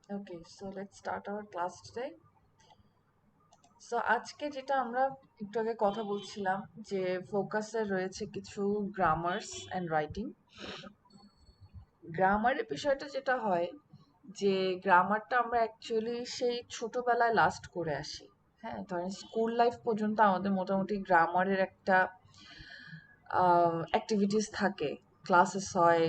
Okay, so let's start our class today. So আজকে যেটা আমরা একটু আগে কথা বলছিলাম যে ফোকাসে রয়েছে কিছু গ্রামার্স অ্যান্ড রাইটিং। গ্রামারের বিষয়টা যেটা হয় যে গ্রামারটা আমরা অ্যাকচুয়ালি সেই ছোটবেলায় লাস্ট করে আসি। হ্যাঁ, ধরেন স্কুল লাইফ পর্যন্ত আমাদের মোটামুটি গ্রামারের একটা অ্যাক্টিভিটিস থাকে, ক্লাসেস হয়,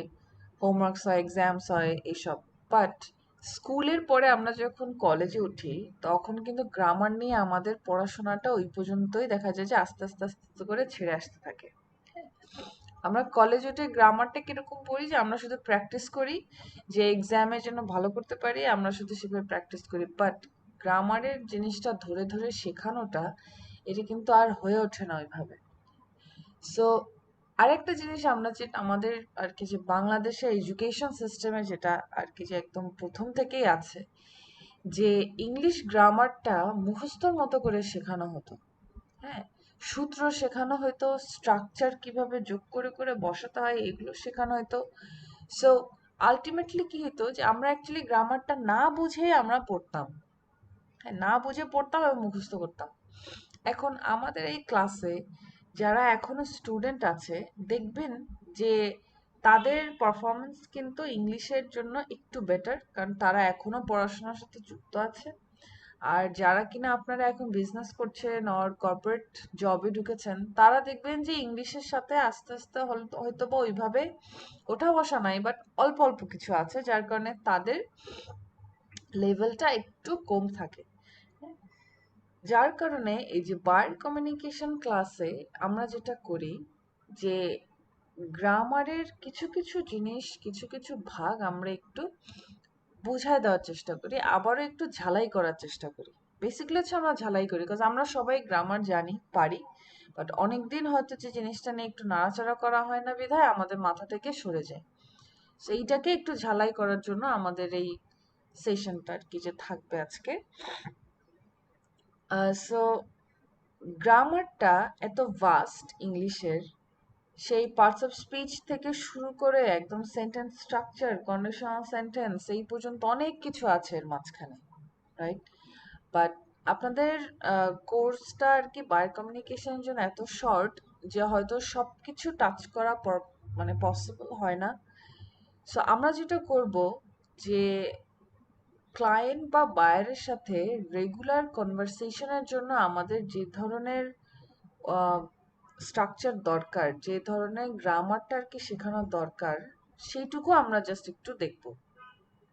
হোমওয়ার্কস হয়, এক্সামস হয়, এইসব। বাট স্কুলের পরে আমরা যখন কলেজে উঠি তখন কিন্তু গ্রামার নিয়ে আমাদের পড়াশোনাটা ওই পর্যন্তই দেখা যায় যে আস্তে আস্তে আস্তে আস্তে করে ছেড়ে আসতে থাকে। আমরা কলেজ উঠে গ্রামারটা কিরকম পড়ি যে আমরা শুধু প্র্যাকটিস করি যে এক্সামে যেন ভালো করতে পারি, আমরা শুধু সেভাবে প্র্যাকটিস করি। বাট গ্রামারের জিনিসটা ধরে ধরে শেখানোটা এটা কিন্তু আর হয়ে ওঠে না ওইভাবে। সো আরেকটা জিনিস আমরা যে আমাদের আর কি যে বাংলাদেশের এডুকেশন সিস্টেমে যেটা আর কি যে একদম প্রথম থেকেই আছে যে ইংলিশ গ্রামারটা মুখস্থর মতো করে শেখানো হতো। হ্যাঁ, সূত্র শেখানো হয়তো, স্ট্রাকচার কিভাবে যোগ করে করে বসাতে হয় এগুলো শেখানো হয়তো। সো আলটিমেটলি কি হতো যে আমরা অ্যাকচুয়ালি গ্রামারটা না বুঝে আমরা পড়তাম। হ্যাঁ, না বুঝে পড়তাম এবং মুখস্থ করতাম। এখন আমাদের এই ক্লাসে যারা এখনো স্টুডেন্ট আছে দেখবেন যে তাদের পারফরমেন্স কিন্তু ইংলিশের জন্য একটু বেটার, কারণ তারা এখনো পড়াশোনার সাথে যুক্ত আছে। আর যারা কিনা আপনারা এখন বিজনেস করছেন আর কর্পোরেট জবে ঢুকেছেন তারা দেখবেন যে ইংলিশের সাথে আস্তে আস্তে হয়তো বা ওইভাবে ওঠা বসা নাই, বাট অল্প অল্প কিছু আছে যার কারণে তাদের লেভেলটা একটু কম থাকে। যার কারণে এই যে বার্ড কমিউনিকেশন ক্লাসে আমরা যেটা করি যে গ্রামারের কিছু কিছু জিনিস, কিছু কিছু ভাগ আমরা একটু বুঝায় দেওয়ার চেষ্টা করি, আবারও একটু ঝালাই করার চেষ্টা করি। বেসিক্যালি হচ্ছে আমরা ঝালাই করি, বিকজ আমরা সবাই গ্রামার জানি, পারি, বাট অনেকদিন হয়তো যে জিনিসটা নিয়ে একটু নাড়াচাড়া করা হয় না বিধায় আমাদের মাথা থেকে সরে যায়। তো এইটাকে একটু ঝালাই করার জন্য আমাদের এই সেশনটা আর কি যে থাকবে আজকে। সো গ্রামারটা এত ভাস্ট ইংলিশের, সেই পার্টস অফ স্পিচ থেকে শুরু করে একদম সেন্টেন্স স্ট্রাকচার, কন্ডিশনাল সেন্টেন্স এই পর্যন্ত অনেক কিছু আছে এর মাঝখানে, রাইট? বাট আপনাদের কোর্সটা আর কি বায়ো কমিউনিকেশনের জন্য এত শর্ট যে হয়তো সবকিছু টাচ করা মানে পসিবল হয় না। সো আমরা যেটা করব যে ক্লায়েন্ট বা বায়ারের সাথে রেগুলার কনভারসেশনের জন্য আমাদের যে ধরনের স্ট্রাকচার দরকার, যে ধরনের গ্রামারটা আর কি শেখানোর দরকার, সেইটুকু আমরা জাস্ট একটু দেখবো।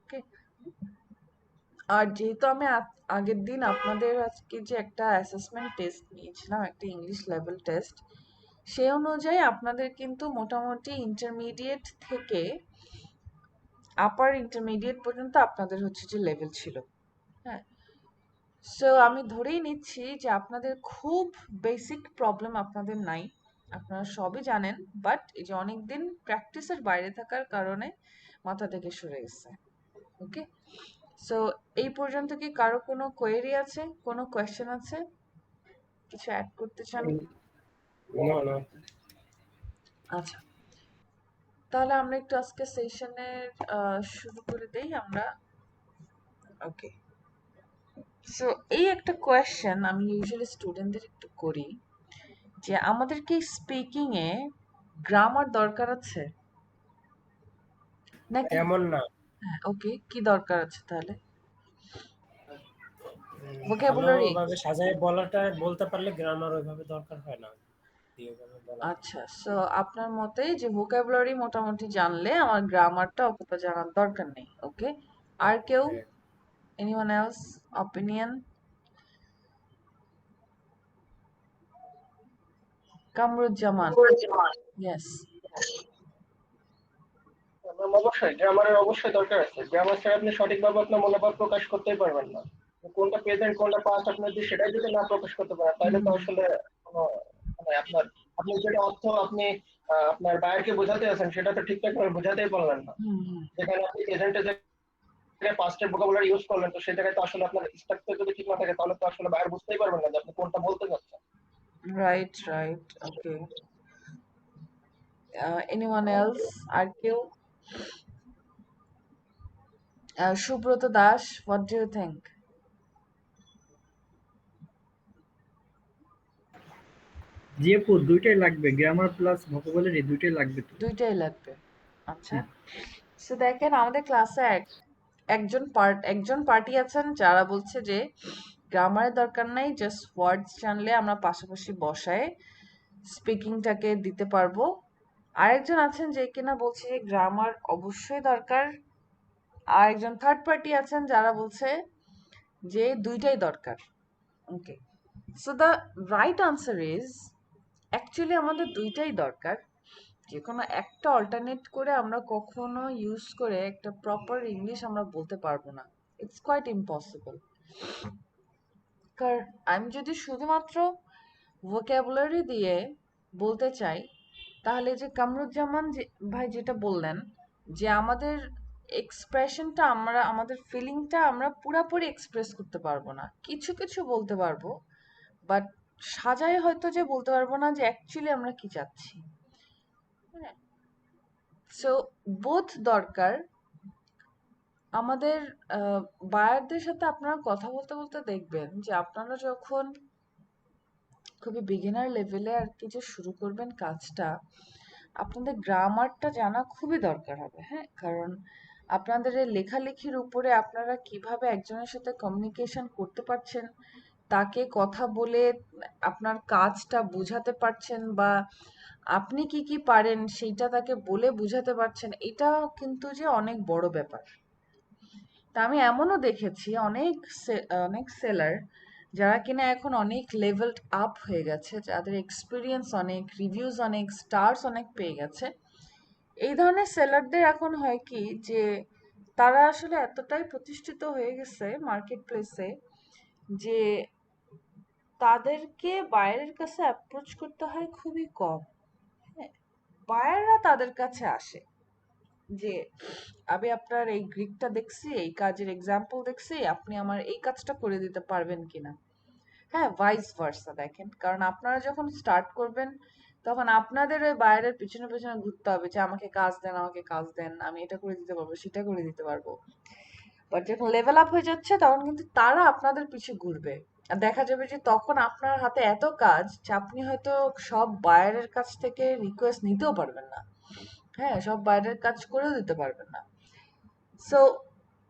ওকে, আর যেহেতু আমি আগের দিন আপনাদের আজকে যে একটা অ্যাসেসমেন্ট টেস্ট নিয়েছিলাম, একটা ইংলিশ লেভেল টেস্ট, সেই অনুযায়ী আপনাদের কিন্তু মোটামুটি ইন্টারমিডিয়েট থেকে আপার ইন্টারমিডিয়েট পর্যন্ত আপনাদের হচ্ছে যে লেভেল ছিল। হ্যাঁ, সো আমি ধরেই নিচ্ছি যে আপনাদের খুব বেসিক প্রবলেম আপনাদের নাই, আপনারা সবই জানেন। বাট এই যে অনেকদিন প্র্যাকটিসের বাইরে থাকার কারণে মাথা থেকে সরে গেছে। ওকে, সো এই পর্যন্ত কি কারো কোনো কোয়েরি আছে, কোনো কোয়েশ্চেন আছে, কিছু অ্যাড করতে চান? No, no. আচ্ছা, তাহলে আমরা একটু আজকে সেশনের শুরু করে দেই আমরা। ওকে, সো এই একটা কোয়েশ্চেন আমি ইউজুয়ালি স্টুডেন্টদের একটু করি যে আমাদের কি স্পিকিং এ গ্রামার দরকার আছে নাকি? এমন না। হ্যাঁ, ওকে, কি দরকার আছে তাহলে? ভোকাবুলারি? ভালোভাবে সাজায় বলাটা বলতে পারলে গ্রামার ওইভাবে দরকার হয় না। ওইভাবে বলা যায়। আচ্ছা, সো আপনার মতে যে ভোকাবুলারি মোটামুটি জানলে আমার গ্রামারটা অতটা জানার দরকার নেই। ওকে, আর কেউ? হ্যাঁ। Anyone else opinion? Kamruzzaman? Yes. অবশ্যই গ্রামারের অবশ্যই দরকার আছে। গ্রামার ছাড়া আপনি সঠিকভাবে আপনার মনোভাব প্রকাশ করতেই পারবেন না। কোনটা প্রেজেন্ট কোনটা পাস্ট আপনার যদি সেটাই যদি না প্রকাশ করতে পারেন তাহলে তো হুম আসলে কোনো মানে আপনার আপনি যেটা অর্থ আপনি আপনার বায়ারকে বোঝাতে আছেন সেটা তো ঠিকঠাক ভাবে বোঝাতেই পারলেন না। হুম হুম। যেখানে আপনি প্রেজেন্টে জায়গায় পাস্টের ভোকাবুলারি ইউজ করলেন তো সেই জায়গায় তো আসলে আপনার স্ট্রাকচার যদি ঠিক না থাকে তাহলে তো আসলে বায়ার বুঝতেই পারবেন না যে আপনি কোনটা বলতে চাচ্ছেন। Right right, okay. Anyone else? আর কেউ? Subrata Das, what do you think? জি আপু, দুইটাই লাগবে, গ্রামার প্লাস ভোকাবুলারি দুইটাই লাগবে তো। দুইটাই লাগবে। আচ্ছা, হুম। সো দেখেন আমাদের ক্লাসে একজন পার্টি আছেন যারা বলছে যে গ্রামারের দরকার নাই, জাস্ট ওয়ার্ডস জানলে আমরা পাশাপাশি বসায় স্পিকিংটাকে দিতে পারবো। আরেকজন আছেন যে কিনা বলছে যে গ্রামার অবশ্যই দরকার। আর একজন থার্ড পার্টি আছেন যারা বলছে যে দুইটাই দরকার। Okay, so the right answer is actually আমাদের দুইটাই দরকার। যে কোনো একটা অল্টারনেট করে আমরা কখনো ইউজ করে একটা প্রপার ইংলিশ আমরা বলতে পারবো না। It's quite impossible. কারণ আমি যদি শুধুমাত্র ভোক্যাবুলারি দিয়ে বলতে চাই, তাহলে যে কামরুজ্জামান ভাই যেটা বললেন যে আমাদের এক্সপ্রেশনটা, আমাদের ফিলিংটা আমরা পুরাপুরি এক্সপ্রেস করতে পারবো না, কিছু কিছু বলতে পারবো, বাট সাজায় হয়তো যে বলতে পারবো না যে অ্যাকচুয়ালি আমরা কি চাচ্ছি। সো বোথ দরকার আমাদের। বায়ারদের সাথে আপনারা কথা বলতে বলতে দেখবেন যে আপনারা যখন খুবই বিগিনার লেভেলে আর কি যে শুরু করবেন কাজটা, আপনাদের গ্রামারটা জানা খুবই দরকার হবে। হ্যাঁ, কারণ আপনাদের এই লেখালেখির উপরে আপনারা কিভাবে একজনের সাথে কমিউনিকেশন করতে পারছেন, তাকে কথা বলে আপনার কাজটা বুঝাতে পারছেন, বা আপনি কি কি পারেন সেইটা তাকে বলে বুঝাতে পারছেন, এটা কিন্তু যে অনেক বড় ব্যাপার। তা আমি এমনও দেখেছি অনেক সেলার যারা কিনা এখন অনেক লেভেলড আপ হয়ে গেছে, যাদের এক্সপিরিয়েন্স অনেক, রিভিউজ অনেক, স্টার্স অনেক পেয়ে গেছে। এই ধরনের সেলারদের এখন হয় কি যে তারা আসলে এতটাই প্রতিষ্ঠিত হয়ে গেছে মার্কেট প্লেসে যে তাদেরকে বাইরের কাছে অ্যাপ্রোচ করতে হয় খুবই কম। হ্যাঁ, বায়াররা তাদের কাছে আসে যে আমি আপনার এই গ্রিকটা দেখছি, এই কাজের এক্সাম্পল দেখছি, আপনি আমার এই কাজটা করে দিতে পারবেন কিনা। হ্যাঁ, ভাইস ভার্সা দেখেন, কারণ আপনারা যখন স্টার্ট করবেন তখন আপনাদের ওই বাইরের পিছনে পিছনে ঘুরতে হবে যে আমাকে কাজ দেন, আমাকে কাজ দেন, আমি এটা করে দিতে পারবো, সেটা করে দিতে পারবো। বাট যখন লেভেল আপ হয়ে যাচ্ছে তখন কিন্তু তারা আপনাদের পিছে ঘুরবে। আর দেখা যাবে যে তখন আপনার হাতে এত কাজ যে আপনি হয়তো সব বায়ারের কাছ থেকে রিকোয়েস্ট নিতেও পারবেন না। হ্যাঁ, সব বাইরের কাজ করেও দিতে পারবেন না। সো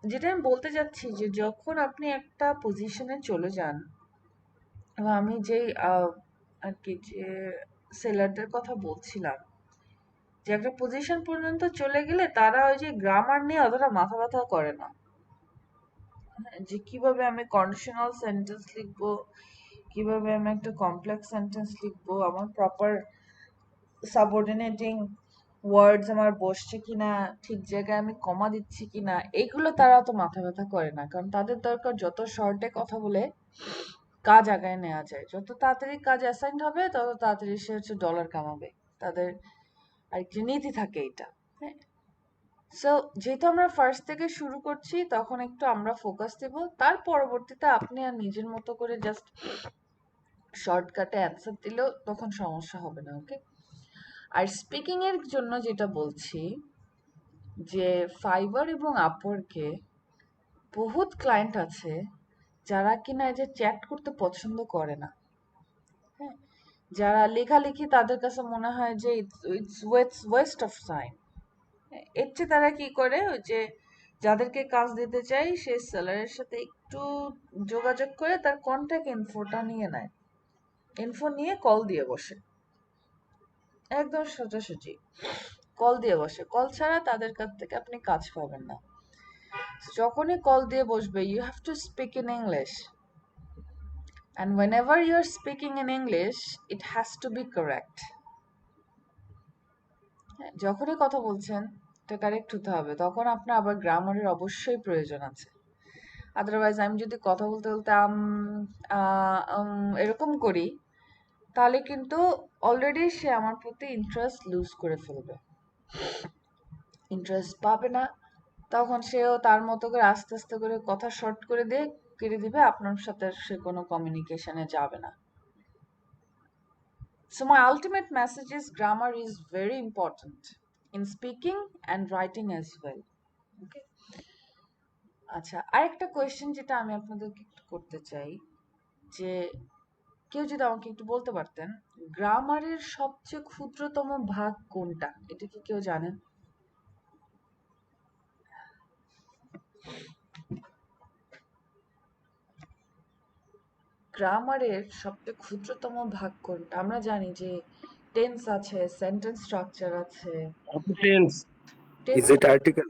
যেটা আমি বলতে চাচ্ছি যে যখন আপনি একটা পজিশনে চলে যান, এবং আমি যেই আর কি যে সেলারদের কথা বলছিলাম, যে একটা পজিশন পর্যন্ত চলে গেলে তারা ওই যে গ্রামার নিয়ে অতটা মাথা ব্যথা করে না। হ্যাঁ, যে কিভাবে আমি কন্ডিশনাল সেন্টেন্স লিখবো, কিভাবে আমি একটা কমপ্লেক্স সেন্টেন্স লিখবো, আমার প্রপার সাবঅর্ডিনেটিং ওয়ার্ডস আমার বসছে কিনা, ঠিক জায়গায় আমি কমা দিচ্ছি কিনা, এইগুলো তারা তো মাথা ব্যথা করে না। কারণ তাদের দরকার যত শর্টে কথা বলে কাজ আগায় নেওয়া যায়, যত তাড়াতাড়ি কাজ অ্যাসাইন্ড হবে তত তাড়াতাড়ি সে হচ্ছে ডলার কামাবে। তাদের আরেকটি নীতি থাকে এটা। হ্যাঁ, সো যেহেতু আমরা ফার্স্ট থেকে শুরু করছি তখন একটু আমরা ফোকাস দেব, তার পরবর্তীতে আপনি আর নিজের মতো করে জাস্ট শর্টকাটে অ্যান্সার দিলেও তখন সমস্যা হবে না। ওকে, আর স্পিকিং এর জন্য যেটা বলছি, যে ফাইবার এবং আপওয়ার্কে বহুত ক্লায়েন্ট আছে যারা কিনা এই যে চ্যাট করতে পছন্দ করে না। হ্যাঁ, যারা লেখালেখি তাদের কাছে মনে হয় যে ইটস ওয়েস্ট অফ টাইম। এর চেয়ে তারা কি করে, ওই যে যাদেরকে কাজ দিতে চাই সেই সেলারের সাথে একটু যোগাযোগ করে তার কন্ট্যাক্ট ইনফোটা নিয়ে নেয়, ইনফো নিয়ে কল দিয়ে বসে, একদম সোজাসুজি কল দিয়ে বসে। কল ছাড়া তাদের কাছ থেকে আপনি কাজ পাবেন না। যখনই কল দিয়ে বসবে, you have to speak in English, and whenever you are speaking in English it has to be correct. যখনই কথা বলছেন এটা কারেক্ট হতে হবে, তখন আপনার আবার গ্রামারের অবশ্যই প্রয়োজন আছে। আদারওয়াইজ আমি যদি কথা বলতে বলতে এরকম করি, তাহলে কিন্তু অলরেডি সে আমার প্রতি ইন্টারেস্ট লুজ করে ফেলবে, ইন্টারেস্ট পাবে না। তখন সেও তার মতো করে আস্তে আস্তে করে কথা শর্ট করে দিয়ে কেটে দিবে, আপনার সাথে সে কোনো কমিউনিকেশনে যাবে না। So my ultimate message is grammar is very important in speaking and writing as well. Okay. আচ্ছা, আরেকটা কোয়েশ্চেন যেটা আমি আপনাদেরকে একটু করতে চাই, যে কেউ যদি আমাকে একটু বলতে পারতেন গ্রামারের সবচেয়ে ক্ষুদ্রতম ভাগ কোনটা, এটা কি কেউ জানেন? গ্রামারের সবচেয়ে ক্ষুদ্রতম ভাগ কোনটা? আমরা জানি যে টেন্স আছে, সেন্টেন্স স্ট্রাকচার আছে। Tense. Tense Is it article?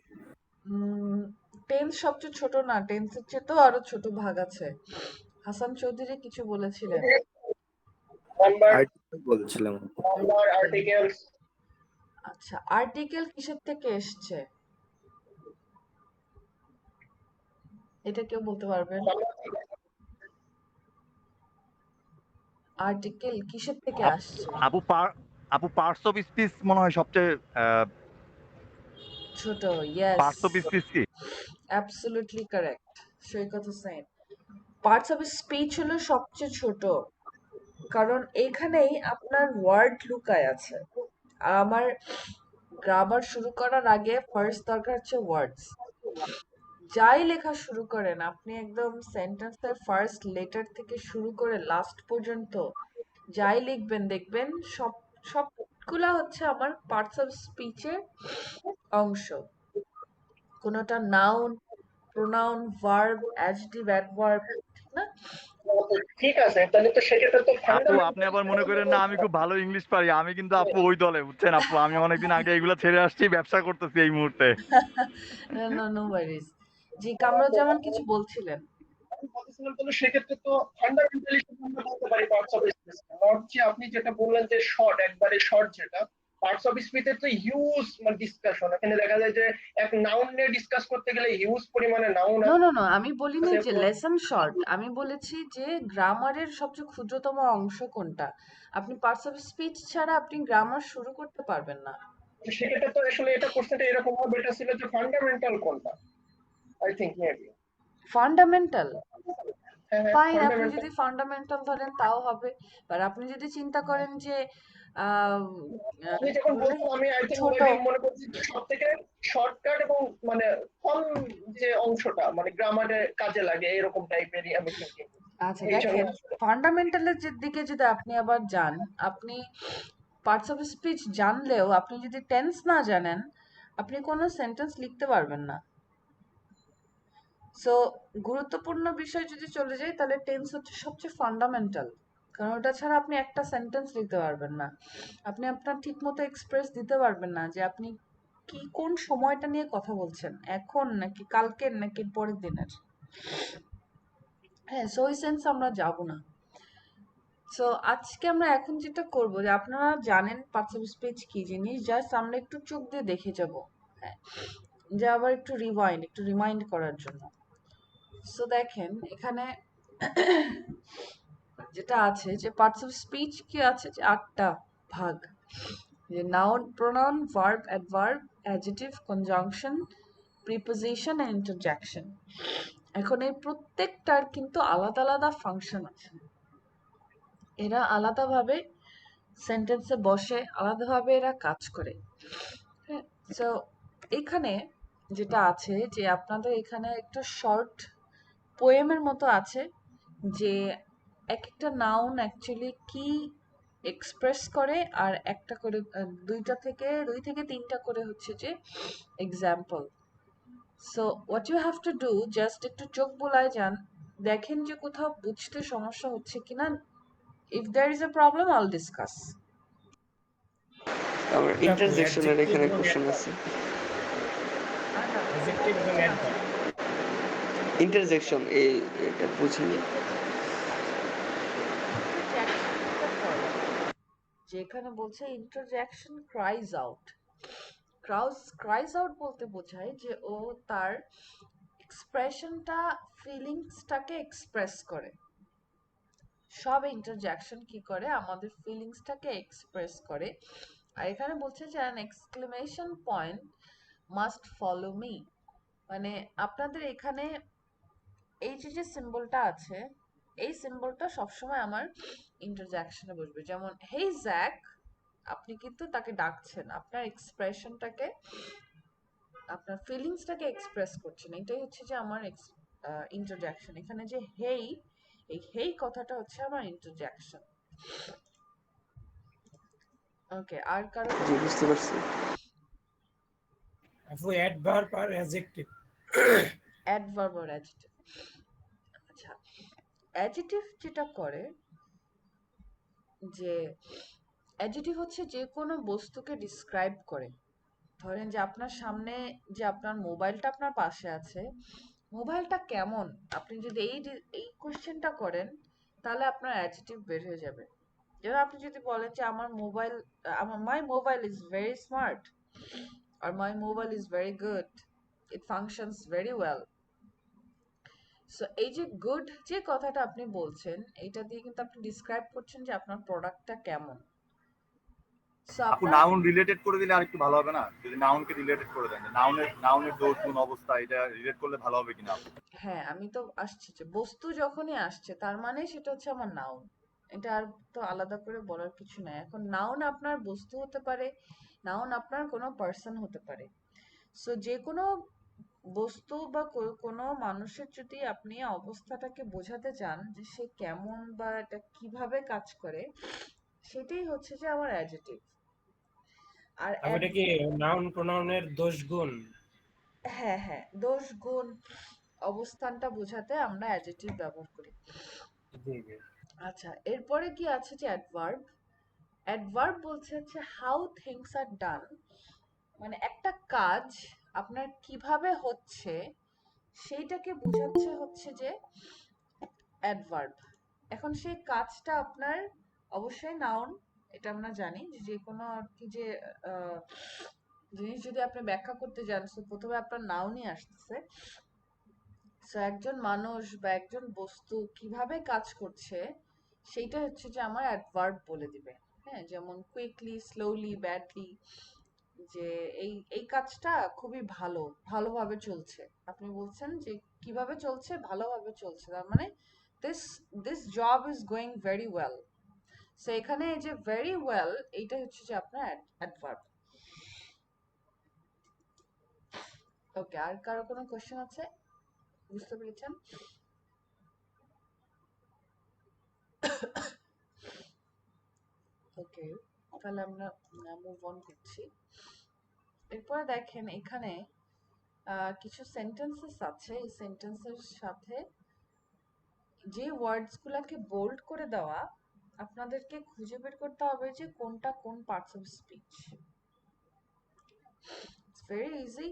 Tense সবচেয়ে ছোট না, টেন্সের চেয়েও আরো ছোট ভাগ আছে। হাসান চৌধুরী কিছু বলেছিলেন। নাম্বার Article বলছিলাম। Number articles. আচ্ছা, আর্টিকেল কিসের থেকে এসছে, এটা কেউ বলতে পারবেন? আর্টিকেল কিসের থেকে আপ- আসছে? আপু পার্টস অফ স্পিচ মনে হয় সবচেয়ে ছোট, ইয়েস, পার্টস অফ স্পিচ কি absolutely correct. Saikat Hossain, parts of speech হলো সবচেয়ে ছোট, কারণ এখানেই আপনার ওয়ার্ড লুকায় আছে। আর আমার গ্রামার শুরু করার আগে ফার্স্ট দরকার হচ্ছে ওয়ার্ডস। যাই লেখা শুরু করেন আপনি, একদম সেন্টেন্সের ফার্স্ট লেটার থেকে শুরু করে লাস্ট পর্যন্ত যাই লিখবেন দেখবেন সবগুলা হচ্ছে আমার পার্টস অফ স্পিচের অংশ। কোনোটা noun, pronoun, verb, adjective, adverb, ঠিক না? ঠিক আছে, তাহলে তো সেক্ষেত্রে তো আপু আপনি ফান্ডামেন্টাল। আবার মনে করেন না আমি খুব ভালো ইংলিশ পারি, আমি কিন্তু আপু ওই দলে, বুঝছেন আপু, আমি অনেকদিন আগে এগুলো ছেড়ে আসছি, ব্যবসা করতেছি এই মুহূর্তে। No worries. জি, কামরুজ্জামান কিছু বলছিলেন। আমি বলতেছিলাম তাহলে সেক্ষেত্রে তো ফান্ডামেন্টালি আমরা বলতে পারি পার্টস অফ স্পিচ। নট যে আপনি যেটা বললেন যে শর্ট, একবারে শর্ট যেটা পার্টস অফ স্পিচের তো হিউজ মানে ডিসকাশন, এখানে দেখা যায় যে এক নাউন নিয়ে ডিসকাস করতে গেলে হিউজ পরিমাণে নাউন নো, আমি বলিনি আছে। যে লেসন শর্ট, আমি বলেছি যে গ্রামারের সবচেয়ে ক্ষুদ্রতম অংশ কোনটা। আপনি পার্টস অফ স্পিচ ছাড়া আপনি গ্রামার শুরু করতে পারবেন না। সেক্ষেত্রে তো আসলে এটা কোশ্চেনটা এরকম হবে, এটা ছিল যে ফান্ডামেন্টাল কোনটা, আই থিঙ্ক মেবি। ফান্ডামেন্টাল, হ্যাঁ হ্যাঁ, ফাইন, আপনি ফান্ডামেন্টাল। যদি ফান্ডামেন্টাল ধরেন তাও হবে। আর আপনি যদি চিন্তা করেন যে আহ, আপনি কি যখন বলে, বলছেন আমি আই থিঙ্ক ছোট। মেবি মনে করছি যে সব থেকে শর্টকাট এবং মানে কম যে অংশটা মানে গ্রামারে কাজে লাগে এরকম টাইপেরই আমি থিঙ্কিং। আচ্ছা এই জন্য দেখেন, ফান্ডামেন্টালের দিকে যদি আপনি আবার যান, আপনি পার্টস অফ স্পিচ জানলেও আপনি যদি টেন্স না জানেন আপনি কোনো সেন্টেন্স লিখতে পারবেন না। সো গুরুত্বপূর্ণ বিষয় যদি চলে যাই তাহলে টেন্স হচ্ছে সবচেয়ে ফান্ডামেন্টাল, কারণ ওটা ছাড়া আপনি একটা সেন্টেন্স লিখতে পারবেন না। আপনি আপনার ঠিক মতো এক্সপ্রেস দিতে পারবেন না যে আপনি কি কোন সময়টা নিয়ে কথা বলছেন, এখন নাকি কালকের নাকি পরের দিনের। হ্যাঁ, সো ওই সেন্স আমরা যাব না। সো আজকে আমরা এখন যেটা করব, যে আপনারা জানেন পার্টস অফ স্পিচ কি জিনিস, জাস্ট আমরা একটু চোখ দিয়ে দেখে যাব। হ্যাঁ, যে আবার একটু একটু রিমাইন্ড করার জন্য। সো দেখেন এখানে যেটা আছে যে পার্টস অফ স্পিচ কি আছে, যে 8টা ভাগ, যে noun, pronoun, verb, adverb, adjective, conjunction, preposition and interjection. এখন এই প্রত্যেকটার কিন্তু আলাদা আলাদা ফাংশন আছে। এরা আলাদাভাবে সেন্টেন্সে বসে, আলাদাভাবে এরা কাজ করে। হ্যাঁ, সো এখানে যেটা আছে যে আপনাদের এখানে একটা শর্ট পোয়েমের মতো আছে, যে এক একটা নাউন অ্যাকচুয়ালি কি এক্সপ্রেস করে, আর একটা করে দুই থেকে তিনটা করে হচ্ছে যে example. So what you have to do, just একটু চোখ বোলায় যান, দেখেন যে কোথাও বুঝতে সমস্যা হচ্ছে কিনা। If there is a problem I'll discuss. আমার ইন্টারজেকশনের অ্যাডজেক্টিভ এখানে এবং কোশ্চেন আছে। অ্যাডজেক্টিভ এবং অ্যাডভার্ব। ইন্টারজেকশন এটা বুঝিনি। ইন্টারজ্যাকশন যেটা করে, যেখানে বলছে ইন্টারজ্যাকশন ক্রাইজ আউট, ক্রাইজ আউট বলতে বোঝায় যে ও তার এক্সপ্রেশনটা, ফিলিংসটাকে এক্সপ্রেস করে। সব ইন্টারজ্যাকশন কি করে, আমাদের ফিলিংসটাকে এক্সপ্রেস করে। আর এখানে বলছে যে an exclamation point must follow me, মানে আপনাদের এখানে এই যে সিম্বলটা আছে, এই সিম্বলটা সবসময় আমার ইন্টারজ্যাকশনে বসবে। যেমন হেই জ্যাক, আপনি কিন্তু তাকে ডাকছেন, আপনার এক্সপ্রেশনটাকে আপনার ফিলিংসটাকে এক্সপ্রেস করছেন, এটাই হচ্ছে যে আমার ইন্টারজ্যাকশন। এখানে যে হেই, এই হেই কথাটা হচ্ছে আমার ইন্টারজ্যাকশন। ওকে, আর কারো জি বুঝতে পারছি। আপু অ্যাডভার্ব আর অ্যাডজেক্টিভ। অ্যাডভার্ব আর অ্যাডজেক্টিভ। আচ্ছা, অ্যাডজেক্টিভ যেটা করে যে অ্যাডজেক্টিভ হচ্ছে যে কোনো বস্তুকে ডিসক্রাইব করে। ধরেন যে আপনার সামনে যে আপনার মোবাইলটা আপনার পাশে আছে, মোবাইলটা কেমন, আপনি যদি এই কোশ্চেনটা করেন তাহলে আপনার অ্যাডজেক্টিভ বের হয়ে যাবে। যেমন আপনি যদি বলেন যে my mobile is very smart, আর my mobile is very good, it functions very well. So এই যে গুড যে কথাটা আপনি বলছেন, এটা দিয়ে কিন্তু আপনি ডিসক্রাইব করছেন যে আপনার প্রোডাক্টটা কেমন। সো আপু আপনার, নাউন রিলেটেড করে দিলে আরেকটু ভালো হবে না? যদি নাউনকে রিলেটেড করে দেন, নাউনের দোষ গুণ অবস্থা এটা রিলেট করলে ভালো হবে কিনা আপু? হ্যাঁ আমি তো আসছি যে বস্তু যখনই আসছে তার মানে সেটা হচ্ছে আমার নাউন। এটা আর তো আলাদা করে বলার কিছু নাই। এখন নাউন আপনার বস্তু হতে পারে, নাউন আপনার কোনো পার্সন হতে পারে। সো যে কোনো বস্তু বা কোনো মানুষের যদি আপনি অবস্থাটাকে বোঝাতে চান যে সে কেমন বা এটা কিভাবে কাজ করে, সেটাই হচ্ছে যে আমার অ্যাডজেক্টিভ। আর আপু এটা কি নাউন প্রোনাউনের দোষ গুণ? হ্যাঁ হ্যাঁ, দোষ গুণ অবস্থানটা বোঝাতে আমরা অ্যাডজেক্টিভ ব্যবহার করি। জি জি। আচ্ছা, এরপরে কি আছে যে অ্যাডভার্ব। অ্যাডভার্ব বলছে হচ্ছে হাউ থিংস আর ডান, মানে একটা কাজ আপনার কিভাবে হচ্ছে সেইটাকে বোঝাচ্ছে হচ্ছে যে অ্যাডভার্ব। এখন সেই কাজটা আপনার অবশ্যই নাউন, এটা আমরা জানি যে যে কোনো আর কি যে আহ, জিনিস যদি আপনি ব্যাখ্যা করতে যান, so প্রথমে আপনার নাউনই আসতেছে। সো একজন মানুষ বা একজন বস্তু কিভাবে কাজ করছে সেইটা হচ্ছে যে আমার অ্যাডভার্ব বলে দিবে। হ্যাঁ, যেমন কুইকলি, স্লোলি, ব্যাডলি, যে এই কাজটা খুবই ভালো, ভালোভাবে চলছে। আপনি বলছেন যে কিভাবে চলছে, ভালোভাবে চলছে, তার মানে this this job is going very well. So এখানে এই যে ভেরি ওয়েল, এইটা হচ্ছে যে আপনার অ্যাডভার্ব। ওকে, আর কারো কোনো কোশ্চেন আছে? বুঝতে পেরেছেন? ওকে, তাহলে আমরা মুভ অন করছি। এরপরে দেখেন এখানে কিছু সেন্টেন্সেস আছে, এই সেন্টেন্সের সাথে যে ওয়ার্ডস গুলাকে বোল্ড করে দেওয়া, আপনাদেরকে খুঁজে বের করতে হবে যে কোনটা কোন parts of speech. It's very easy.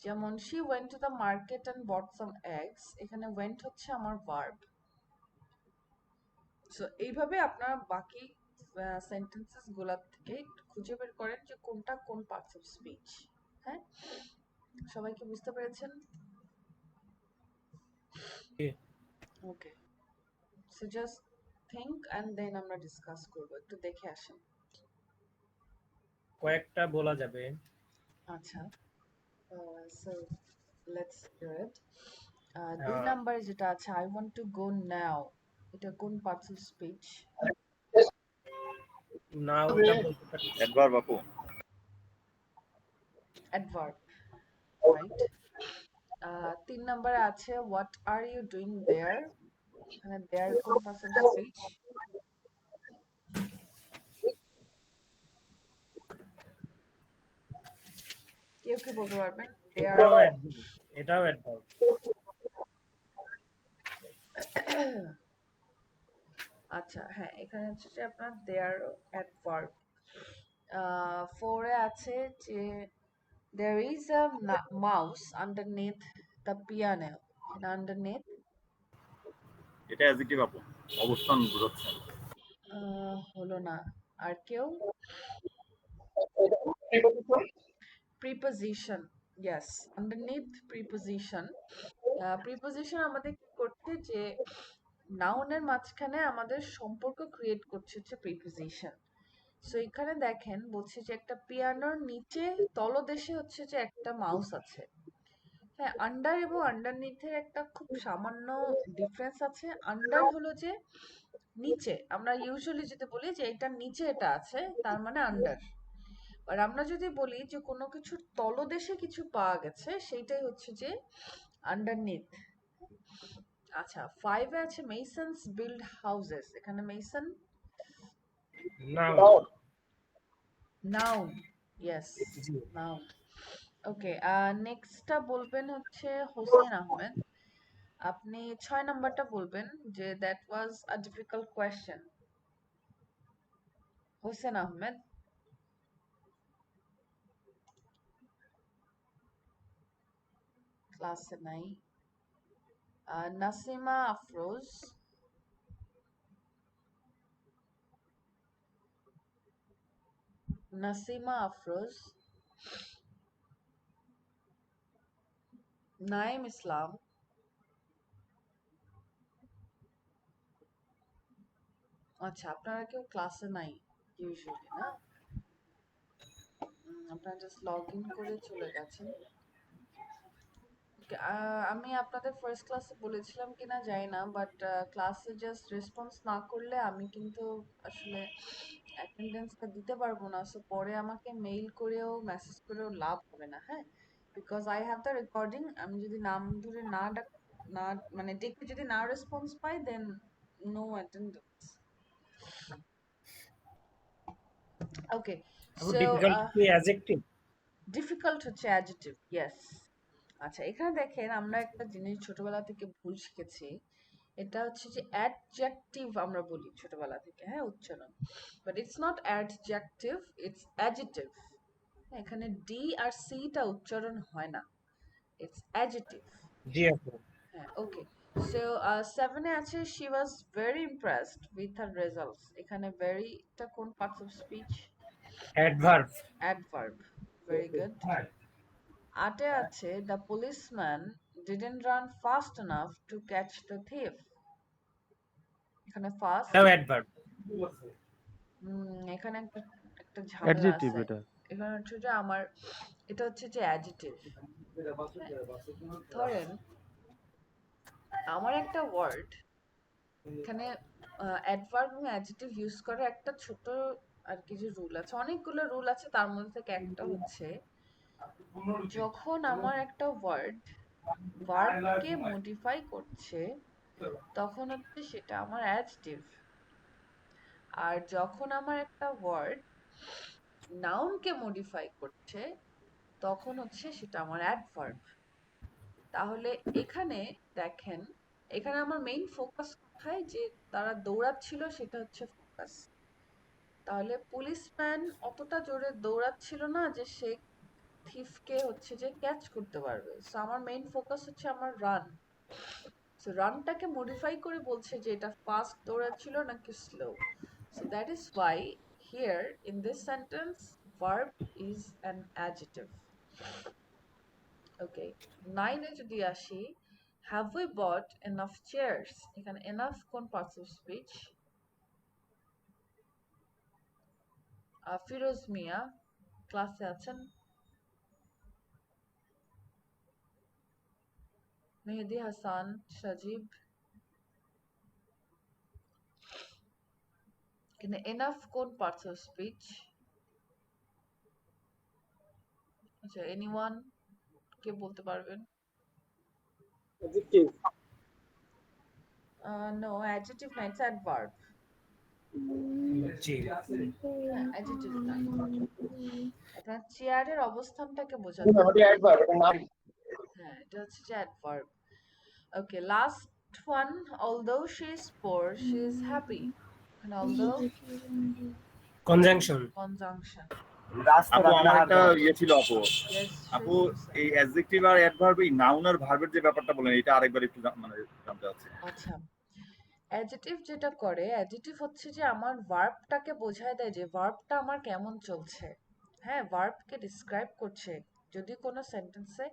যেমন she went to the market and bought some eggs, এখানে went হচ্ছে আমার ভার্ব। সো এইভাবে আপনারা বাকি সেন্টেন্সেস গুলা থেকে একটু খুঁজে বের করেন যে কোনটা কোন পার্টস অফ স্পিচ। হ্যাঁ, সবাই কি বুঝতে পেরেছেন? জি। Okay, so just think and then আমরা ডিসকাস করবো, একটু দেখে আসেন। কয়েকটা বলা যাবে। আচ্ছা, সো লেটস ডু ইট। 2 নাম্বারে যেটা আছে আই ওয়ান্ট টু গো নাও, এটা কোন পার্টস অফ স্পিচ? নাও এটা বলতে পারি। অ্যাডভার্ব আপু। Adverb, right. 3 নাম্বারে আছে হোয়াট আর ইউ ডুইং দেয়ার, এখানে দেয়ার কোন পার্টস অফ স্পিচ? কেউ কি বলতে পারবেন? দেয়ার, এটাও অ্যাডভার্ব। এটাও অ্যাডভার্ব। আচ্ছা হ্যাঁ, এখানে হচ্ছে যে আপনার দেয়ার অ্যাডভার্ব। 4 এ আছে যে there is a mouse underneath the piano, underneath এটা অ্যাডজেক্টিভ আপু, অবস্থান বোঝাচ্ছে। হলো না। আর কেউ? Preposition, yes, underneath preposition. Preposition আমাদের কি করছে যে নাউনের মাঝখানে আমাদের সম্পর্ক ক্রিয়েট করছে হচ্ছে প্রিপোজিশন। সো এখানে দেখেন বলছে যে একটা পিয়ানোর নিচে তলদেশে হচ্ছে যে একটা মাউস আছে। হ্যাঁ, আন্ডার এবং আন্ডারনিথের একটা খুব সামান্য ডিফারেন্স আছে। আন্ডার হলো যে নিচে, আমরা ইউজুয়ালি যেটা বলি যে এটার নিচে এটা আছে, তার মানে আন্ডার। আর আমরা যদি বলি যে কোনো কিছুর তলদেশে কিছু পাওয়া গেছে, সেইটাই হচ্ছে যে আন্ডারনিথ। আচ্ছা, 5 এ আছে মেসনস বিল্ড হাউসেস। এখানে মেসন নাউন। নাউন, ইয়েস, জি। নাউন। ওকে, নেক্সটটা বলবেন হচ্ছে হোসেন আহমেদ। আপনি 6 নাম্বারটা বলবেন যে that was a difficult question. Hossain Ahmed. ক্লাসে নাই। নাসিমা আফরোজ। নাসিমা আফরোজ। নাইম ইসলাম। আচ্ছা, আপনারা কেউ ক্লাসে নাই ইউজুয়ালি, না? আপনারা জাস্ট লগ ইন করে চলে গেছেন। Okay, আমি আপনাদের ফার্স্ট ক্লাসে বলেছিলাম কিনা জানি না, বাট ক্লাসে জাস্ট রেসপন্স না করলে আমি কিন্তু আসলে অ্যাটেন্ডেন্সটা দিতে পারবো না। সো পরে আমাকে মেইল করেও মেসেজ করেও লাভ হবে না, হ্যাঁ? Because I have the recording. আমি যদি নাম ধরে না মানে ডেকে যদি না রেসপন্স পাই, দেন নো অ্যাটেন্ডেন্স। ওকে, আপু সো ডিফিকাল্ট কি অ্যাডজেক্টিভ? ডিফিকাল্ট হচ্ছে অ্যাডজেক্টিভ, ইয়েস। আচ্ছা, এখানে দেখেন আমরা একটা জিনিস ছোটবেলা থেকে ভুল শিখেছি। এটা হচ্ছে যে অ্যাডজেক্টিভ আমরা বলি ছোটবেলা থেকে, হ্যাঁ, উচ্চারণ। But it's not adjective, it's adjective. এখানে ডি আর সিটা উচ্চারণ হয় না, ইটস অ্যাডজেক্টিভ। জি আপু। হ্যাঁ, ওকে। সো 7 এ আছে she was very impressed with her results. এখানে ভেরিটা কোন parts of speech? Adverb. Adverb, very good. 8 এ আছে the policeman didn't run fast enough to catch the thief. এখানে ফাস্ট, এটাও অ্যাডভার্ব। এখানে একটা একটা ঝামেলা অ্যাডজেক্টিভ আছে। এটা। এখানে হচ্ছে যে আমার এটা হচ্ছে যে অ্যাডজেক্টিভ। ধরেন আমার একটা ওয়ার্ড, এখানে অ্যাডভার্ব এবং অ্যাডজেক্টিভ ইউজ করার একটা ছোট আর কি যে রুল আছে। অনেকগুলো রুল আছে, তার মধ্যে থেকে একটা হচ্ছে যখন আমার একটা ওয়ার্ড ভার্বকে মডিফাই করছে তখন হচ্ছে সেটা আমার অ্যাডজেক্টিভ। আর যখন আমার একটা ওয়ার্ড নাউনকে মডিফাই করছে তখন হচ্ছে সেটা আমার অ্যাডভার্ব। তাহলে এখানে দেখেন, এখানে আমার মেইন ফোকাস কোথায়, যে তারা দৌড়াচ্ছিল সেটা হচ্ছে ফোকাস। তাহলে পুলিশম্যান অতটা জোরে দৌড়াচ্ছিল না যে সে থিফকে হচ্ছে যে ক্যাচ করতে পারবে। সো আমার মেইন ফোকাস হচ্ছে আমার রান। সো রানটাকে মডিফাই করে বলছে যে এটা ফাস্ট দৌড়াচ্ছিল নাকি slow. So that is Y here in this sentence verb is an adjective. ওকে, 9 এ যদি আসি, have we bought enough chairs? এখানে enough কোন পার্টস অফ স্পিচ? ফিরোজ মিয়া ক্লাসে আছেন? মেহেদি হাসান, সাজিব। এখানে enough কোন পার্টস অফ স্পিচ? আচ্ছা, এনিওয়ান কে বলতে পারবেন? নো, অ্যাডজেক্টিভ না, ইটস অ্যাডভার্ব। জি। হ্যাঁ, অ্যাডজেক্টিভ না। এটা চেয়ারের অবস্থানটাকে বোঝাতে ওটা হবে। অ্যাডভার্ব, এটা নাম। হ্যাঁ, এটা হচ্ছে যে adverb. Okay, last one, although she is poor she is happy. এখানে although কনজাংশন। conjunction. আপু আমার একটা ইয়ে ছিল আপু। Yes, আপু Shreyas. এই অ্যাডজেক্টিভ আর অ্যাডভার্ব, এই নাউন আর ভার্বের যে ব্যাপারটা বলেন এটা আরেকবার একটু মানে জানতে চাচ্ছি। আচ্ছা, অ্যাডজেক্টিভ যেটা করে, অ্যাডজেক্টিভ হচ্ছে যে আমার ভার্বটাকে বোঝায় দেয় যে ভার্বটা আমার কেমন চলছে। হ্যাঁ, ভার্বকে ডিসক্রাইব করছে। যদি কোনো সেন্টেন্সে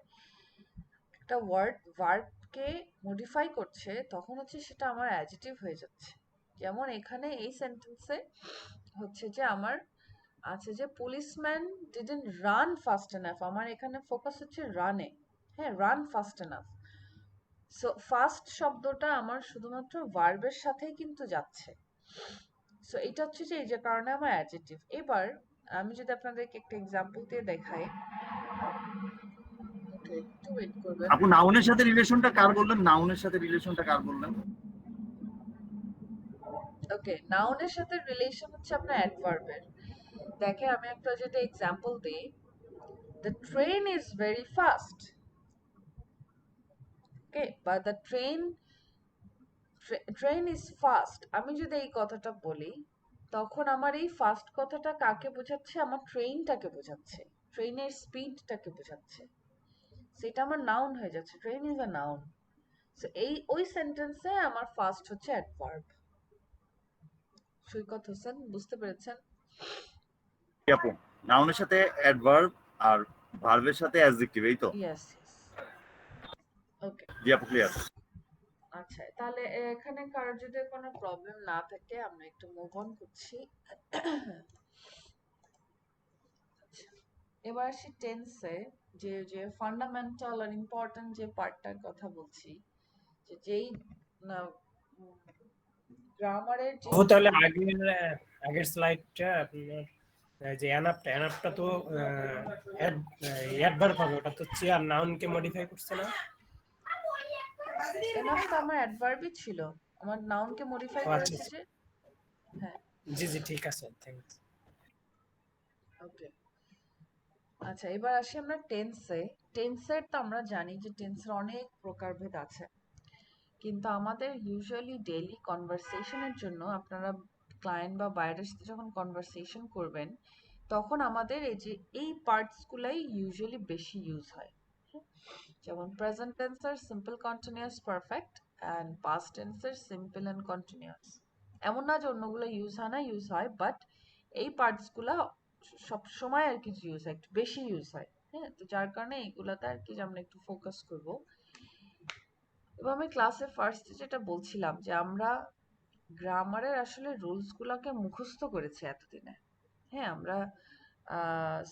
একটা ওয়ার্ড ভার্বকে মডিফাই করছে তখন হচ্ছে সেটা আমার অ্যাডজেক্টিভ হয়ে যাচ্ছে। যেমন এখানে এই সেন্টেন্সে হচ্ছে যে আমার আছে যে policeman didn't run fast enough. আমার এখানে ফোকাস হচ্ছে রানে। হ্যাঁ, run fast enough. So fast শব্দটা আমার শুধুমাত্র ভার্বের সাথেই কিন্তু যাচ্ছে। সো এটা হচ্ছে যে এই যে কারণে আমার অ্যাডজেক্টিভ। এবার আমি যদি আপনাদেরকে একটা এক্সাম্পল দিয়ে দেখাই, ওকে একটু ওয়েট করবেন। আপু নাউনের সাথে রিলেশনটা কার বললেন? নাউনের সাথে রিলেশনটা কার বললেন? ওকে, নাউনের সাথে রিলেশন হচ্ছে আপনার অ্যাডভার্বের। দেখেন আমি একটা যদি এক্সাম্পল দিই, the train is very fast, okay, বা দ্য ট্রেন ইজ ফাস্ট। আমি যদি এই কথাটা বলি, তখন আমার এই ফাস্ট কথাটা কাকে বোঝাচ্ছে? আমার ট্রেনটাকে বোঝাচ্ছে, ট্রেনের স্পিডটাকে বোঝাচ্ছে। সেটা আমার নাউন হয়ে যাচ্ছে, ট্রেন ইজ আ নাউন। এই ওই সেন্টেন্সে আমার ফার্স্ট হচ্ছে অ্যাডভার্ব। সৈকত হোসেন, বুঝতে পেরেছেন? জি আপু, নাউনের সাথে অ্যাডভার্ব আর ভার্বের সাথে অ্যাডজেক্টিভ, এই তো? ইয়েস, ওকে। জি আপু, ক্লিয়ার। আচ্ছা, তাহলে এখানে কারোর যদি কোনো প্রবলেম না থাকে আমরা একটু মুভ অন করছি। এবার আসি টেন্সে, যে যে ফান্ডামেন্টাল আর ইম্পর্টেন্ট যে পার্টটার কথা বলছি, যে যেই গ্রামারের যে তাহলে আগের স্লাইডটা আপনার যে অ্যানাপটা তো অ্যাডভার্ব হবে, ওটা তো চেয়ার নাউনকে মডিফাই করছে না? এনাফ তো আমার অ্যাডভার্বই ছিল, আমার নাউনকে মডিফাই ও আচ্ছা করেছে যে। হ্যাঁ, জি জি ঠিক আছে, থ্যাঙ্কস। ওকে। আচ্ছা, এবার আসি আমরা টেন্সে। টেন্সের তো আমরা জানি যে টেন্সের অনেক প্রকারভেদ আছে, কিন্তু আমাদের ইউজুয়ালি ডেইলি কনভারসেশনের জন্য আপনারা ক্লায়েন্ট বা বায়ারের সাথে যখন কনভারসেশন করবেন, তখন আমাদের এই যে এই পার্টসগুলাই ইউজুয়ালি বেশি ইউজ হয়। যেমন প্রেজেন্ট টেন্সের simple continuous perfect and past টেন্সের সিম্পল অ্যান্ড কন্টিনিউয়াস। এমন না যে অন্যগুলো ইউজ হয় না, ইউজ হয়, বাট এই পার্টসগুলো সব সময় আর কি ইউজ হয়, একটু বেশি ইউজ হয়। হ্যাঁ, তো যার কারণে এইগুলাতে আর কি আমরা একটু ফোকাস করব। এবার আমি ক্লাসে ফার্স্টে যেটা বলছিলাম যে আমরা গ্রামারের আসলে রুলস গুলাকে মুখস্থ করেছি এতদিনে। হ্যাঁ, আমরা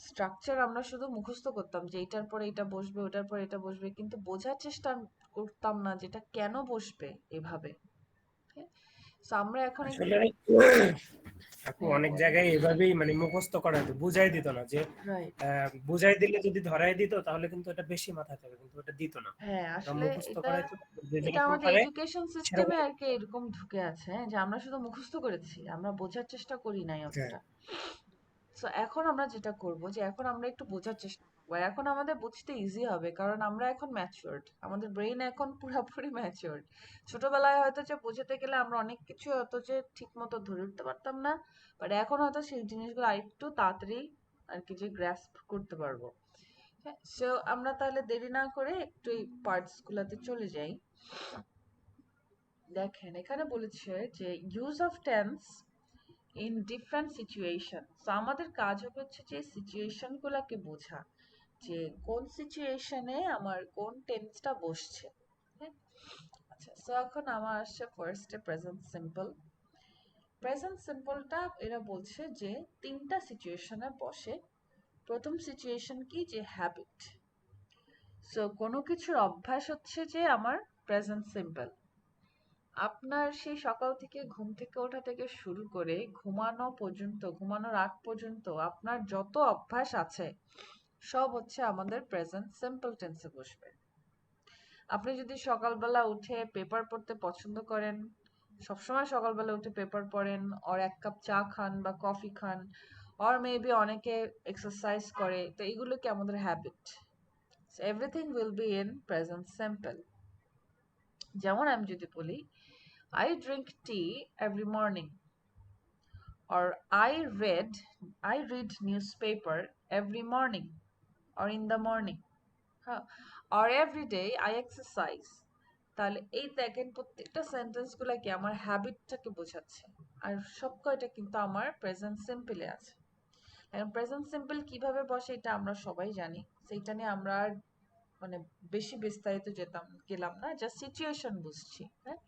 স্ট্রাকচার আমরা শুধু মুখস্থ করতাম যে এটার পরে এটা বসবে, ওটার পরে এটা বসবে, কিন্তু বোঝার চেষ্টা করতাম না যেটা কেন বসবে এভাবে। হ্যাঁ, তো আমরা এখন একটু আসলে আপু অনেক জায়গায় এভাবেই মানে মুখস্থ করা হতো, বুঝাই দিত না যে রাইট। বুঝাই দিলে যদি ধরাই দিত তাহলে কিন্তু এটা বেশি মাথায় থাকে, কিন্তু এটা দিত না। হ্যাঁ, এটা আসলে মুখস্থ এটা করাই তো, যে এটা যেরকম আমাদের পারে এডুকেশন সিস্টেমে সেরকম। আর কি এরকম ঢুকে আছে, হ্যাঁ, যে আমরা শুধু মুখস্থ করেছি, আমরা বোঝার চেষ্টা করি নাই হ্যাঁ, অতটা। সো এখন আমরা যেটা করব যে এখন আমরা একটু বোঝার চেষ্টা করবো, এখন আমাদের বুঝতে ইজি হবে, কারণ আমরা এখন ম্যাচিওরড, আমাদের ব্রেন এখন পুরোপুরি ম্যাচিওরড। ছোটবেলায় হয়তো যে বোঝাতে গেলে আমরা অনেক কিছু হয়তো যে ঠিক মতো ধরে উঠতে পারতাম না, বাট এখন হয়তো সেই জিনিসগুলো আরেকটু তাড়াতাড়ি আর কি যে গ্রাস্প করতে পারবো। হ্যাঁ, সো আমরা তাহলে দেরি না করে একটু এই পার্টস গুলাতে চলে যাই। দেখেন এখানে বলেছে যে use of tense in different situation. তো আমাদের কাজ হবে হচ্ছে যে সিচুয়েশন গুলাকে বোঝা, যে কোন সিচুয়েশনে আমার কোন টেন্সটা বসছে। হ্যাঁ, আচ্ছা, সো এখন আমার আসছে ফার্স্টে প্রেজেন্ট সিম্পল। প্রেজেন্ট সিম্পলটা এরা বলছে যে তিনটা সিচুয়েশনে বসে। প্রথম সিচুয়েশন কি, যে হ্যাবিট। সো কোনো কিছুর অভ্যাস হচ্ছে যে আমার প্রেজেন্ট সিম্পল। আপনার সেই সকাল থেকে ঘুম থেকে ওঠা থেকে শুরু করে ঘুমানো পর্যন্ত, ঘুমানোর আগ পর্যন্ত আপনার যত অভ্যাস আছে সব হচ্ছে আমাদের প্রেজেন্ট সিম্পল টেন্সে বসবে। আপনি যদি সকালবেলা উঠে পেপার পড়তে পছন্দ করেন, সবসময় সকালবেলা উঠে পেপার পড়েন, আর এক কাপ চা খান বা কফি খান, আর মেবি অনেকে এক্সারসাইজ করে, তো এগুলো কি আমাদের habit. Everything will be in present simple. যেমন আমি যদি বলি I drink tea every morning, or I read newspaper every morning or in the morning, হ্যাঁ, or every day I exercise। তাহলে এই দেখেন প্রত্যেকটা সেন্টেন্স গুলা কি আমার হ্যাবিটটাকে বোঝাচ্ছে, আর সব কয়টা কিন্তু আমার প্রেজেন্ট সিম্পলে আছে। এখন প্রেজেন্ট সিম্পল কিভাবে বসে এটা আমরা সবাই জানি, সেইটা নিয়ে আমরা আর মানে বেশি বিস্তারিত গেলাম না, জাস্ট সিচুয়েশন বুঝছি। হ্যাঁ,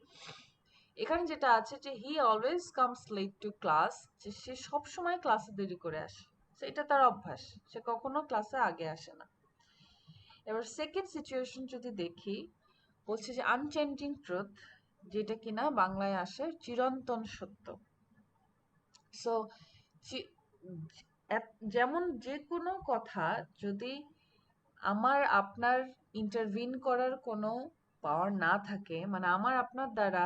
এখানে যেটা আছে যে he always comes late to class, যে সে সব সময় ক্লাসে দেরি করে আসে, সেটা তার অভ্যাস, সে কখনো ক্লাসে আগে আসে না। এবার সেকেন্ড সিচুয়েশন যদি দেখি, বলছে যে আনচেঞ্জিং ট্রুথ, যেটা কিনা বাংলায় আসে চিরন্তন সত্য। সো যেমন যে কোনো কথা যদি আমার আপনার ইন্টারভিন করার কোনো পাওয়ার না থাকে, মানে আমার আপনার দ্বারা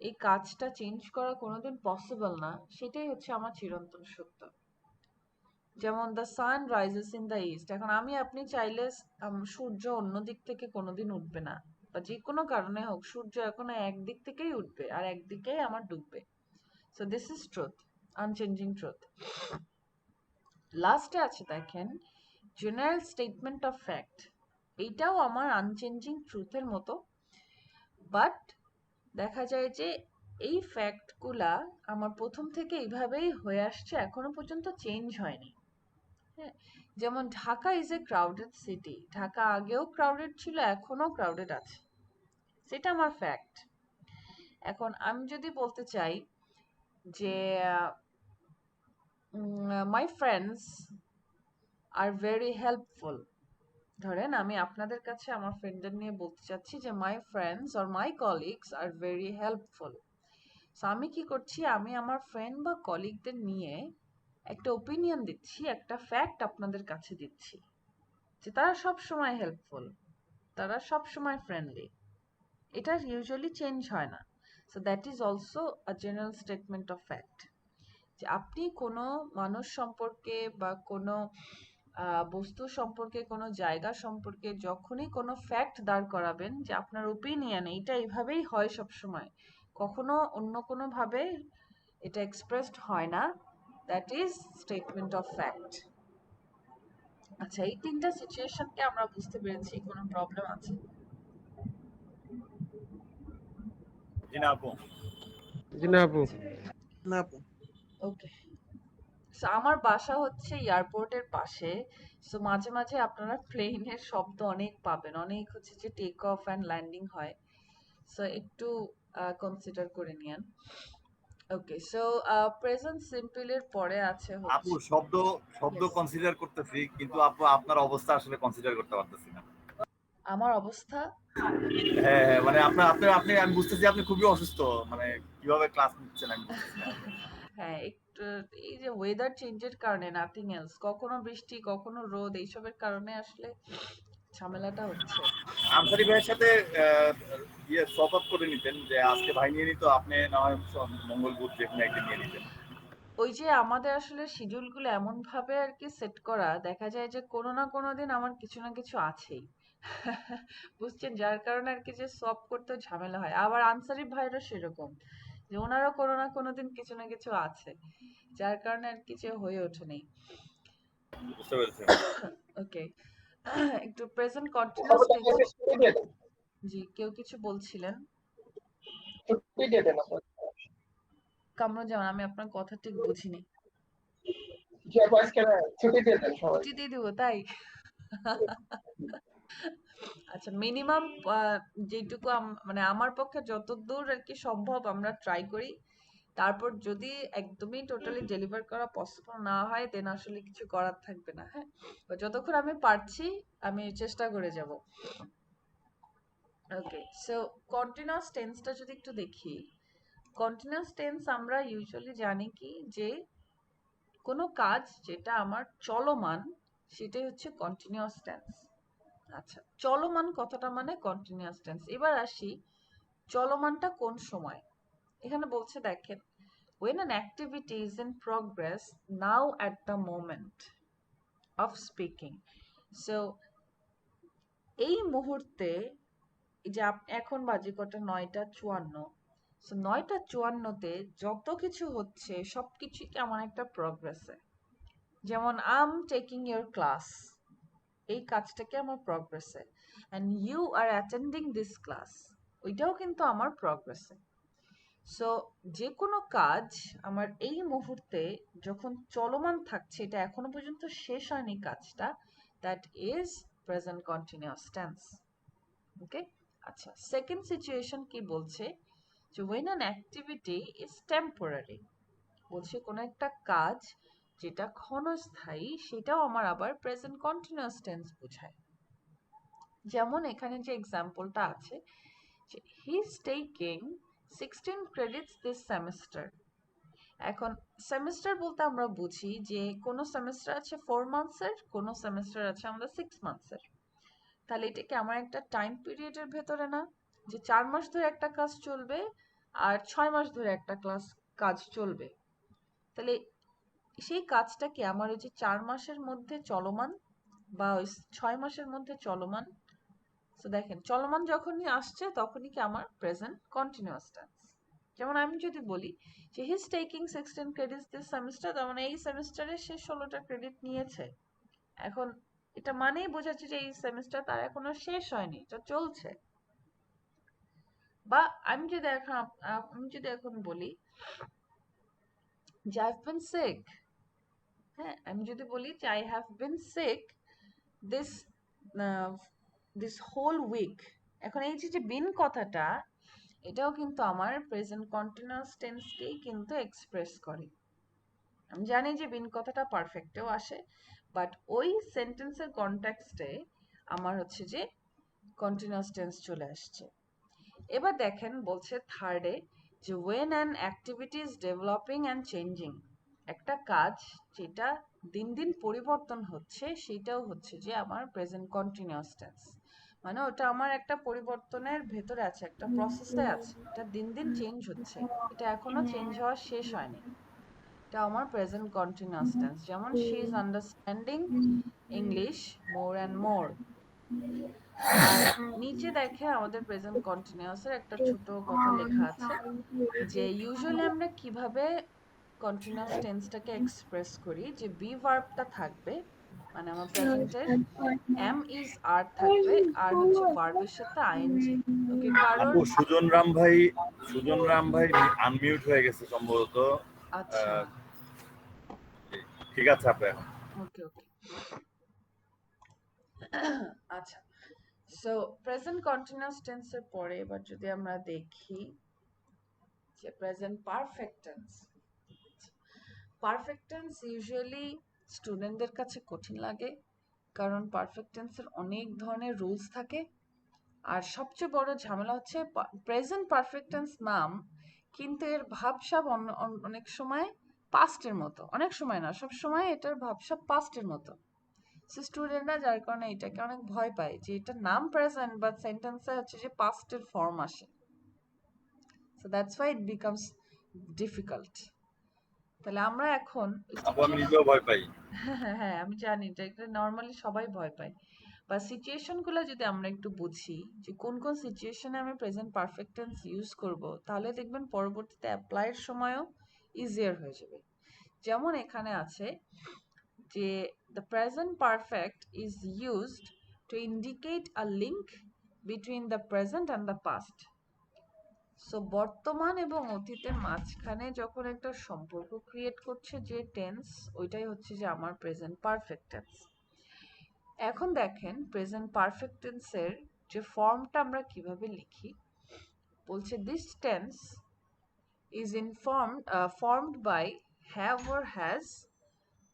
এই কাজটা চেঞ্জ করা কোনোদিন পসিবল না, সেটাই হচ্ছে আমার চিরন্তন সত্য। যেমন the sun rises in the east, এখন আমি আপনি চাইলে সূর্য অন্য দিক থেকে কোনোদিন উঠবে না, বা যে কোনো কারণে হোক সূর্য এখন একদিক থেকেই উঠবে আর একদিকেই আমার ডুববে। So this is truth, unchanging truth. লাস্টে আছে দেখেন জেনারেল স্টেটমেন্ট অফ ফ্যাক্ট, এইটাও আমার আনচেঞ্জিং ট্রুথের মতো, বাট দেখা যায় যে এই ফ্যাক্টগুলা আমার প্রথম থেকে এইভাবেই হয়ে আসছে, এখনো পর্যন্ত চেঞ্জ হয়নি। হ্যাঁ, যেমন Dhaka is a crowded city, Dhaka আগেও ক্রাউডেড ছিল, এখনো ক্রাউডেড আছে, সেটা আমার ফ্যাক্ট। এখন আমি যদি বলতে চাই যে my friends are very helpful, ধরেন আমি আপনাদের কাছে আমার ফ্রেন্ডদের নিয়ে বলতে চাচ্ছি যে my friends or my colleagues are very helpful. So আমি কি করছি, আমি আমার ফ্রেন্ড বা কলিগদের নিয়ে একটা ওপিনিয়ন দিচ্ছি, একটা ফ্যাক্ট আপনাদের কাছে দিচ্ছি যে তারা সব সময় হেল্পফুল, তারা সব সময় ফ্রেন্ডলি। এটা ইউজুয়ালি চেঞ্জ হয় না। So that is also a general statement of fact, যে আপনি কোনো মানুষ সম্পর্কে বা কোনো বস্তু সম্পর্কে, কোনো জায়গা সম্পর্কে যখনই কোনো ফ্যাক্ট দাঁড় করাবেন যে আপনার ওপিনিয়ন এইটা এইভাবেই হয় সব সময়, কখনো অন্য কোনো ভাবে এটা এক্সপ্রেসড হয় না, that is statement of fact. আচ্ছা, এই তিনটা সিচুয়েশনকে আমরা বুঝতে পেরেছি, কোনো প্রবলেম আছে? জি না আপু। জি না আপু। না আপু। ওকে, সো আমার বাসা হচ্ছে এয়ারপোর্টের পাশে। সো মাঝে মাঝে আপনারা প্লেনের শব্দ অনেক পাবেন, অনেক হচ্ছে যে টেক অফ অ্যান্ড ল্যান্ডিং হয়। সো একটু কনসিডার করে নিয়েন। ওকে, সো প্রেজেন্ট সিম্পলের পরে আছে আপু হচ্ছে শব্দ শব্দ Yes. কনসিডার করতেছি, কিন্তু আপু আপনার অবস্থা আসলে কনসিডার করতে পারতেছি না। আমার অবস্থা, হ্যাঁ হ্যাঁ, মানে আপনার আপনি আপনি আমি বুঝতেছি আপনি খুবই অসুস্থ, মানে কিভাবে ক্লাস নিচ্ছেন আমি বুঝতেছি না। হ্যাঁ একটু, এই যে ওয়েদার চেঞ্জের কারণে, নাথিং এলস, কখনো বৃষ্টি কখনো রোদ, এইসবের কারণে আসলে ঝামেলাটা হচ্ছে। আনসারি ভাইয়ের সাথে সপ আপ করে নিতেন, যে আজকে ভাই নিয়ে নিত, আপনি না হয় মঙ্গল বুধ যে কোনো একদিন নিয়ে নিতেন। ওই যে আমাদের আসলে শিডিউল গুলো এমন ভাবে আর কি সেট করা, দেখা যায় যে কোনো না কোনো দিন আমার কিছু না কিছু আছেই। বুঝছেন, যার কারণে আর কি যে সব করতে ঝামেলা হয়। আবার আনসারি ভাইয়েরও সেরকম, যে ওনারও কোনো না কোনো দিন কিছু না কিছু আছে, যার কারণে আর কি যে হয়ে ওঠেনি। বুঝতে পেরেছি। ওকে, একটু প্রেজেন্ট কন্টিনিউয়াস টেন্স। ছুটি দিয়ে দেন, জি, কেউ কিছু বলছিলেন? ছুটি দিয়ে দেন আপনার। কামরুজ্জামান, আমি আপনার কথা ঠিক বুঝিনি। জি আপু, আজকে না, ছুটি দিয়ে দেন সবাই। ছুটি দিয়ে দিব তাই? আচ্ছা, মিনিমাম যেটুকু মানে আমার পক্ষে যতদূর আর কি সম্ভব আমরা ট্রাই করি। তারপর যদি একদমই টোটালি ডেলিভার করা পসিবল না হয়, দেন আসলে কিছু করার থাকবে না। হ্যাঁ, তো যতক্ষণ আমি পারছি আমি চেষ্টা করে যাব। ওকে, সো কন্টিনিউয়াস টেন্সটা যদি একটু দেখি, কন্টিনিউয়াস টেন্স আমরা ইউজুয়ালি জানি কি, যে কোনো কাজ যেটা আমার চলমান সেটাই হচ্ছে কন্টিনিউয়াস টেন্স। আচ্ছা, চলমান কথাটা মানে কন্টিনিউয়াস টেন্স। এবার আসি চলমানটা কোন সময়। এখানে বলছে দেখেন, when an activity is in progress now at the moment of speaking. So এই মুহূর্তে, এই যে এখন বাজে কটা, 9টা 54। সো 9টা 54-তে যত কিছু হচ্ছে সবকিছুই কেমন একটা প্রগ্রেসে। যেমন I am taking your class, এই কাজটাকে আমার প্রগ্রেসে, and you are attending this class, ওইটাও কিন্তু আমার প্রগ্রেসে। সো যে কোনো কাজ আমার এই মুহূর্তে যখন চলমান থাকছে, এটা এখনো পর্যন্ত শেষ হয়নি কাজটা, that is present continuous tense. Okay, আচ্ছা, সেকেন্ড সিচুয়েশন কি বলছে, যে when an activity is temporary, বলছে কোনো একটা কাজ যেটা ক্ষণস্থায়ী, সেটাও আমার আবার প্রেজেন্ট কন্টিনিউয়াস টেন্স বোঝায়। যেমন এখানে যে এক্সাম্পলটা আছে, যে he is taking 16 credits this semester, এখন সেমিস্টার বলতে আমরা বুঝি যে কোনো সেমিস্টার আছে 4 মান্থসের, কোনো সেমিস্টার আছে আমাদের 6 মান্থসের। তাহলে এটা কি আমার একটা টাইম পিরিয়ডের ভেতরে না, যে 4 মাস ধরে একটা কাজ চলবে আর 6 মাস ধরে একটা কাজ চলবে। তাহলে সেই কাজটা কি আমার ওই যে 4 মাসের মধ্যে চলমান বা ওই 6 মাসের মধ্যে চলমান? তো দেখেন, চলমান যখনই আসছে তখনই কি আমার প্রেজেন্ট কন্টিনিউয়াস টেন্স। যেমন আমি যদি বলি যে he is taking 16 credits this semester, তার মানে এই সেমিস্টারে সে 16টা ক্রেডিট নিয়েছে। এখন এটা মানেই বোঝাচ্ছে যে এই সেমিস্টার তার এখনো শেষ হয়নি, এটা চলছে। বা আমি যদি এখন বলি যে আই হ্যাভ বিন সিক, হ্যাঁ, আমি যদি বলি যে I have been sick this this whole week, এখন এই যে বিন কথাটা, এটাও কিন্তু আমার প্রেজেন্ট কন্টিনিউয়াস টেন্সকেই কিন্তু এক্সপ্রেস করে। আমি জানি যে বিন কথাটা পারফেক্টেও আসে, বাট ওই সেন্টেন্সের কনটেক্সটে আমার হচ্ছে যে কন্টিনিউয়াস টেন্স চলে আসছে। এবার দেখেন বলছে থার্ডে যে when an activity is developing and changing, একটা কাজ যেটা দিন দিন পরিবর্তন হচ্ছে সেটাও হচ্ছে যে আমার প্রেজেন্ট কন্টিনিউয়াস টেন্স। মানে ওটা আমার একটা পরিবর্তনের ভেতরে আছে, একটা প্রসেসে আছে, এটা দিন দিন চেঞ্জ হচ্ছে, এটা এখনো চেঞ্জ হওয়া শেষ হয়নি, এটা আমার প্রেজেন্ট কন্টিনিউয়াস টেন্স। যেমন she is understanding English more and more. আর নিচে দেখে আমাদের প্রেজেন্ট কন্টিনিউয়াস এর একটা ছোট কথা লেখা আছে যে ইউজুয়ালি আমরা কিভাবে কন্টিনিউয়াস টেন্সটাকে এক্সপ্রেস করি, যে বি ভার্বটা থাকবে, মানে আমার প্রেজেন্টের এম ইজ আর থাকবে, আর হচ্ছে ভার্বের সাথে আইএনজি। ওকে, কারণ আপু সুজন রাম ভাই আনমিউট হয়ে গেছে সম্ভবত। আচ্ছা, ঠিক আছে আপু এখন। ওকে ওকে, আচ্ছা। সো প্রেজেন্ট কন্টিনিউয়াস টেন্সের পরে এবার যদি আমরা দেখি যে present perfect tense. Perfect tense usually স্টুডেন্টদের কাছে কঠিন লাগে, কারণ পারফেক্ট টেন্সের অনেক ধরনের রুলস থাকে। আর সবচেয়ে বড় ঝামেলা হচ্ছে প্রেজেন্ট পারফেক্ট টেন্স নাম, কিন্তু এর ভাবসাব অনেক সময় পাস্টের মতো, অনেক সময় না, সব সময় এটার ভাবসাব পাস্টের মতো। স্টুডেন্টরা যার কারণে এটাকে অনেক ভয় পায় যে এটা নাম প্রেজেন্ট বাট সেন্টেন্সে হচ্ছে যে পাস্টের ফর্ম আসে। So that's why it becomes difficult. তাহলে আমরা এখন আপু আমি নিজেও ভয় পাই। হ্যাঁ, আমি জানি এটা নর্মালি সবাই ভয় পায়। বা সিচুয়েশন গুলো যদি আমরা একটু বুঝি যে কোন কোন সিচুয়েশনে আমি প্রেজেন্ট পারফেক্ট টেন্স ইউজ করব, তাহলে দেখবেন পরবর্তীতে অ্যাপ্লাইয়ের সময়ও ইজিয়ার হয়ে যাবে। যেমন এখানে আছে যে the present perfect is used to indicate a link between the present and the past. So বর্তমান এবং অতীতের মাঝখানে যখন একটা সম্পর্ক ক্রিয়েট করছে যে টেন্স, ওইটাই হচ্ছে যে আমার প্রেজেন্ট পারফেক্ট টেন্স। এখন দেখেন প্রেজেন্ট পারফেক্ট টেন্সের যে ফর্মটা আমরা কিভাবে লিখি। বলছে this tense is formed by have or has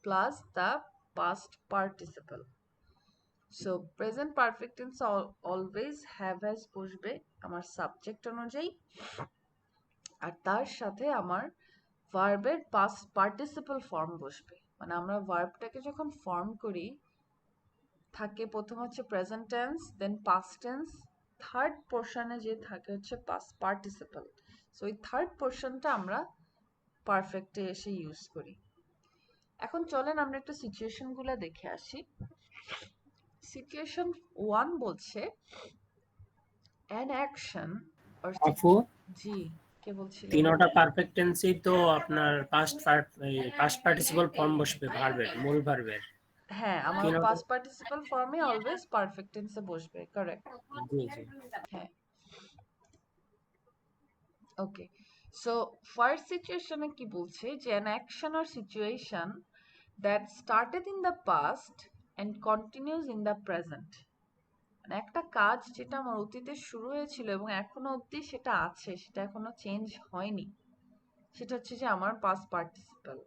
plus the past participle. So present perfect tense always have has বসবে আমার সাবজেক্ট অনুযায়ী, আর তার সাথে আমার ভার্বের পাস্ট পার্টিসিপল ফর্ম বসবে। মানে আমরা ভার্বটাকে যখন ফর্ম করি থাকে প্রথম হচ্ছে প্রেজেন্ট টেন্স, দেন পাস্ট টেন্স, থার্ড পোর্শনে যে থাকে হচ্ছে পাস্ট পার্টিসিপল। সো এই থার্ড পোর্শনটা আমরা পারফেক্টে এসে ইউজ করি। এখন চলেন আমরা একটু সিচুয়েশন গুলা দেখে আসি। সিচুয়েশন 1 বলছে an action or আপু জি, কে বলছিলেন? তিনোটা পারফেক্ট টেন্সই তো আপনার পাস্ট পার্টিসিপল ফর্ম বসবে ভার্বের, মূল ভার্বের। হ্যাঁ, আমার তিনোটা পাস্ট পার্টিসিপল ফর্মে অলওয়েজ পারফেক্ট টেন্সে বসবে, কারেক্ট। জি জি। হ্যাঁ, ওকে। সো ফার্স্ট সিচুয়েশনে কি বলছে যে an action or situation that started in the past and continues in the present, মানে একটা কাজ যেটা আমার অতীতে শুরু হয়েছিল এবং এখনো অবধি সেটা আছে, সেটা এখনো চেঞ্জ হয়নি, সেটা হচ্ছে যে আমার পাস্ট পার্টিসিপল।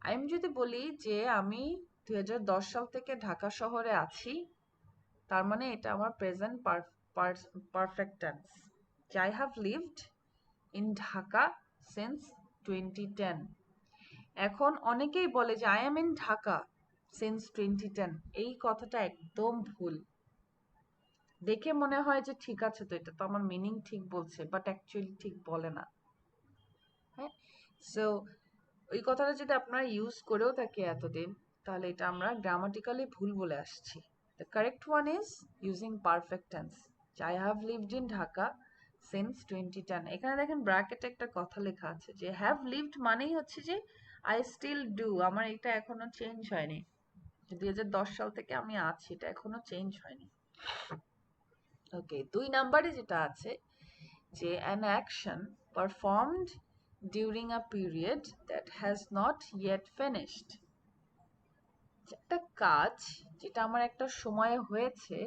আমি যদি বলি যে আমি 2010 সাল থেকে ঢাকা শহরে আছি, তার মানে এটা আমার present perfect tense. I have lived in Dhaka since 2010। এখন অনেকেই বলে যে I M in Dhaka since 2010। এই কথাটা একদম ভুল। দেখে মনে হয় যে ঠিক আছে, তো এটা তো আমার মিনিং ঠিক বলছে, বাট অ্যাকচুয়ালি ঠিক বলে না। হ্যাঁ, সো ওই কথাটা যদি আপনারা ইউজ করেও থাকি এতদিন, তাহলে এটা আমরা গ্রামাটিক্যালি ভুল বলে আসছি। The correct one is using perfect tense. I have lived in Dhaka since 2010। এখানে দেখেন ব্র্যাকেটে একটা কথা লেখা আছে যে হ্যাভ লিভড মানেই হচ্ছে যে আই স্টিল ডু, আমার এটা এখনো চেঞ্জ হয়নি। 2010 সাল থেকে আমি আছি, এটা এখনো চেঞ্জ হয়নি। ওকে, 2 নাম্বারে যেটা আছে যে an action performed during a period that has not yet finished। একটা কাজ যেটা আমার একটা সময়ে হয়েছে,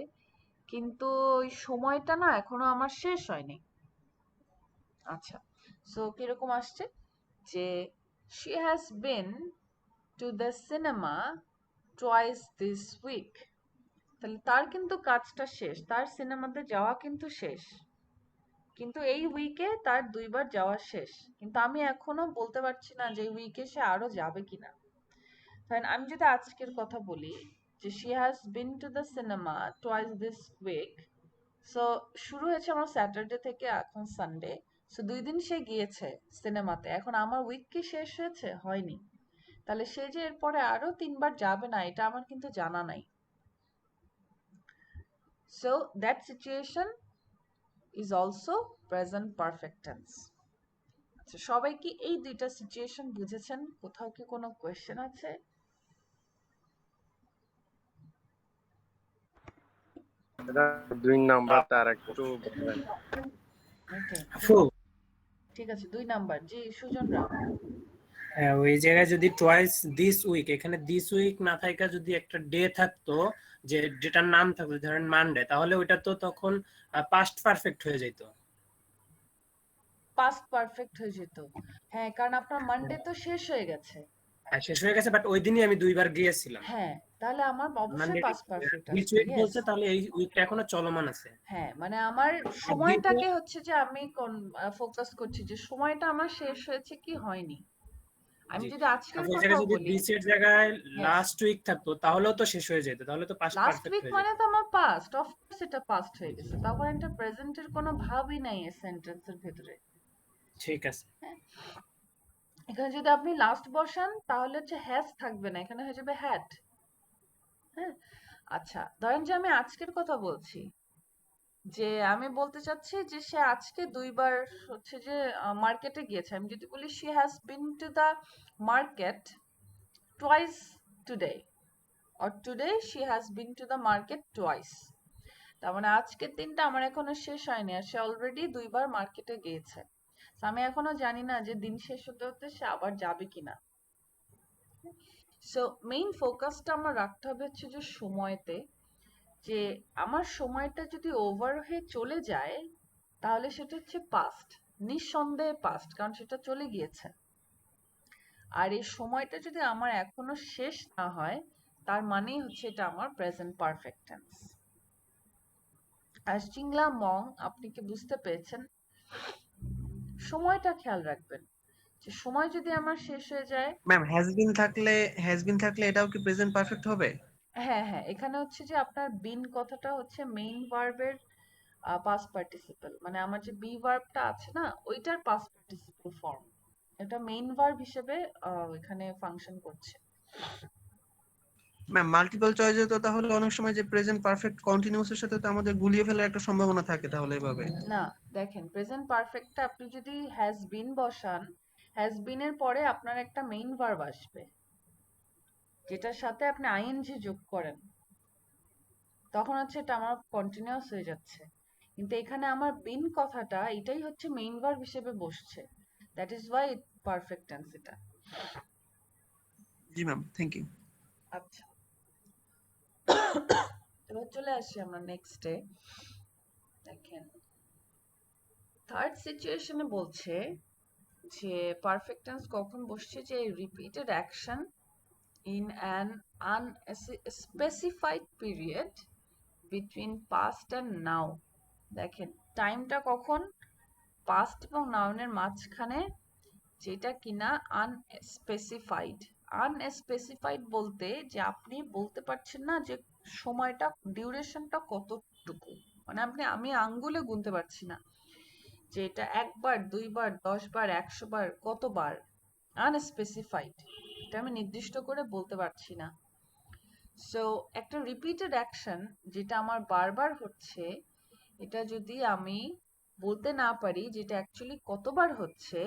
কিন্তু ওই সময়টা না এখনো আমার শেষ হয়নি। আচ্ছা, সো কিরকম আসছে যে she has been to the cinema twice this week। তাহলে তার কিন্তু কাজটা শেষ, তার সিনেমাতে যাওয়া কিন্তু শেষ, কিন্তু এই উইকে তার 2বার যাওয়া শেষ, কিন্তু আমি এখনো বলতে পারছি না যে উইকে সে আরো যাবে কিনা। কারণ আমি যদি আজকের কথা বলি যে she has been to the cinema twice this week, so শুরু হয়েছে আমার স্যাটারডে থেকে, এখন সানডে, সো 2 দিন সে গিয়েছে সিনেমাতে। এখন আমার উইক কি শেষ হয়েছে? হয়নি। তাহলে সে যে এরপরে আরো 3বার যাবে না, এটা আমার কিন্তু জানা নাই। So that situation is also present perfect tense। আচ্ছা, সবাই কি এই দুইটা সিচুয়েশন বুঝেছেন? কোথাও কি কোনো কোয়েশ্চেন আছে? দাদা 2 নাম্বার তার একটু বলেন। ওকে, আপু, ঠিক আছে, 2 নাম্বার। জি, সুজন রাও। হ্যাঁ, ওই জায়গায় যদি টুয়াইস দিস উইক, এখানে দিস উইক না থাকা যদি একটা ডে থাকতো, যে যেটার নাম থাকতো ধরেন মানডে, তাহলে ওইটা তো তখন পাস্ট পারফেক্ট হয়ে যেত। পাস্ট পারফেক্ট হয়ে যেত। হ্যাঁ, কারণ আপনার মানডে তো শেষ হয়ে গেছে। হ্যাঁ, শেষ হয়ে গেছে, বাট ওই দিনই আমি 2বার গিয়েছিলাম। হ্যাঁ, তাহলে আমার অবশ্যই মানডে পাস্ট পারফেক্ট দিস আসবে। Week yes. বলছে, তাহলে এই উইকটা এখনো চলমান আছে। হ্যাঁ, মানে আমার আর দিস সময়টাকে হচ্ছে যে আমি ফোকাস করছি যে সময়টা আমার শেষ হয়েছে কি হয়নি। আমি জি, যদি আজকের আপনি এই জায়গায় কথাও যদি বলি, দিস এর জায়গায় ইয়েস, লাস্ট উইক থাকতো, তাহলেও তো শেষ হয়ে যেত, তাহলে তো পাস্ট লাস্ট পারফেক্ট উইক হয়ে মানে যেত। তো আমার পাস্ট, অফকোর্স এটা পাস্ট হয়ে গেছে, তখন এটা প্রেজেন্টের কোনো ভাবই নাই এই সেন্টেন্সের ভেতরে। ঠিক আছে। হ্যাঁ, এখানে যদি আপনি লাস্ট বসান তাহলে হচ্ছে হ্যাজ থাকবে না, এখানে হয়ে যাবে হ্যাড। হ্যাঁ, আচ্ছা, ধরেন যে আমি আজকের কথা বলছি, যে আমি বলতে চাচ্ছি যে সে আজকে 2বার হচ্ছে যে মার্কেটে গিয়েছে। আমি যদি বলি she has been to the market twice today, or today she has been to the market twice। তার মানে আজকের দিনটা আমার এখনো শেষ হয়নি, আর সে অলরেডি 2বার মার্কেটে গিয়েছে। তো আমি এখনো জানি না যে দিন শেষ হতে হতে সে আবার যাবে কিনা। সো মেইন ফোকাসটা আমার রাখতে হবে হচ্ছে যে সময়তে, যে আমার সময়টা যদি ওভার হয়ে চলে যায় তাহলে সেটা হচ্ছে পাস্ট, নিঃসন্দেহে পাস্ট, কারণ সেটা চলে গিয়েছে। আর এই সময়টা যদি আমার এখনো শেষ না হয়, তার মানেই হচ্ছে এটা আমার প্রেজেন্ট পারফেক্ট টেন্স। আর চিংলা মং, আপনি কি বুঝতে পেরেছেন? সময়টা খেয়াল রাখবেন, যে সময় যদি আমার শেষ হয়ে যায়। ম্যাম হ্যাজ বিন থাকলে এটাও কি প্রেজেন্ট পারফেক্ট হবে? হ্যাঁ হ্যাঁ, এখানে হচ্ছে যে আপনার বিন কথাটা হচ্ছে মেইন ভার্বের পাস্ট পার্টিসিপল, মানে আমার যে বি ভার্বটা আছে না, ওইটার পাস্ট পার্টিসিপল ফর্ম, এটা মেইন ভার্ব হিসেবে এখানে ফাংশন করছে। ম্যাম মাল্টিপল চয়েসে তো তাহলে অনেক সময় যে প্রেজেন্ট পারফেক্ট কন্টিনিউয়াস এর সাথে তো আমাদের গুলিয়ে ফেলার একটা সম্ভাবনা থাকে তাহলে এভাবে। না, দেখেন প্রেজেন্ট পারফেক্টটা আপনি যদি হ্যাজ বিন বসান, হ্যাজ বিন এর পরে আপনার একটা মেইন ভার্ব আসবে, যেটার সাথে আপনি আইএনজি যোগ করেন, তখন হচ্ছে এটা আমার কন্টিনিউয়াস হয়ে যাচ্ছে। কিন্তু এখানে আমার বিন কথাটা এটাই হচ্ছে মেইন ভার্ব হিসেবে বসছে, that is Y perfect tense এটা। জি ম্যাম, থ্যাংক ইউ। আচ্ছা, এবার চলে আসি আমরা নেক্সটে। দেখেন, থার্ড সিচুয়েশনে বলছে যে পারফেক্ট টেন্স কখন বসছে, যে repeated action in an unspecified period between past and now। দেখেন টাইমটা কখন, পাস্ট এবং নাউনের মাঝখানে যেটা কিনা আনস্পেসিফাইড। আনস্পেসিফাইড বলতে যে আপনি বলতে পারছেন না যে সময়টা, ডিউরেশনটা কতটুকু, মানে আমি আঙ্গুলে গুনতে পারছি না যে এটা 1 বার 2 বার 10 বার 100 বার কতবার। আনস্পেসিফাইড, এটা আমি নির্দিষ্ট করে বলতে পারছি না। সো একটা রিপিটেড অ্যাকশন যেটা আমার বারবার হচ্ছে, এটা যদি আমি বলতে না পারি যেটা অ্যাকচুয়ালি কতবার হচ্ছে,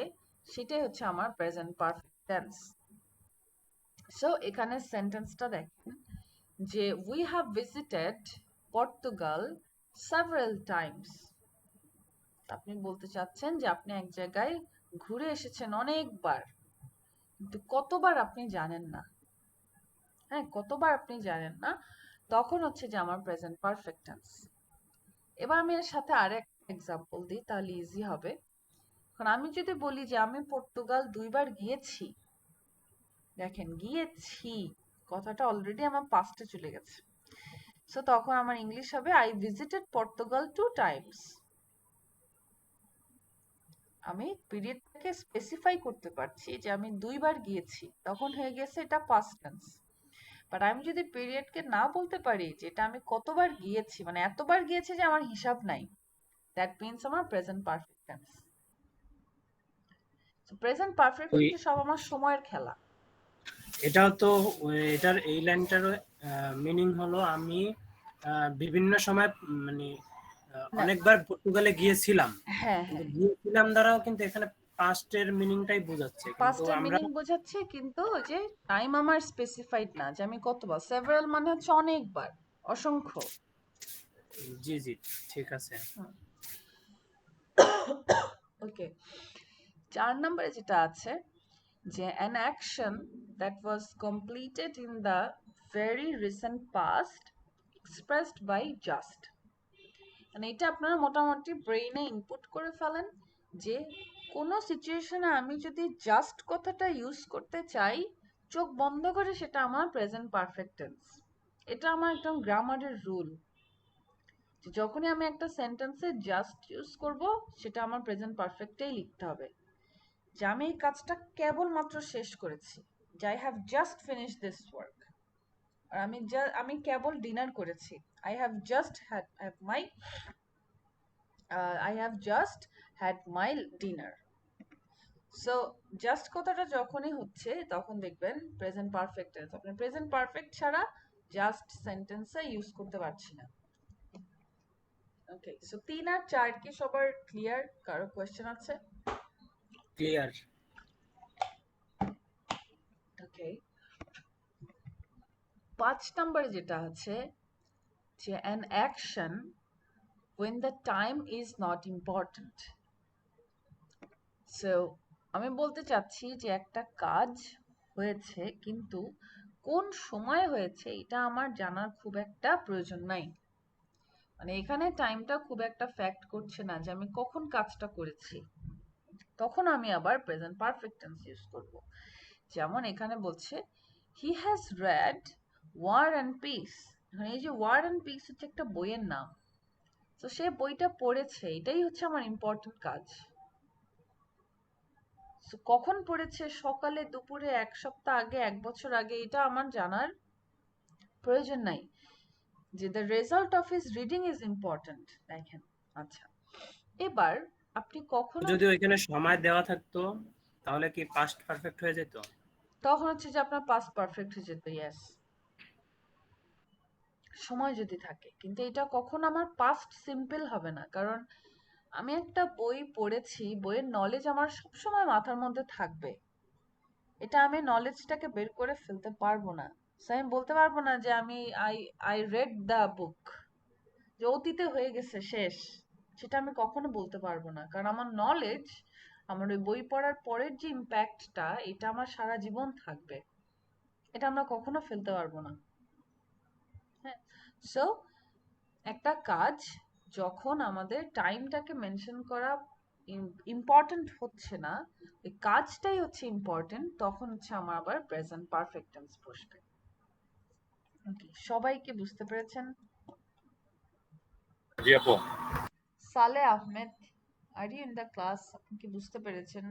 সেটাই হচ্ছে আমার প্রেজেন্ট পারফেক্ট টেন্স। সো এখানে সেন্টেন্সটা দেখেন যে we have visited Portugal several Times. আপনি বলতে চাচ্ছেন যে আপনি এক জায়গায় ঘুরে এসেছেন অনেকবার, কিন্তু কতবার আপনি জানেন না। হ্যাঁ, কতবার আপনি জানেন না, তখন হচ্ছে যে আমার প্রেজেন্ট পারফেক্ট টেন্স। এবার আমি এর সাথে আরেকটা এক্সাম্পল দিই, তাহলে ইজি হবে। এখন আমি যদি বলি যে আমি পর্তুগাল 2 বার গিয়েছি, দেখেন গিয়েছি কথাটা অলরেডি আমার পাস্টে চলে গেছে। সো তখন আমার ইংলিশ হবে আই ভিজিটেড পর্তুগাল 2 টাইমস। আমি পিরিয়ডটাকে স্পেসিফাই করতে পারছি যে আমি 2 বার গিয়েছি, তখন হয়ে গেছে এটা পাস্ট টেন্স। বাট আমি যদি পিরিয়ডকে না বলতে পারি যে এটা আমি কতবার গিয়েছি, মানে এতবার গিয়েছি যে আমার হিসাব নাই, দ্যাট মিন্স আমার present perfect tense. Present perfect ওই হচ্ছে সব আমার সময়ের খেলা। এটাও তো এটার এই লাইনটার মিনিং হলো আমি বিভিন্ন সময় মানে না, অনেকবার পর্তুগালে গিয়েছিলাম, হ্যাঁ কিন্তু হ্যাঁ, গিয়েছিলাম দ্বারাও কিন্তু এখানে পাস্টের মিনিংটাই বোঝাচ্ছে, কিন্তু পাস্টের আমরা মিনিং বোঝাচ্ছে, কিন্তু ওই যে টাইম আমার স্পেসিফাইড না যে আমি কতবার। সেভারাল মানে হচ্ছে অনেকবার, অসংখ্য। জি জি ঠিক আছে। ওকে, 4 নম্বরে যেটা আছে যে an action that was completed in the very recent past expressed by just, মানে এটা আপনারা মোটামুটি ব্রেইনে ইনপুট করে ফেলেন যে কোনো সিচুয়েশনে আমি যদি জাস্ট কথাটা ইউজ করতে চাই, চোখ বন্ধ করে, সেটা আমার প্রেজেন্ট পারফেক্ট টেন্স। এটা আমার একদম গ্রামারের রুল, যে যখনই আমি একটা সেন্টেন্সে জাস্ট ইউজ করব, সেটা আমার প্রেজেন্ট পারফেক্টেই লিখতে হবে। যে আমি এই কাজটা কেবলমাত্র শেষ করেছি, যে I have just finish this work. আর আমি কেবল ডিনার করেছি, I have just had my I have just had my dinner. So just কথাটা যখনই হচ্ছে তখন দেখবেন প্রেজেন্ট পারফেক্ট টেন্স। আপনি প্রেজেন্ট পারফেক্ট ছাড়া জাস্ট সেন্টেন্সে ইউজ করতে পারছি না। ওকে, সো 3 আর 4 কি সবার ক্লিয়ার? কারো কোয়েশ্চেন আছে? ক্লিয়ার। ওকে, 5 নম্বরে যেটা আছে যে an action when the time is not important. So আমি বলতে চাচ্ছি যে একটা কাজ হয়েছে, কিন্তু কোন সময় হয়েছে এটা আমার জানার খুব একটা প্রয়োজন নাই। মানে এখানে টাইমটা খুব একটা ফ্যাক্ট করছে না যে আমি কখন কাজটা করেছি, তখন আমি আবার প্রেজেন্ট পারফেক্ট টেন্স ইউজ করব। যেমন এখানে বলছে he has read war and peace. এই যে ওয়ার অ্যান্ড পিস হচ্ছে একটা বইয়ের নাম, তো সে বইটা পড়েছে, এটাই হচ্ছে আমার ইম্পর্টেন্ট কাজ। কখন পড়েছে, সকালে, দুপুরে, 1 সপ্তাহ আগে, 1 বছর আগে, এটা আমার জানার প্রয়োজন নাই। যে the result of his reading is important. দেখেন, আচ্ছা, এবার আপনি কখনো যদি ওইখানে সময় দেওয়া থাকতো তাহলে কি পাস্ট পারফেক্ট হয়ে যেত? তখন হচ্ছে যে আপনার পাস্ট পারফেক্ট হয়ে যেত, ইয়েস, সময় যদি থাকে। কিন্তু এটা কখন আমার পাস্ট সিম্পল হবে না, কারণ আমি একটা বই পড়েছি, বইয়ের নলেজ আমার সবসময় মাথার মধ্যে থাকবে, এটা আমি নলেজটাকে বের করে ফেলতে পারবো না। সো আমি বলতে পারবো না যে আমি I I red the book, যে অতীতে হয়ে গেছে, শেষ, সেটা আমি কখনো বলতে পারবো না, কারণ আমার নলেজ, আমার ওই বই পড়ার পরের যে ইম্প্যাক্টটা, এটা আমার সারা জীবন থাকবে, এটা আমরা কখনো ফেলতে পারবো না। হ্যাঁ, সো একটা কাজ যখন আমাদের টাইমটাকে মেনশন করা ইম্পর্টেন্ট হচ্ছে না, ওই কাজটাই হচ্ছে ইম্পর্টেন্ট, তখন হচ্ছে আমার আবার প্রেজেন্ট পারফেক্ট টেন্স বসবে। ওকে, সবাই কি বুঝতে পেরেছেন? জি আপু। Saleh Ahmed, are you in the class? আপনি কি বুঝতে পেরেছেন?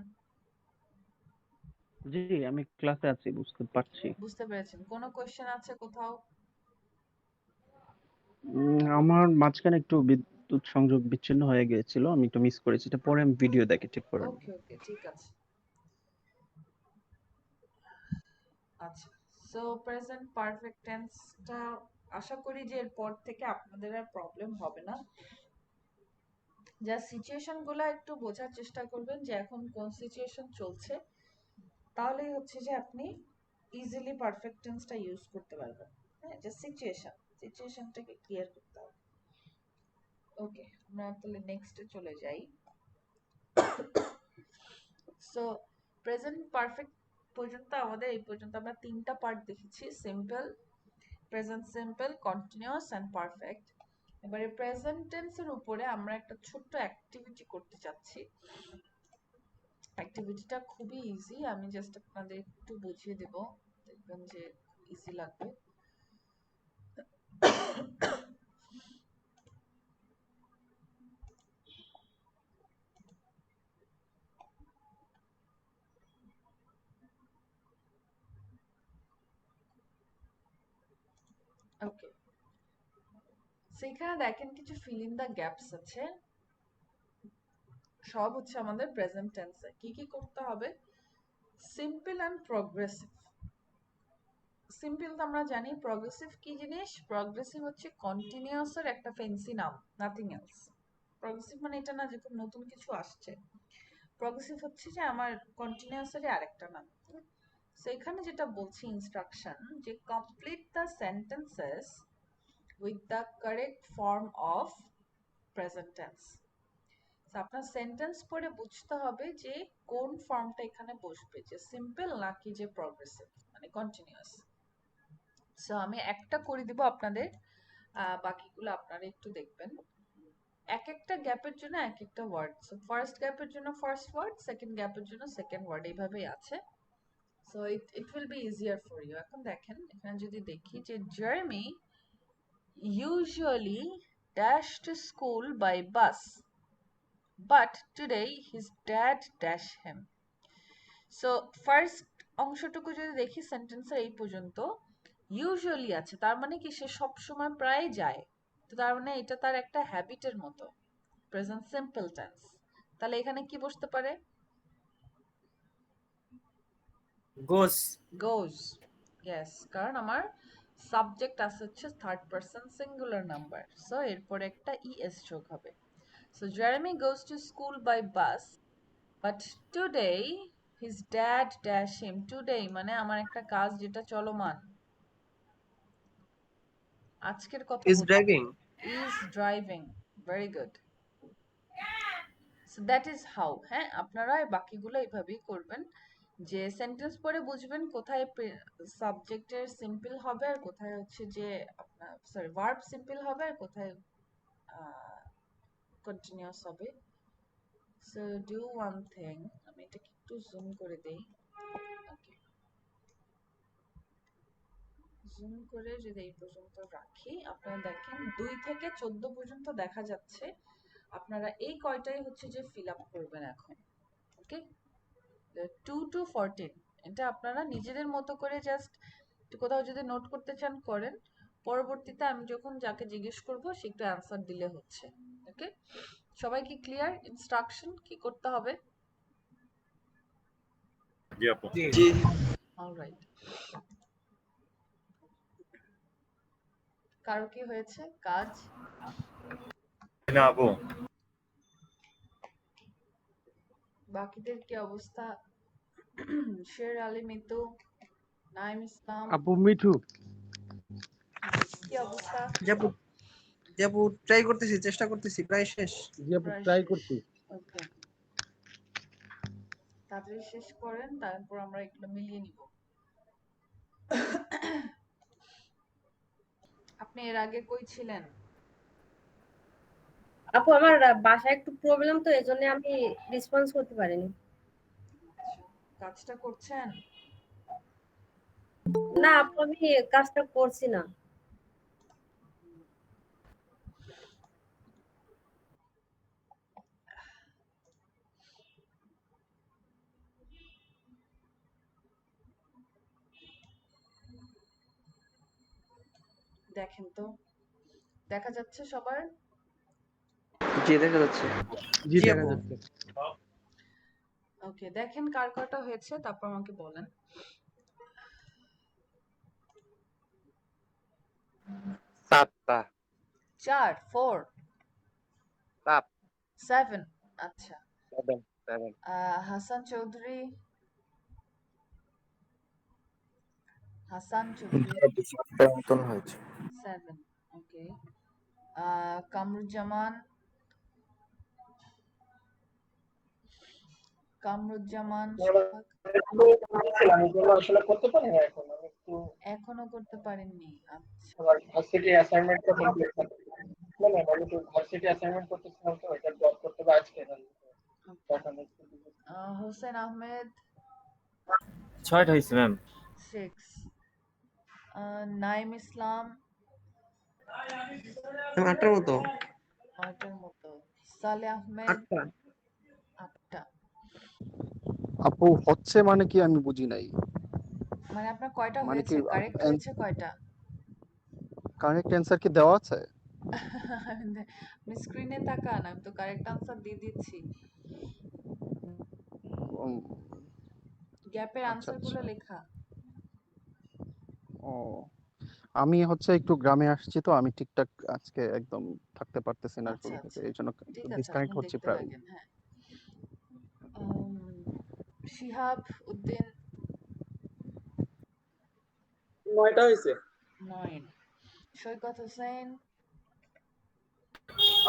জি, আমি ক্লাসে আছি, বুঝতে পারছি। বুঝতে পেরেছেন? কোনো কোয়েশ্চেন আছে কোথাও? আমার মাঝখানে একটু বিদ্যুৎ সংযোগ বিচ্ছিন্ন হয়ে গিয়েছিল, আমি একটু মিস করেছি। এটা পরে আমি ভিডিও দেখে ঠিক করে নেব। ওকে ওকে, ঠিক আছে। আচ্ছা, সো প্রেজেন্ট পারফেক্ট টেন্সটা আশা করি যে এরপর থেকে আপনাদের আর প্রবলেম হবে না। যা সিচুয়েশন গুলো একটু বোঝার চেষ্টা করবেন যে এখন কোন সিচুয়েশন চলছে, তাহলেই হচ্ছে যে আপনি ইজিলি পারফেক্ট টেন্সটা ইউজ করতে পারবেন। হ্যাঁ, যে সিচুয়েশনটাকে ক্লিয়ার করতে হবে। ওকে, আমরা তাহলে নেক্সটে চলে যাই। সো প্রেজেন্ট পারফেক্ট পর্যন্ত আমাদের এই পর্যন্ত আমরা তিনটা পার্ট দেখেছি, simple, present simple, continuous and perfect. এবারে প্রেজেন্ট টেন্সের উপরে আমরা একটা ছোট্ট অ্যাক্টিভিটি করতে চাচ্ছি। অ্যাক্টিভিটিটা খুবই ইজি, আমি জাস্ট আপনাদের একটু বুঝিয়ে দেব, দেখবেন যে ইজি লাগবে। ওকে, সেখানে দেখেন কিছু ফিল ইন দ্য গ্যাপস আছে, সব হচ্ছে আমাদের প্রেজেন্ট টেন্সে। কি কি করতে হবে? Simple and progressive. সিম্পল তো আমরা জানি, প্রগ্রেসিভ কি জিনিস? প্রগ্রেসিভ হচ্ছে কন্টিনিউয়াস এর একটা ফেন্সি নাম, নাথিং এলস। প্রগ্রেসিভ মানে এটা না যে খুব নতুন কিছু আসছে। প্রগ্রেসিভ হচ্ছে যে আমার কন্টিনিউয়াস এর আরেকটা নাম। সো এখানে যেটা বলছি ইনস্ট্রাকশন, যে complete the sentences with the correct form of present tense. আপনার সেন্টেন্স পড়ে বুঝতে হবে যে কোন ফর্মটা এখানে বসবে, যে সিম্পল নাকি যে প্রগ্রেসিভ মানে কন্টিনিউয়াস। সো আমি একটা করে দিব আপনাদের, বাকিগুলো আপনারা একটু দেখবেন। এক একটা গ্যাপের জন্য এক একটা ওয়ার্ড। সো ফার্স্ট গ্যাপের জন্য ফার্স্ট ওয়ার্ড, সেকেন্ড গ্যাপের জন্য সেকেন্ড ওয়ার্ড, এইভাবেই আছে। So it will be easier for you. এখন দেখেন এখানে যদি দেখি যে Jeremy usually dash to school by bus, but today his dad dash him. So first অংশটুকু যদি দেখি সেন্টেন্সের এই পর্যন্ত ইউজুয়ালি আছে, তার মানে কি সে সব সময় প্রায় যায়, তো তার মানে এটা তার একটা হ্যাবিটের মতো, প্রেজেন্ট সিম্পল টেন্স। তাহলে এখানে কি বসতে পারে? গোস। গোজ, ইয়েস, কারণ আমার সাবজেক্ট আছে হচ্ছে third person singular number, so এরপরে একটা ইএস যোগ হবে। So Jeremy goes to school by bus, but today his dad dash him. Today মানে আমার একটা কাজ যেটা চলমান, আজকের কথা ইজ বলছি। Driving. Is driving, very good. So that is how. হ্যাঁ, আপনারা বাকিগুলো এইভাবেই করবেন, যে সেন্টেন্স পড়ে বুঝবেন কোথায় সাবজেক্টের সিম্পল হবে আর কোথায় হচ্ছে যে আপনার সরি ভার্ব সিম্পল হবে আর কোথায় কন্টিনিউয়াস হবে। সো ডু ওয়ান থিং, আমি এটাকে একটু জুম করে দেই। ওকে, জুম করে যদি এই পর্যন্ত রাখি, আপনারা দেখেন 2 থেকে 14 পর্যন্ত দেখা যাচ্ছে। আপনারা এই কয়টাই হচ্ছে যে ফিল আপ করবেন এখন। ওকে, 2 to 14 এটা আপনারা নিজেদের মতো করে জাস্ট কোথাও যদি নোট করতে চান করেন, পরবর্তীতে আমি যখন যাকে জিজ্ঞেস করব সে একটু অ্যান্সার দিলে হচ্ছে। ওকে, সবাই কি ক্লিয়ার ইনস্ট্রাকশন কি করতে হবে? জি আপু। জি। অলরাইট, কারো কি হয়েছে কাজ? না আপু। বাকিদের কি অবস্থা? শের আলী, মিতু, নাইম ইসলাম, আপু মিঠু, কি অবস্থা? জাপু জাপু ট্রাই করতেছি, চেষ্টা করতেছি, প্রায় শেষ। জি আপু প্রায় ট্রাই শেষ। করছি। ওকে, তাড়াতাড়ি শেষ করেন, তারপর আমরা এগুলো মিলিয়ে নিব। আপনি এর আগে কই ছিলেন? আপু আমার বাসায় একটু প্রবলেম, তো এজন্য আমি রেসপন্স করতে পারিনি। আচ্ছা, কাজটা করছেন? না আপু, আমি কাজটা করছি না। দেখেন তো, দেখা যাচ্ছে সবার? জি দেখা যাচ্ছে। জি জি দেখা আপু। যাচ্ছে। ওকে, দেখেন কার কটা হয়েছে, তারপর আমাকে বলেন। 7টা। 4, 4, 7, 7। আচ্ছা। 7, 7। হাসান চৌধুরী, হাসান চৌধুরী, মতন হয়েছে। 7। ওকে। কামরুজ্জামান, কামরুজ্জামান সোহাগ, ছিলাম এই জন্য আসলে করতে পারি না এখন, আমি একটু এখনো করতে পারেননি? আচ্ছা। আমার ভার্সিটি অ্যাসাইনমেন্টটা কমপ্লিট না না আমি একটু ভার্সিটি অ্যাসাইনমেন্ট করতেছিলাম, তো এটা ড্রপ করতে হবে আজকে। এখন একটু হোসেন আহমেদ, 6টা হয়েছে ম্যাম। 6। নাইম ইসলাম, 8টার মতো। 8টার মতো। সালে আহমেদ, 8টা। 8টা। আপু হচ্ছে মানে কি আমি বুঝি নাই। মানে আপনার কয়টা মানে কি হয়েছে, কারেক্ট হয়েছে কয়টা? কারেক্ট অ্যান্সার কি দেওয়া আছে? আপনি স্ক্রিনে তাকান, আমি তো কারেক্ট আনসার দিয়ে দিচ্ছি। উম, গ্যাপের আচ্ছা আনসার গুলো আচ্ছা। লেখা। ও আমি হচ্ছে একটু গ্রামে আসছি, তো আমি ঠিকঠাক আজকে একদম থাকতে পারতেছি না আচ্ছা রুমে, আচ্ছা, এই জন্য ঠিক আছে, আপনি ডিসকানেক্ট হচ্ছে দেখতে প্রায়। থাকেন। হ্যাঁ। শিহাব উদ্দিন, 9টা হয়েছে। 9। সৈকত হোসেন,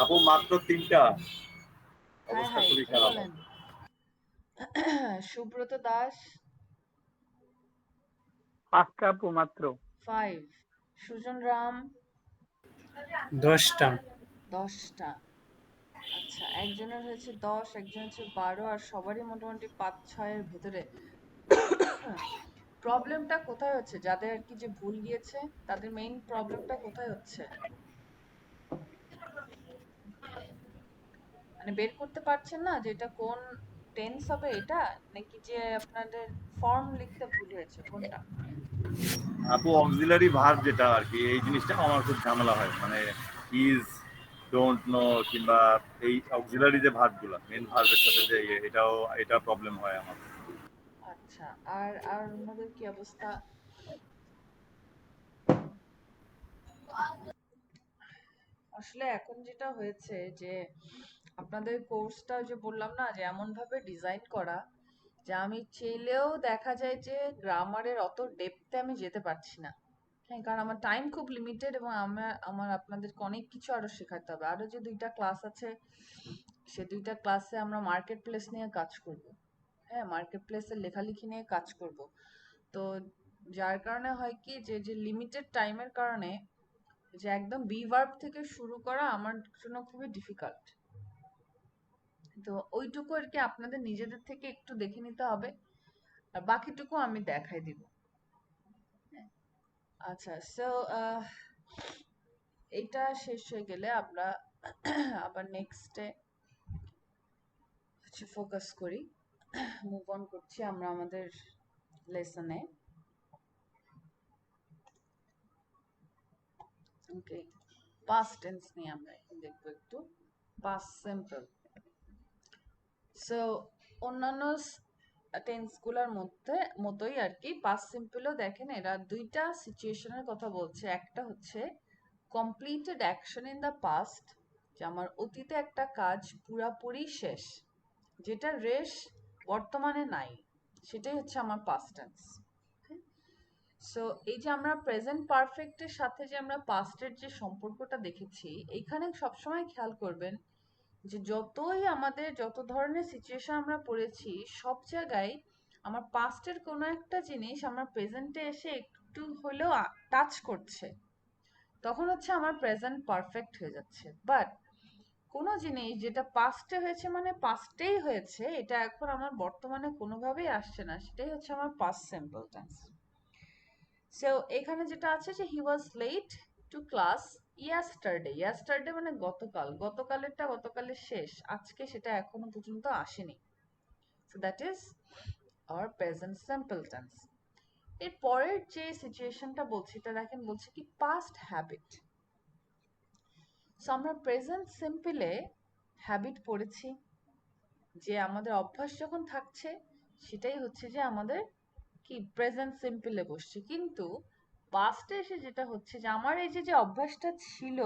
আপু মাত্র 3টা, হাই অবস্থা হাই, খুবই কি খারাপ। বলেন? সুব্রত দাস, 5টা আপু মাত্র। 5। সুজন রাম, 10টা। 10টা। আচ্ছা, একজনের হয়েছে 10, একজনের হচ্ছে 12, আর সবারই মোটামুটি 5-6 এর ভেতরে। প্রবলেমটা কোথায় হচ্ছে? যাদের আর কি যে ভুল গিয়েছে, তাদের মেইন প্রবলেমটা কোথায় হচ্ছে? মানে বের করতে পারছেন না যে এটা কোন টেন্স হবে, এটা নাকি যে আপনাদের ফর্ম লিখতে ভুল হয়েছে, কোনটা? আপু অক্সিলারি ভার্ব যেটা আর কি, এই জিনিসটা আমার খুব ঝামেলা হয়, মানে ইজ, ডোন্ট নো, কিংবা এই অক্সিলারি যে ভার্বগুলো মেন ভার্বের সাথে যে এটা প্রবলেম হয় আমার। আচ্ছা, আর আর অন্যদের কি অবস্থা? আসলে এখন যেটা হয়েছে যে আপনাদের কোর্সটা যে বললাম না, যে এমন ভাবে ডিজাইন করা যে আমি চাইলেও দেখা যায় যে গ্রামারের অত ডেপথে আমি যেতে পারছি না। হ্যাঁ, কারণ আমার টাইম খুব লিমিটেড, এবং আমার আপনাদেরকে অনেক কিছু আরো শেখাতে হবে। আরো যে 2টা ক্লাস আছে, সে 2টা ক্লাসে আমরা মার্কেট প্লেস নিয়ে কাজ করব। হ্যাঁ, মার্কেট প্লেসের লেখালেখি নিয়ে কাজ করব। তো যার কারণে হয় কি, যে যে লিমিটেড টাইমের কারণে যে একদম বি ভার্ব থেকে শুরু করা আমার জন্য খুবই ডিফিকাল্ট। তো ওইটুকু আর কি আপনাদের নিজেদের থেকে একটু দেখে নিতে হবে, আর বাকিটুকু আমি দেখাই দিব। আচ্ছা, সো এইটা শেষ হয়ে গেলে আমরা আবার নেক্সটে ফোকাস করি, মুভ অন করছি আমরা আমাদের লেসনে। ওকে, পাস্ট টেন্স নিয়ে আমরা এখন দেখবো একটু। Past simple. সো অন্যান্য টেন্স গুলার মধ্যে মতোই আর কি পাস্ট সিম্পলও দেখেন এরা 2টা সিচুয়েশনের কথা বলছে। একটা হচ্ছে completed action in the past, যে আমার অতীতে একটা কাজ পুরাপুরি শেষ, যেটা রেশ বর্তমানে নাই, সেটাই হচ্ছে আমার পাস্ট টেন্স। সো এই যে আমরা প্রেজেন্ট পারফেক্টের সাথে যে আমরা পাস্টের যে সম্পর্কটা দেখেছি, এখানে সবসময় খেয়াল করবেন যে যতই আমাদের যত ধরনের সিচুয়েশন আমরা পড়েছি, সব জায়গায় আমার পাস্টের কোনো একটা জিনিস আমার প্রেজেন্টে এসে একটু হলেও টাচ করছে, তখন হচ্ছে আমার প্রেজেন্ট পারফেক্ট হয়ে যাচ্ছে। বাট কোনো জিনিস যেটা পাস্টে হয়েছে মানে পাস্টেই হয়েছে, এটা এখন আমার বর্তমানে কোনোভাবেই আসছে না, সেটাই হচ্ছে আমার পাস্ট সিম্পল টেন্স। সো এখানে যেটা আছে যে he was late to class yesterday. Yesterday মানে গতকাল, গতকালেরটা গতকালের শেষ, আজকে সেটা এখনো পর্যন্ত আসেনি। So that is our present simple tense. এর পরের যে সিচুয়েশনটা বলছি এটা দেখেন বলছে কি পাস্ট হ্যাবিট। সো আমরা প্রেজেন্ট সিম্পলে হ্যাবিট পড়েছি, যে আমাদের অভ্যাস যখন থাকছে সেটাই হচ্ছে যে আমাদের কি প্রেজেন্ট সিম্পলে বসছে। কিন্তু পাস্টে এসে যেটা হচ্ছে যে আমার এই যে যে অভ্যাসটা ছিল,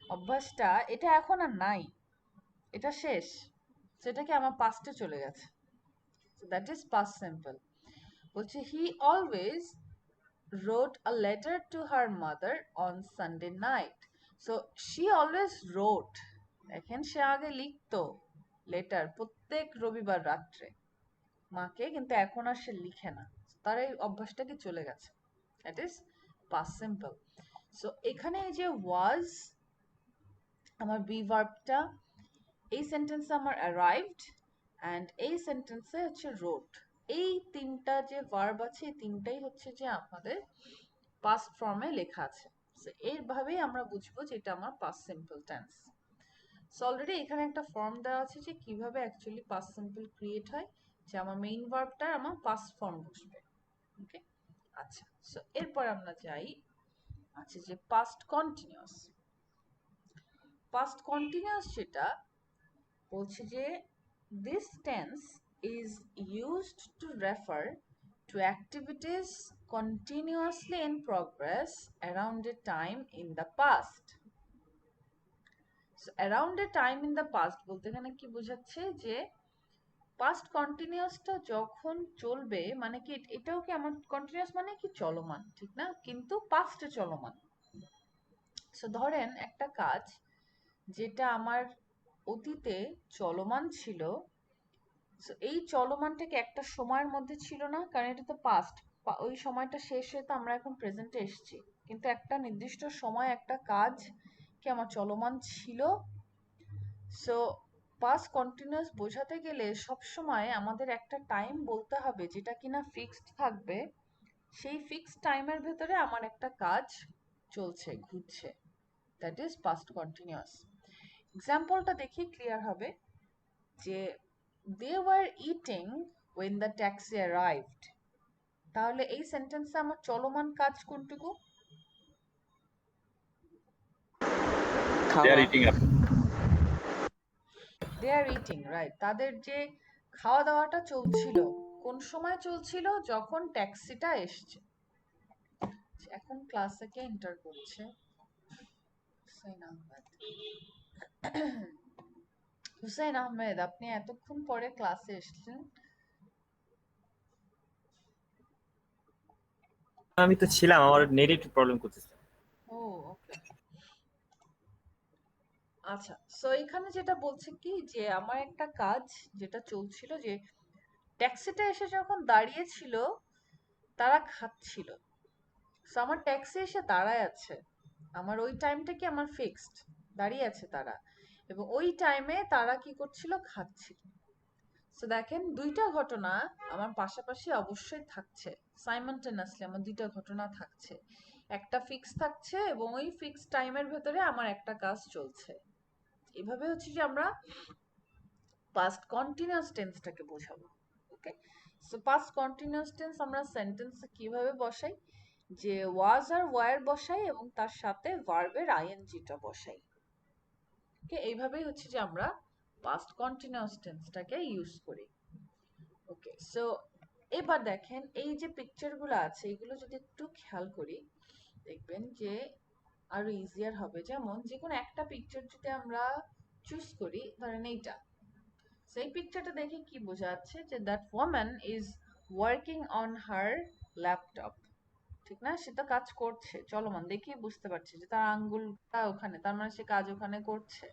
অভ্যাসটা এটা এখন আর নাই, এটা শেষ, সেটা কি আমার পাস্টে চলে গেছে। So that is past simple. বলছে he always wrote a letter to her mother on Sunday night. So she always wrote, দেখেন সে আগে লিখতো লেটার প্রত্যেক রবিবার রাত্রে মাকে, কিন্তু এখন আর সে লিখে না, তার এই অভ্যাসটা কি চলে গেছে। That is past simple. So এখানে এই যে ওয়াজ আমার বি ভার্বটা, এই সেন্টেন্সে আমার অ্যারাইভড, অ্যান্ড এই সেন্টেন্সে হচ্ছে রোট। এই তিনটা যে ভার্ব আছে এই তিনটাই হচ্ছে যে আমাদের পাস্ট ফর্মে লেখা আছে। এইভাবেই আমরা বুঝবো যে এটা আমার past simple tense. So already এখানে একটা ফর্ম দেওয়া আছে যে কিভাবে অ্যাকচুয়ালি পাস্ট সিম্পল ক্রিয়েট হয়, যে আমার মেইন ভার্বটা আমার পাস্ট ফর্ম বসবে। ওকে, আচ্ছা। সো এরপর আমরা যাই আছে যে পাস্ট কন্টিনিউয়াস। পাস্ট কন্টিনিউয়াস যেটা বলছে যে this tense is used to refer to activities continuously in progress around a time in the past. So around a time in the past বলতে এখানে কি বোঝাচ্ছে যে পাস্ট কন্টিনিউয়াসটা যখন চলবে, মানে কি এটাও কি আমার কন্টিনিউয়াস মানে কি চলমান, ঠিক না, কিন্তু পাস্টে চলমান। সো ধরেন একটা কাজ যেটা আমার অতীতে চলমান ছিল, সো এই চলমানটাকে একটা সময়ের মধ্যে ছিল না, কারণ এটা তো পাস্ট, ওই সময়টা শেষ হয়ে তো আমরা এখন প্রেজেন্টে এসেছি, কিন্তু একটা নির্দিষ্ট সময় একটা কাজ কি আমার চলমান ছিল। সো পাস্ট কন্টিনিউয়াস বোঝাতে গেলে সব সময় আমাদের একটা টাইম বলতে হবে যেটা কিনা ফিক্সড থাকবে, সেই ফিক্সড টাইমের ভেতরে আমার একটা কাজ চলছে, ঘুরছে। That is past continuous. এক্সাম্পলটা দেখি ক্লিয়ার হবে, যে they were eating when the taxi arrived। তাহলে এই সেন্টেন্সে আমার চলমান কাজ কোনটুকু? They are খাওয়া। eating up. they are eating, right। তাদের যে খাওয়া দাওয়াটা চলছিল, কোন সময় চলছিল? যখন ট্যাক্সিটা এসছে। এখন ক্লাসে কে এন্টার করছে? হুসাইন আহমেদ। হুসাইন আহমেদ, আপনি এতক্ষণ পরে ক্লাসে এসেছেন। আমি তো ছিলাম, আমার নেট একটু প্রবলেম করতেছে। ও ওকে, আচ্ছা। সো এখানে যেটা বলছে কি যে আমার একটা কাজ যেটা চলছিল, যে ট্যাক্সিটা এসে যখন দাঁড়িয়েছিল তারা খাচ্ছিল। সো আমার ট্যাক্সি এসে দাঁড়ায় আছে, আমার ওই টাইমটা কি আমার ফিক্সড, দাঁড়িয়ে আছে তারা, এবং ওই টাইমে তারা কি করছিল? খাচ্ছিল। সো দেখেন দুইটা ঘটনা আমার পাশাপাশি অবশ্যই থাকছে, সাইমালটেনিয়াসলি আমার দুইটা ঘটনা থাকছে, একটা ফিক্স থাকছে এবং ওই ফিক্স টাইমের ভেতরে আমার একটা কাজ চলছে। এভাবে হচ্ছে যে আমরা পাস্ট কন্টিনিউয়াস টেন্সটাকে বোঝাবো। ওকে, সো পাস্ট কন্টিনিউয়াস টেন্স আমরা সেন্টেন্সে কিভাবে বসাই? যে ওয়াজ আর ওয়ার বসাই এবং তার সাথে ভার্বের আইএনজিটা বসাই। ওকে, এইভাবেই হচ্ছে যে আমরা পাস্ট কন্টিনিউয়াস টেন্সটাকে ইউজ করি। ওকে, সো এবার দেখেন এই যে পিকচারগুলো আছে এগুলো যদি একটু খেয়াল করি দেখবেন যে আরো ইজিয়ার হবে। যেমন যে কোনো একটা পিকচার যদি আমরা চুজ করি, ধরেন এইটা, সেই পিকচারটা দেখে কি বোঝা যাচ্ছে? যে that woman is working on her laptop, ঠিক না, সে তো কাজ করছে, চলমান, দেখেই বুঝতে পারছি যে তার আঙ্গুলটা ওখানে, তার মানে সে কাজ ওখানে করছে।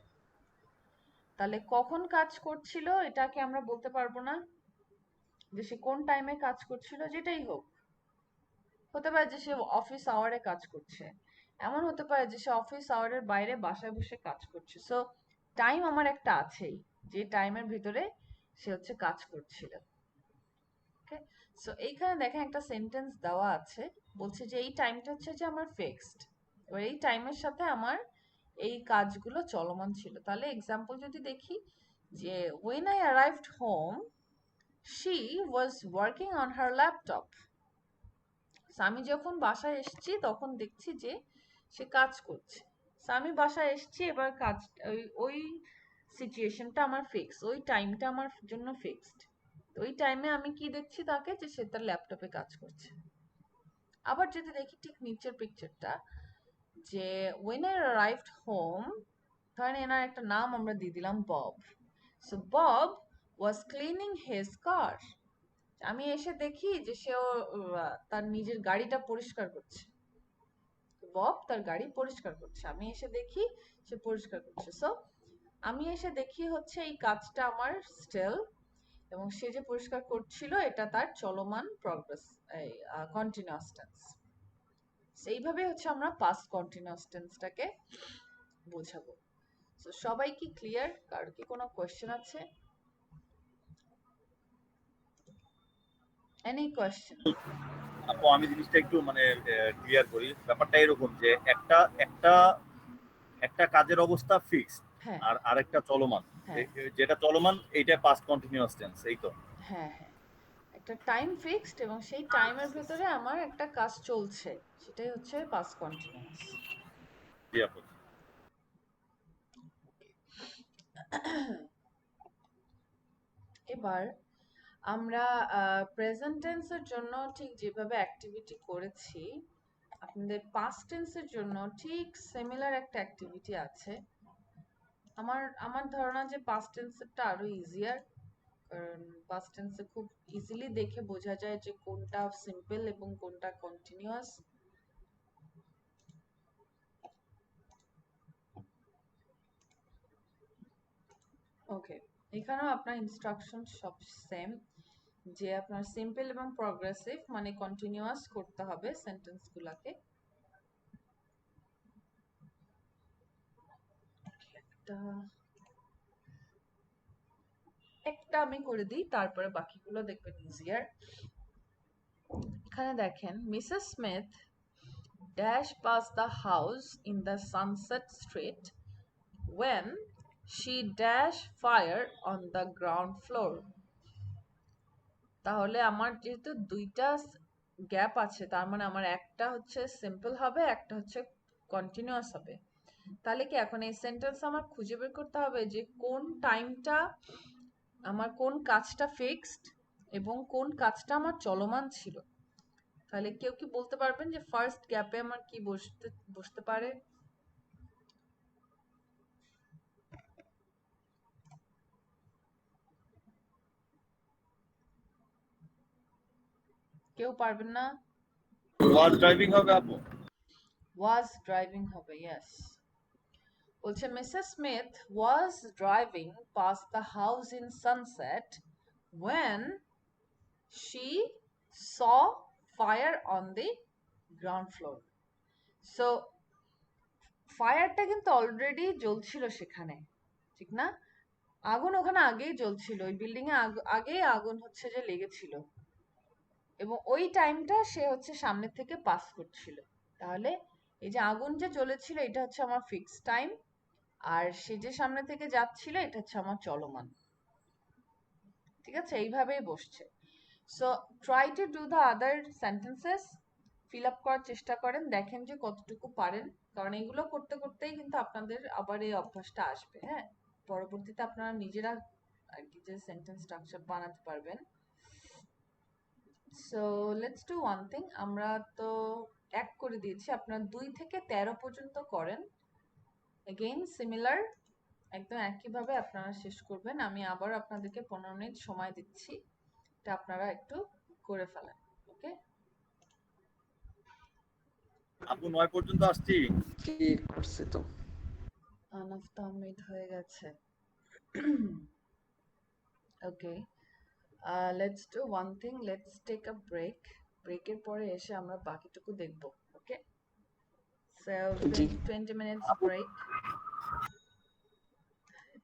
তাহলে কখন কাজ করছিল এটাকে আমরা বলতে পারবো না, যে সে কোন টাইমে কাজ করছিল, যেটাই হোক, হতে পারে যে সে অফিস আওয়ারে কাজ করছে, এমন হতে পারে যে সে অফিস আওয়ারের বাইরে বাসায় বসে কাজ করছে। সো টাইম আমার একটা আছেই, যে টাইমের ভিতরে সে হচ্ছে কাজ করছিল। ওকে, সো এইখানে দেখেন একটা সেন্টেন্স দেওয়া আছে, বলছে যে এই টাইমটা হচ্ছে যে আমার ফিক্সড, এবার এই টাইমের সাথে আমার এই কাজগুলো চলমান ছিল। তাহলে এক্সাম্পল যদি দেখি, যে when I arrived home she was working on her laptop। So, আমি যখন বাসায় এসেছি তখন দেখছি যে সে কাজ করছে। So, আমি বাসায় এসেছি, এবার কাজ ওই সিচুয়েশনটা আমার ফিক্স, ওই টাইমটা আমার জন্য ফিক্সড। ওই টাইমে আমি কি দেখছি তাকে, যে সে তার ল্যাপটপে কাজ করছে। আবার যদি দেখি ঠিক নিচের পিকচারটা, যে when I arrived home, ধরেন এনার একটা নাম আমরা দিয়ে দিলাম Bob. So Bob was cleaning his car. আমি এসে দেখি যে সেও তার নিজের গাড়িটা পরিষ্কার করছে। বব তার গাড়ি পরিষ্কার করছে, আমি এসে দেখি সে পরিষ্কার করছে। সো আমি এসে দেখি হচ্ছে এই কাজটা আমার স্টিল, এবং সে যে পরিষ্কার করছিল এটা তার চলমান প্রগ্রেস, এই কন্টিনিউয়াস টেন্স। সেইভাবে হচ্ছে আমরা পাস্ট কন্টিনিউয়াস টেন্সটাকে বোঝাবো। সো সবাই কি ক্লিয়ার? কার কি কোনো কোয়েশ্চেন আছে? Any question? আপু আমি জিনিসটা একটু মানে ক্লিয়ার করি। ব্যাপারটা এরকম যে একটা একটা একটা কাজের অবস্থা ফিক্সড, হ্যাঁ আর আরেকটা চলমান। হ্যাঁ যেটা চলমান এইটা পাস্ট কন্টিনিউয়াস টেন্স, এই তো? হ্যাঁ হ্যাঁ, একটা টাইম ফিক্সড এবং সেই টাইমের ভেতরে আমার একটা কাজ চলছে, সেটাই হচ্ছে পাস্ট কন্টিনিউয়াস। জি আপু। এবার আমরা প্রেজেন্ট টেন্সের জন্য ঠিক যেভাবে অ্যাক্টিভিটি করেছি, আপনাদের পাস্ট টেন্সের জন্য ঠিক সিমিলার একটা অ্যাক্টিভিটি আছে। আমার ধারণা যে পাস্ট টেন্সেরটা আরো ইজিয়ার, কারণ পাস্ট টেন্সে খুব ইজিলি দেখে বোঝা যায় যে কোনটা সিম্পল এবং কোনটা কন্টিনিউয়াস। ওকে, এখানেও আপনার ইনস্ট্রাকশন সব সেম, যে আপনার সিম্পল এবং প্রগ্রেসিভ মানে কন্টিনিউয়াস করতে হবে সেন্টেন্সগুলোকে। একটা আমি করে দিই, তারপরে বাকিগুলো দেখবেন ইজিয়ার। এখানে দেখেন, Mrs Smith dash pass the house in the sunset street when she dash fire on the ground floor. তাহলে আমার যেহেতু দুইটা গ্যাপ আছে, তার মানে আমার একটা হচ্ছে সিম্পল হবে, একটা হচ্ছে কন্টিনিউয়াস হবে। তাহলে কি এখন এই সেন্টেন্স আমার খুঁজে বের করতে হবে যে কোন টাইমটা আমার, কোন কাজটা ফিক্সড এবং কোন কাজটা আমার চলমান ছিল। তাহলে কেউ কি বলতে পারবেন যে ফার্স্ট গ্যাপে আমার কি বসতে পারে? কেউ পারবেন না? ওয়াজ ড্রাইভিং হবে আপু? was driving হবে, yes. বলছে Mrs Smith was driving past the house in Sunset when she saw fire on the ground floor. So ফায়ারটা কিন্তু অলরেডি জ্বলছিল সেখানে, ঠিক না? আগুন ওখানে আগেই জ্বলছিল, ওই বিল্ডিং এ আগেই আগুন হচ্ছে যে লেগেছিল, এবং ওই টাইমটা সে হচ্ছে সামনে থেকে পাস করছিল। তাহলে এই যে আগুন যে জ্বলেছিল এটা হচ্ছে আমার ফিক্সড টাইম, আর সে যে সামনে থেকে যাচ্ছিল এটা হচ্ছে আমার চলমান। ঠিক আছে, এইভাবেই বসছে। So try to do the other sentences, fill up করার চেষ্টা করেন, দেখেন যে কতটুকু পারেন, কারণ এগুলো করতে করতেই কিন্তু আপনাদের আবার এই অভ্যাসটা আসবে। হ্যাঁ, পরবর্তীতে আপনারা নিজেরা আর কি যে সেন্টেন্স স্ট্রাকচার বানাতে পারবেন। So let's do one thing, আমরা তো এক করে দিয়েছি, আপনারা 2 থেকে 13 পর্যন্ত করেন। এগেইন সিমিলার, একদম একইভাবে আপনারা শেষ করবেন। আমি আবার আপনাদেরকে 15 মিনিট সময় দিচ্ছি, এটা আপনারা একটু করে ফেলেন। ওকে, আপু 9 পর্যন্ত আসছি। কি করছে তো? আনাফ তাহমিদ হয়ে গেছে। Okay, let's do one thing, let's take a break. ব্রেকের পরে এসে আমরা বাকিটুকু দেখব। Okay, so 20 minutes break.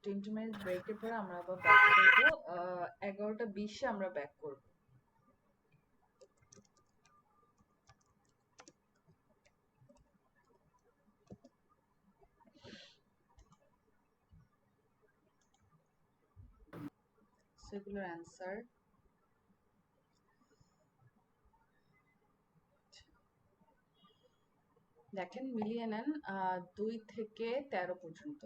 20 minute ব্রেকের পরে আমরা আবার ব্যাক করবো। 11:20 আমরা ব্যাক করব। সেগুলোর অ্যান্সার দেখেন মিলিয়ে নেন 2 থেকে 13 পর্যন্ত।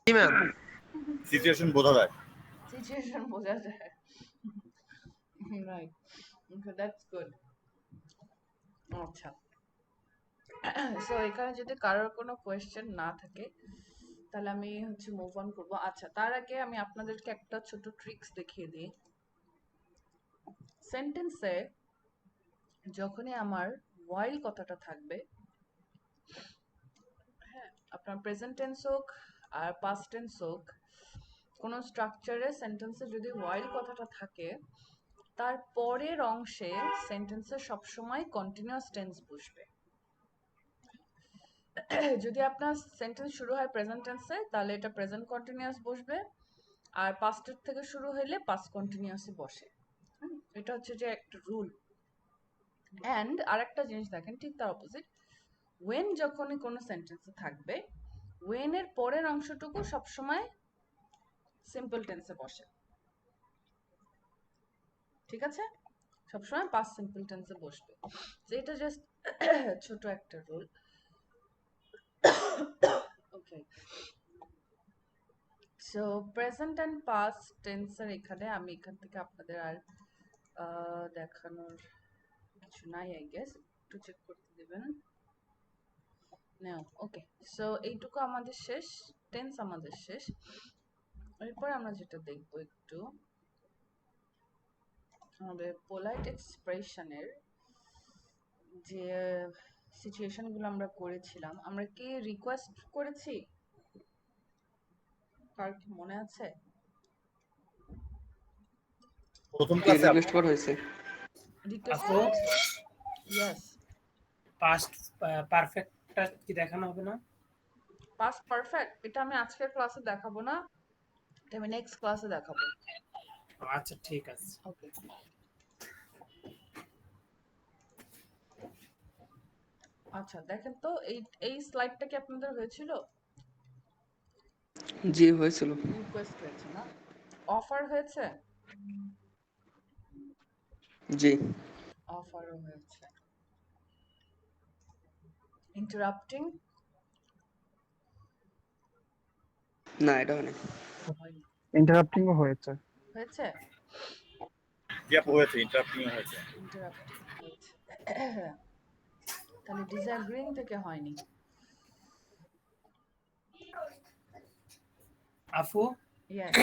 জি ম্যাম। সিচুয়েশন বোঝা যায়। সিচুয়েশন বোঝা যায়। Right, okay, that's good. আচ্ছা, সো এখানে যদি কারোর কোনো কোয়েশ্চেন না থাকে তাহলে আমি মুভ অন করবো। আচ্ছা, তার আগে আমি আপনাদেরকে একটা ছোট ট্রিক্স দেখিয়ে দিই। সেন্টেন্সে যখনই আমার while কথাটা থাকবে, হ্যাঁ, আপনার প্রেজেন্ট টেন্স হোক আর পাস্ট টেন্স হোক, কোনো স্ট্রাকচারে সেন্টেন্সে যদি while কথাটা থাকে, তার পরের অংশে সেন্টেন্সে সবসময় কন্টিনিউয়াস টেন্স বসবে। যদি আপনার সেন্টেন্স শুরু হয় প্রেজেন্ট টেন্সে তাহলে এটা প্রেজেন্ট কন্টিনিউয়াস বসবে, আর পাস্টের থেকে শুরু হইলে পাস্ট কন্টিনিউয়াসই বসে। এটা হচ্ছে যে একটা রুল। অ্যান্ড আরেকটা জিনিস দেখেন, ঠিক তার অপোজিট, ওয়েন যখনই কোনো সেন্টেন্সে থাকবে, ওয়েন এর পরের অংশটুকু সবসময় সিম্পল টেন্সে বসে। ঠিক আছে, সবসময় পাস্ট সিম্পল টেন্সে বসবে। তো এটা জাস্ট ছোট একটা rule. Okay, so present and past টেন্সের এখানে আমি এখান থেকে আপনাদের আর দেখানোর কিছু নাই, আই গেস। একটু চেক করতে দেবেন। নাও, ওকে, সো এইটুকু আমাদের শেষ, টেন্স আমাদের শেষ। এরপর আমরা যেটা দেখবো একটু, আমাদের পোলাইট এক্সপ্রেশনের যে সিচুয়েশন গুলো আমরা করেছিলাম, আমরা কি রিকোয়েস্ট করেছি? কার কি মনে আছে? প্রথম ক্লাসে রিকোয়েস্ট করা হয়েছে। রিকোয়েস্ট আপু ইয়েস। পাস্ট পারফেক্টটা কি দেখানো হবে না? পাস্ট পারফেক্ট এটা আমি আজকের ক্লাসে দেখাবো না, এটা আমি নেক্সট ক্লাসে দেখাবো। আচ্ছা ঠিক আছে। ওকে, আচ্ছা দেখেন তো এই এই স্লাইডটা কি আপনাদের হয়েছিল? জি হয়েছিল। রিকোয়েস্ট হয়েছে না, অফার হয়েছে? জি। অফারও হয়েছে। ইন্টারাপ্টিং না এটা হয় না। হয়নি। ইন্টারাপ্টিংও হয়েছে। হয়েছে? জি আপু হয়েছে, ইন্টারাপ্টিং হয়েছে। ইন্টারাপ্টিং হয়েছে। তাহলে ডিসঅ্যাগ্রিং থেকে হয়নি। আপু ইয়েস,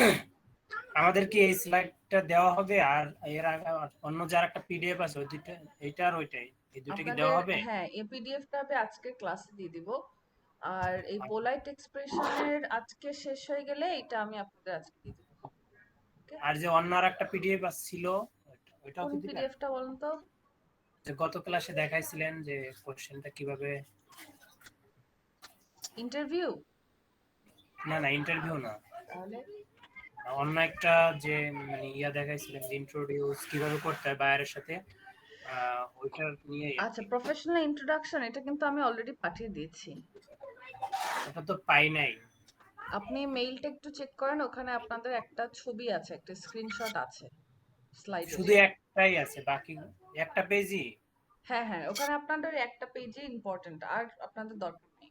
আমাদের কি এই স্লাইডটা দেওয়া হবে আর এর আগে অন্য যার একটা পিডিএফ আছে ওই দুটো, এইটা আর ওইটাই, এই দুটো কি দেওয়া হবে? হ্যাঁ, এই পিডিএফটা আমি আজকে ক্লাসে দিয়ে দিব। আর এই পোলাইট এক্সপ্রেশনের আজকে শেষ হয়ে গেলে এটা আমি আপনাদের আজকে দিয়ে দিব। আর যে অন্য আর একটা পিডিএফ ছিল ওইটাও কোন কি দিবেন? পিডিএফটা বলুন তো? যে গত ক্লাসে দেখাইছিলেন যে কোশ্চেনটা কিভাবে। ইন্টারভিউ? না না ইন্টারভিউ না, তাহলে অন্য একটা যে মানে ইয়া দেখাইছিলেন যে ইন্ট্রোডিউস কিভাবে করতে হয় বায়ারের সাথে, ওইটা নিয়ে। আচ্ছা, প্রফেশনাল ইন্ট্রোডাকশন এটা কিন্তু আমি অলরেডি পাঠিয়ে দিয়েছি। ওটা তো পাই নাই। আপনি মেইলটা একটু চেক করেন, ওখানে আপনাদের একটা ছবি আছে, একটা স্ক্রিনশট আছে স্লাইডে। শুধু একটাই আছে, বাকি একটা পেজই। হ্যাঁ হ্যাঁ, ওখানে আপনাদের একটা পেজে ইম্পর্টেন্ট, আর আপনাদের দরকার নেই।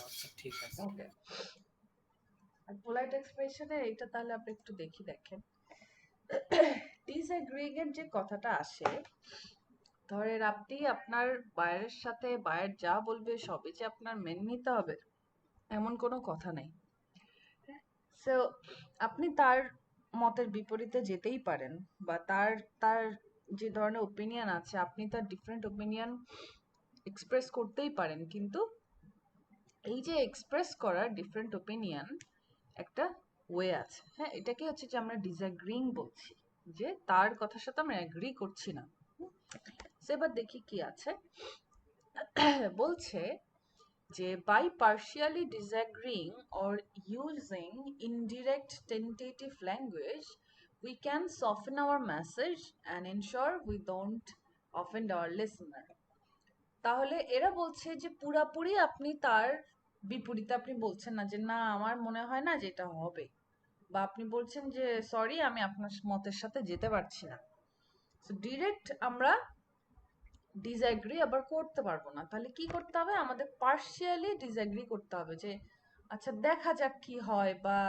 আচ্ছা ঠিক আছে। ওকে, আর পোলাইট এক্সপ্রেশনে এটা তাহলে আপনি একটু দেখেন। ডিসএগ্রিগেট যে কথাটা আসে, ধরেন আপনি আপনার বায়ের সাথে বায়ের যা বলবে সবই যে আপনার মেনে নিতে হবে এমন কোনো কথা নেই। সো আপনি তার মতের বিপরীতে যেতেই পারেন, বা তার তার যে ধরনের ওপিনিয়ন আছে আপনি তার ডিফারেন্ট ওপিনিয়ন এক্সপ্রেস করতেই পারেন, কিন্তু এই যে এক্সপ্রেস করার ডিফারেন্ট ওপিনিয়ন একটা ওয়ে আছে। হ্যাঁ, এটাকে হচ্ছে যে আমরা ডিসএগ্রিং বলছি, যে তার কথার সাথে আমরা এগ্রি করছি না। এবার দেখি কি আছে। বলছে যে by partially disagreeing or using indirect tentative language we can soften our message and ensure we don't offend our listener. তাহলে এরা বলছে যে পুরাপুরি আপনি তার বিপরীতে আপনি বলছেন না, যে না আমার মনে হয় না যে এটা হবে, বা আপনি বলছেন যে সরি আমি আপনার মতের সাথে যেতে পারছি না। সো ডিরেক্ট আমরা ডিসঅ্যাগ্রি আবার করতে পারবো না, তাহলে কি করতে হবে, আমাদের পার্শিয়ালি ডিসঅ্যাগ্রি করতে হবে যে আচ্ছা দেখা যাক কি হয়, বা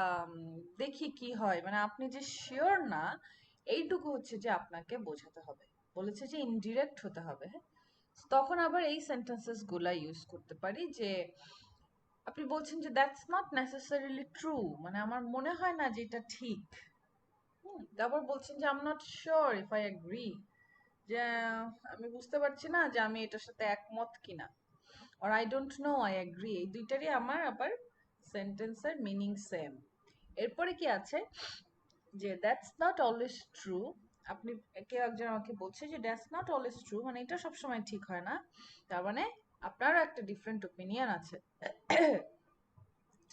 দেখি কি হয়, মানে আপনি যে শিওর না এইটুকু হচ্ছে যে আপনাকে বোঝাতে হবে। বলেছে যে ইনডিরেক্ট হতে হবে, হ্যাঁ। তখন আবার এই সেন্টেন্সেস গুলা ইউজ করতে পারি যে আপনি বলছেন যে দ্যাটস নট নেসেসারিলি ট্রু, মানে আমার মনে হয় না যে এটা ঠিক। তারপর বলছেন যে I am not sure if I agree, যে আমি বুঝতে পারছি না যে আমি এটার সাথে একমত কিনা, or I don't know I agree, এই দুইটারই আমার আবার সেন্টেন্সের মিনিং সেম। এরপরে কি আছে যে দ্যাটস নট অলওয়েজ ট্রু, আপনি কেউ একজন আমাকে বলছে যে দ্যাটস নট অলওয়েজ ট্রু, মানে এটা সবসময় ঠিক হয় না, তার মানে আপনারও একটা ডিফারেন্ট ওপিনিয়ন আছে।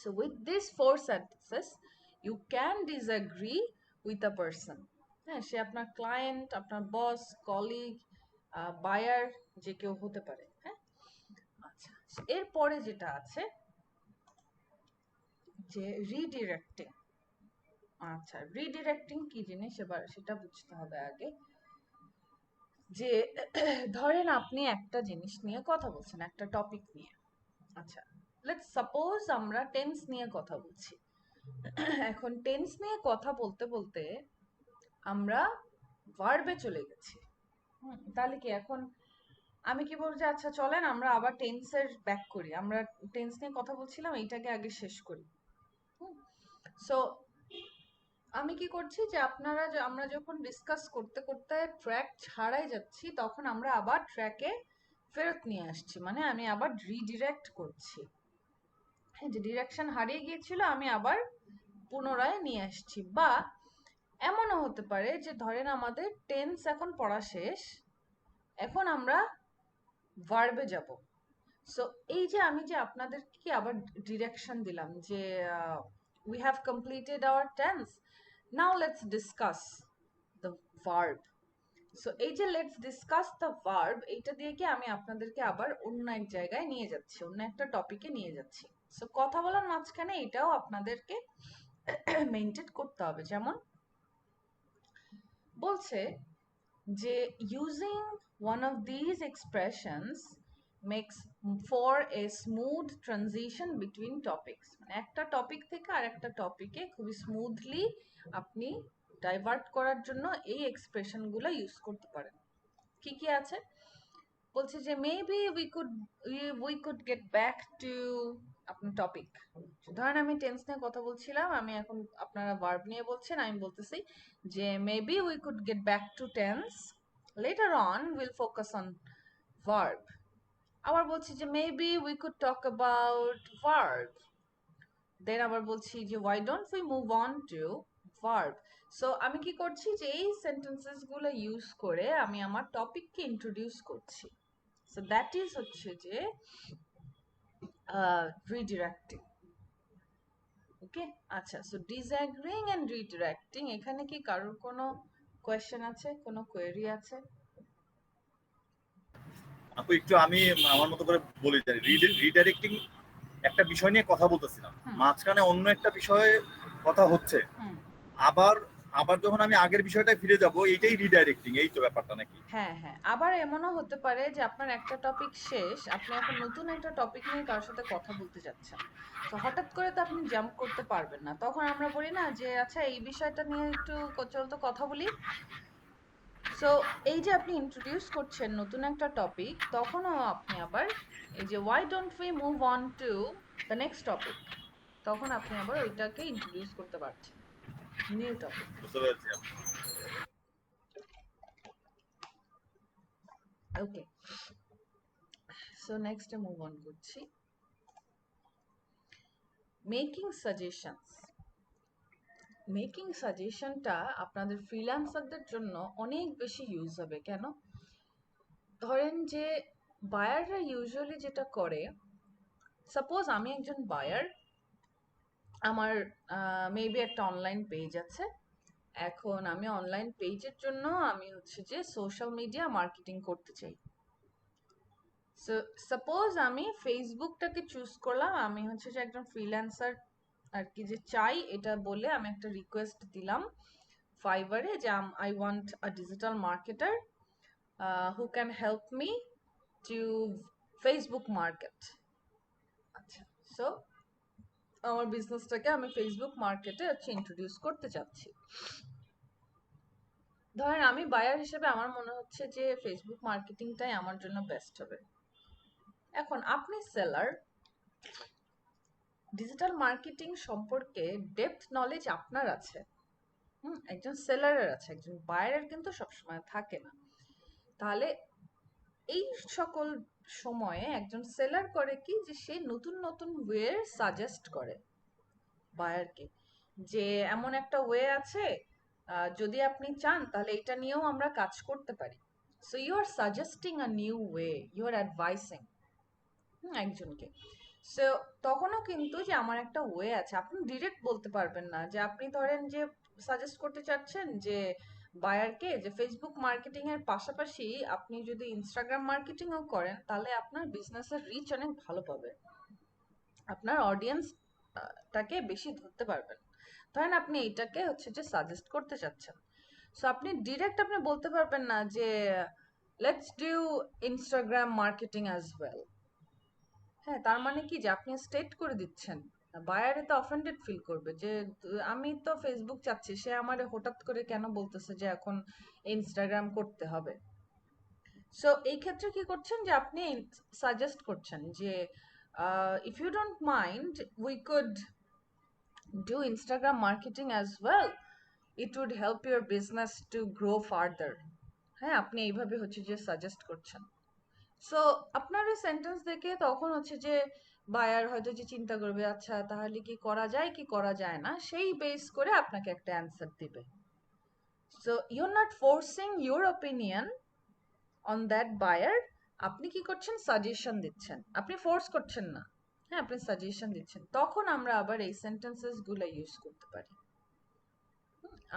So with these 4 sentences you can disagree with a person, হ্যাঁ, সে আপনার ক্লায়েন্ট, আপনার বস, কলিগ, বায়ার, যে কেউ হতে পারে, হ্যাঁ। আচ্ছা, এরপরে যেটা আছে যে রিডিরেক্টিং। আচ্ছা, রিডিরেক্টিং কি জিনিস এবার সেটা বুঝতে হবে আগে। যে ধরেন আপনি একটা জিনিস নিয়ে কথা বলছেন, একটা টপিক নিয়ে। আচ্ছা, লেটস সাপোজ আমরা টেন্স নিয়ে কথা বলছি। এখন টেন্স নিয়ে কথা বলতে বলতে আমরা ভার্বে চলে গেছি। তাহলে কি এখন আমি কি বলবো যে আচ্ছা চলেন আমরা আবার টেন্সের ব্যাক করি, আমরা টেন্স নিয়ে কথা বলছিলাম, এইটাকে আগে শেষ করি। সো আমি কি করছি যে আমরা যখন ডিসকাস করতে করতে ট্র্যাক ছাড়াই যাচ্ছি, তখন আমরা আবার ট্র্যাকে ফেরত নিয়ে আসছি, মানে আমি আবার রিডিরেক্ট করছি। হ্যাঁ, যে ডিরেকশন হারিয়ে গিয়েছিল আমি আবার পুনরায় নিয়ে আসছি। বা এমনও হতে পারে যে ধরেন আমাদের টেন্স এখন পড়া শেষ, এখন আমরা ভার্বে যাব। সো এই যে আমি যে আপনাদেরকে আবার ডিরেকশন দিলাম যে we have completed our tense, now let's discuss the verb. So এই যে let's discuss the verb, এইটা দিয়ে কি আমি আপনাদেরকে আবার অন্য এক জায়গায় নিয়ে যাচ্ছি, অন্য একটা টপিকে নিয়ে যাচ্ছি। সো কথা বলার মাঝখানে এটাও আপনাদেরকে মেইনটেইন করতে হবে। যেমন বলছে যে using one of these expressions makes for a smooth transition between topics, মানে একটা টপিক থেকে আরেকটা টপিকে খুবই স্মুথলি আপনি ডাইভার্ট করার জন্য এই এক্সপ্রেশন গুলো ইউজ করতে পারেন। কি কি আছে বলছে যে maybe we could get back two আপনার টপিক। ধরেন আমি টেন্স নিয়ে কথা বলছিলাম, আমি এখন আপনারা ভার্ব নিয়ে বলছেন, আমি বলতেছি যে maybe we could get back to tense, later on we'll focus on verb. আবার বলছি যে maybe we could talk about verb, then আবার বলছি যে why don't we move on to verb. So আমি কি করছি যে এই সেন্টেন্সেস গুলো ইউজ করে আমি আমার টপিককে ইন্ট্রোডিউস করছি। সো দ্যাট ইজ হচ্ছে যে রিডিরেক্টিং। ওকে, আচ্ছা, সো ডিসঅ্যাগ্রিং এন্ড রিডিরেক্টিং, এখানে কি কারোর কোনো কোয়েশ্চেন আছে, কোনো কোয়েরি আছে? আপু একটু আমি আমার মতো করে বলি, রিডাইরেক্টিং একটা বিষয় নিয়ে কথা বলতেছিলাম, মাঝখানে অন্য একটা বিষয়ে কথা হচ্ছে, আবার আবার যখন আমি আগের বিষয়টায় ফিরে যাব, এইটাই রিডাইরেক্টিং, এই তো ব্যাপারটা নাকি? হ্যাঁ হ্যাঁ, আবার এমনও হতে পারে যে আপনার একটা টপিক শেষ, আপনি এখন নতুন একটা টপিক নিয়ে কারোর সাথে কথা বলতে যাচ্ছেন, তো হঠাৎ করে তো আপনি জাম্প করতে পারবেন না, তখন আমরা বলি না যে আচ্ছা এই বিষয়টা নিয়ে একটু চল তো কথা বলি। সো এই যে আপনি ইন্ট্রোডিউস করছেন নতুন একটা টপিক, তখনও আপনি আবার এই যে why don't we move on to the next topic, তখন আপনি আবার ওইটাকে ইন্ট্রোডিউস করতে পারছেন, নিউ টপিক। বুঝতে পেরেছি। ওকে, সো নেক্সট মুভ অন করছি। Making suggestions. মেকিং সাজেশনটা আপনাদের ফ্রিল্যান্সারদের জন্য অনেক বেশি ইউজ হবে। কেন? ধরেন যে বায়াররা ইউজুয়ালি যেটা করে, সাপোজ আমি একজন বায়ার, আমার মেবি একটা অনলাইন পেজ আছে, এখন আমি অনলাইন পেজের জন্য আমি হচ্ছে যে সোশ্যাল মিডিয়া মার্কেটিং করতে চাই। সো সাপোজ আমি ফেসবুকটাকে চুজ করলাম, আমি হচ্ছে যে একজন ফ্রিল্যান্সার আর কি যে চাই এটা বলে আমি একটা রিকোয়েস্ট দিলাম ফাইবারে যে I want a digital marketer who can help me to Facebook market. আচ্ছা, সো আমার বিজনেসটাকে আমি ফেসবুক মার্কেটে ইন্ট্রোডিউস করতে চাচ্ছি। ধরেন আমি বায়ার হিসেবে আমার মনে হচ্ছে যে ফেসবুক মার্কেটিংটাই আমার জন্য বেস্ট হবে। এখন আপনি সেলার, ডিজিটাল মার্কেটিং সম্পর্কে ডেপথ নলেজ আপনার আছে, একজন সেলারের আছে, একজন বায়ারের কিন্তু সবসময় থাকে না। তাহলে এই সকল সময়ে একজন সেলার করে কি, যে সে নতুন নতুন ওয়ে সাজেস্ট করে বায়ারকে, যে এমন একটা ওয়ে আছে, যদি আপনি চান তাহলে এটা নিয়েও আমরা কাজ করতে পারি। So you are suggesting a new way, you are advising একজনকে। সো তখনও কিন্তু যে আমার একটা ওয়ে আছে, আপনি ডিরেক্ট বলতে পারবেন না যে আপনি ধরেন যে সাজেস্ট করতে চাচ্ছেন যে বায়ারকে যে ফেসবুক মার্কেটিং এর পাশাপাশি আপনি যদি ইনস্টাগ্রাম মার্কেটিংও করেন তাহলে আপনার বিজনেসের রিচ অনেক ভালো পাবে, আপনার অডিয়েন্স টাকে বেশি ধরতে পারবেন। ধরেন আপনি এইটাকে যে সাজেস্ট করতে চাচ্ছেন, সো আপনি ডিরেক্ট আপনি বলতে পারবেন না যে let's do Instagram marketing as well. হ্যাঁ, তার মানে কি যে আপনি স্টেট করে দিচ্ছেন, বায়ারে তো অফেন্ডেড ফিল করবে যে আমি তো ফেসবুক চাচ্ছি, সে আমার হঠাৎ করে কেন বলতেছে যে এখন ইনস্টাগ্রাম করতে হবে। সো এই ক্ষেত্রে কি করছেন যে আপনি সাজেস্ট করছেন যে if you don't mind we could do Instagram marketing as well, it would help your business to grow further. হ্যাঁ, আপনি এইভাবে যে সাজেস্ট করছেন। সো আপনার ওই সেন্টেন্স দেখে তখন যে বায়ার হয়তো যে চিন্তা করবে, আচ্ছা তাহলে কি করা যায় কি করা যায় না, সেই বেস করে আপনাকে একটা অ্যান্সার দিবে। So you are not forcing your opinion on that buyer, আপনি কি করছেন, সাজেশন দিচ্ছেন, আপনি ফোর্স করছেন না। হ্যাঁ, আপনি সাজেশন দিচ্ছেন। তখন আমরা আবার এই সেন্টেন্সেস গুলো ইউজ করতে পারি।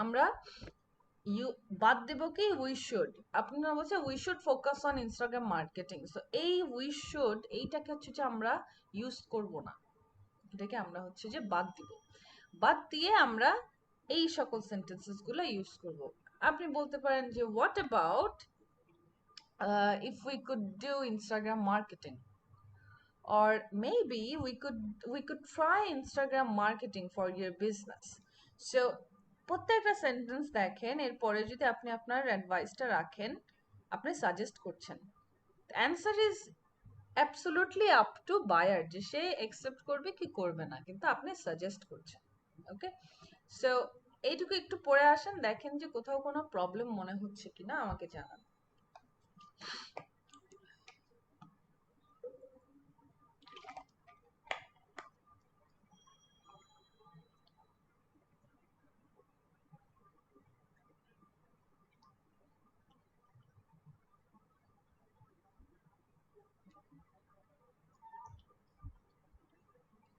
আমরা বাদ দেব কি উই শুড, আপনারা বলছে we should focus on Instagram marketing. So এই উই শুড এইটাকে যে আমরা ইউজ করব না, এটাকে আমরা যে বাদ দিব। বাদ দিয়ে আমরা এই সকল সেন্টেন্সেস গুলো ইউজ করব। আপনি বলতে পারেন যে what about if we could do Instagram marketing, or maybe we could try Instagram marketing for your business. So প্রত্যেকটা সেন্টেন্স দেখেন, এরপরে যদি আপনি আপনার অ্যাডভাইসটা রাখেন, আপনি সাজেস্ট করছেন। Answer is absolutely up to buyer, যে সে অ্যাকসেপ্ট করবে কি করবে না, কিন্তু আপনি সাজেস্ট করছেন। ওকে, সো এইটুকু একটু পড়ে আসেন, দেখেন যে কোথাও কোনো প্রবলেম মনে হচ্ছে কিনা, আমাকে জানান।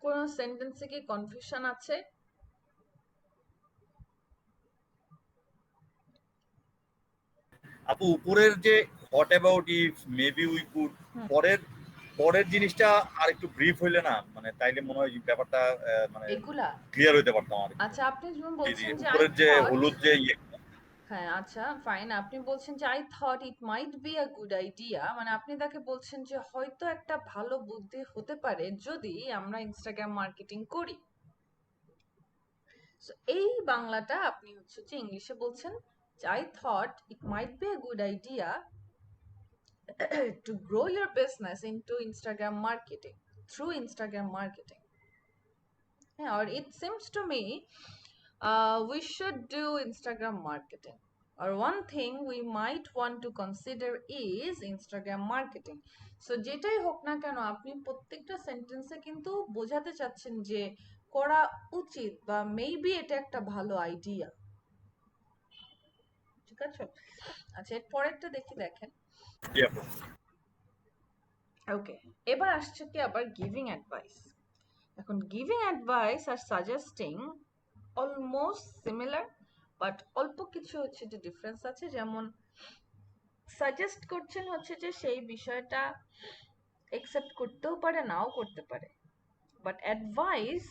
কোন সেন্টেন্সে কি কনফিউশন আছে? আপু উপরের যে what about if maybe we could, পরের জিনিসটা আর একটু ব্রিফ হইলে না, মানে তাইলে মনে হয় ব্যাপারটা মানে এগুলা ক্লিয়ার হইতে পারতাম আর। আচ্ছা, আপনি যেমন বলছেন যে উপরের যে হলুদ যে হ্যাঁ, আচ্ছা ফাইন, আপনি বলছেন যে I thought it might be a good idea, মানে আপনি তাকে বলছেন যে হয়তো একটা ভালো বুদ্ধি হতে পারে যদি আমরা ইনস্টাগ্রাম মার্কেটিং করি। সো এই বাংলাটা আপনি যে ইংলিশে বলছেন যে I thought it might be a good idea to grow your business into Instagram marketing, through Instagram marketing. Yeah, or it seems to me we should do Instagram marketing, or one thing we might want to consider is Instagram marketing. So যেটাই হোক না কেন, আপনি প্রত্যেকটা সেন্টেন্সে কিন্তু বোঝাতে চাচ্ছেন যে করা উচিত বা মেবি এটা একটা ভালো আইডিয়া। ঠিক আছে, আচ্ছা এর পরেরটা দেখেন। ওকে, এবার আসছে কি আবার গিভিং অ্যাডভাইস। এখন গিভিং অ্যাডভাইস আর সাজেস্টিং অলমোস্ট সিমিলার, বাট অল্প কিছু যে ডিফারেন্স আছে। যেমন সাজেস্ট করছেন যে সেই বিষয়টা একসেপ্ট করতেও পারে নাও করতে পারে, বাট অ্যাডভাইস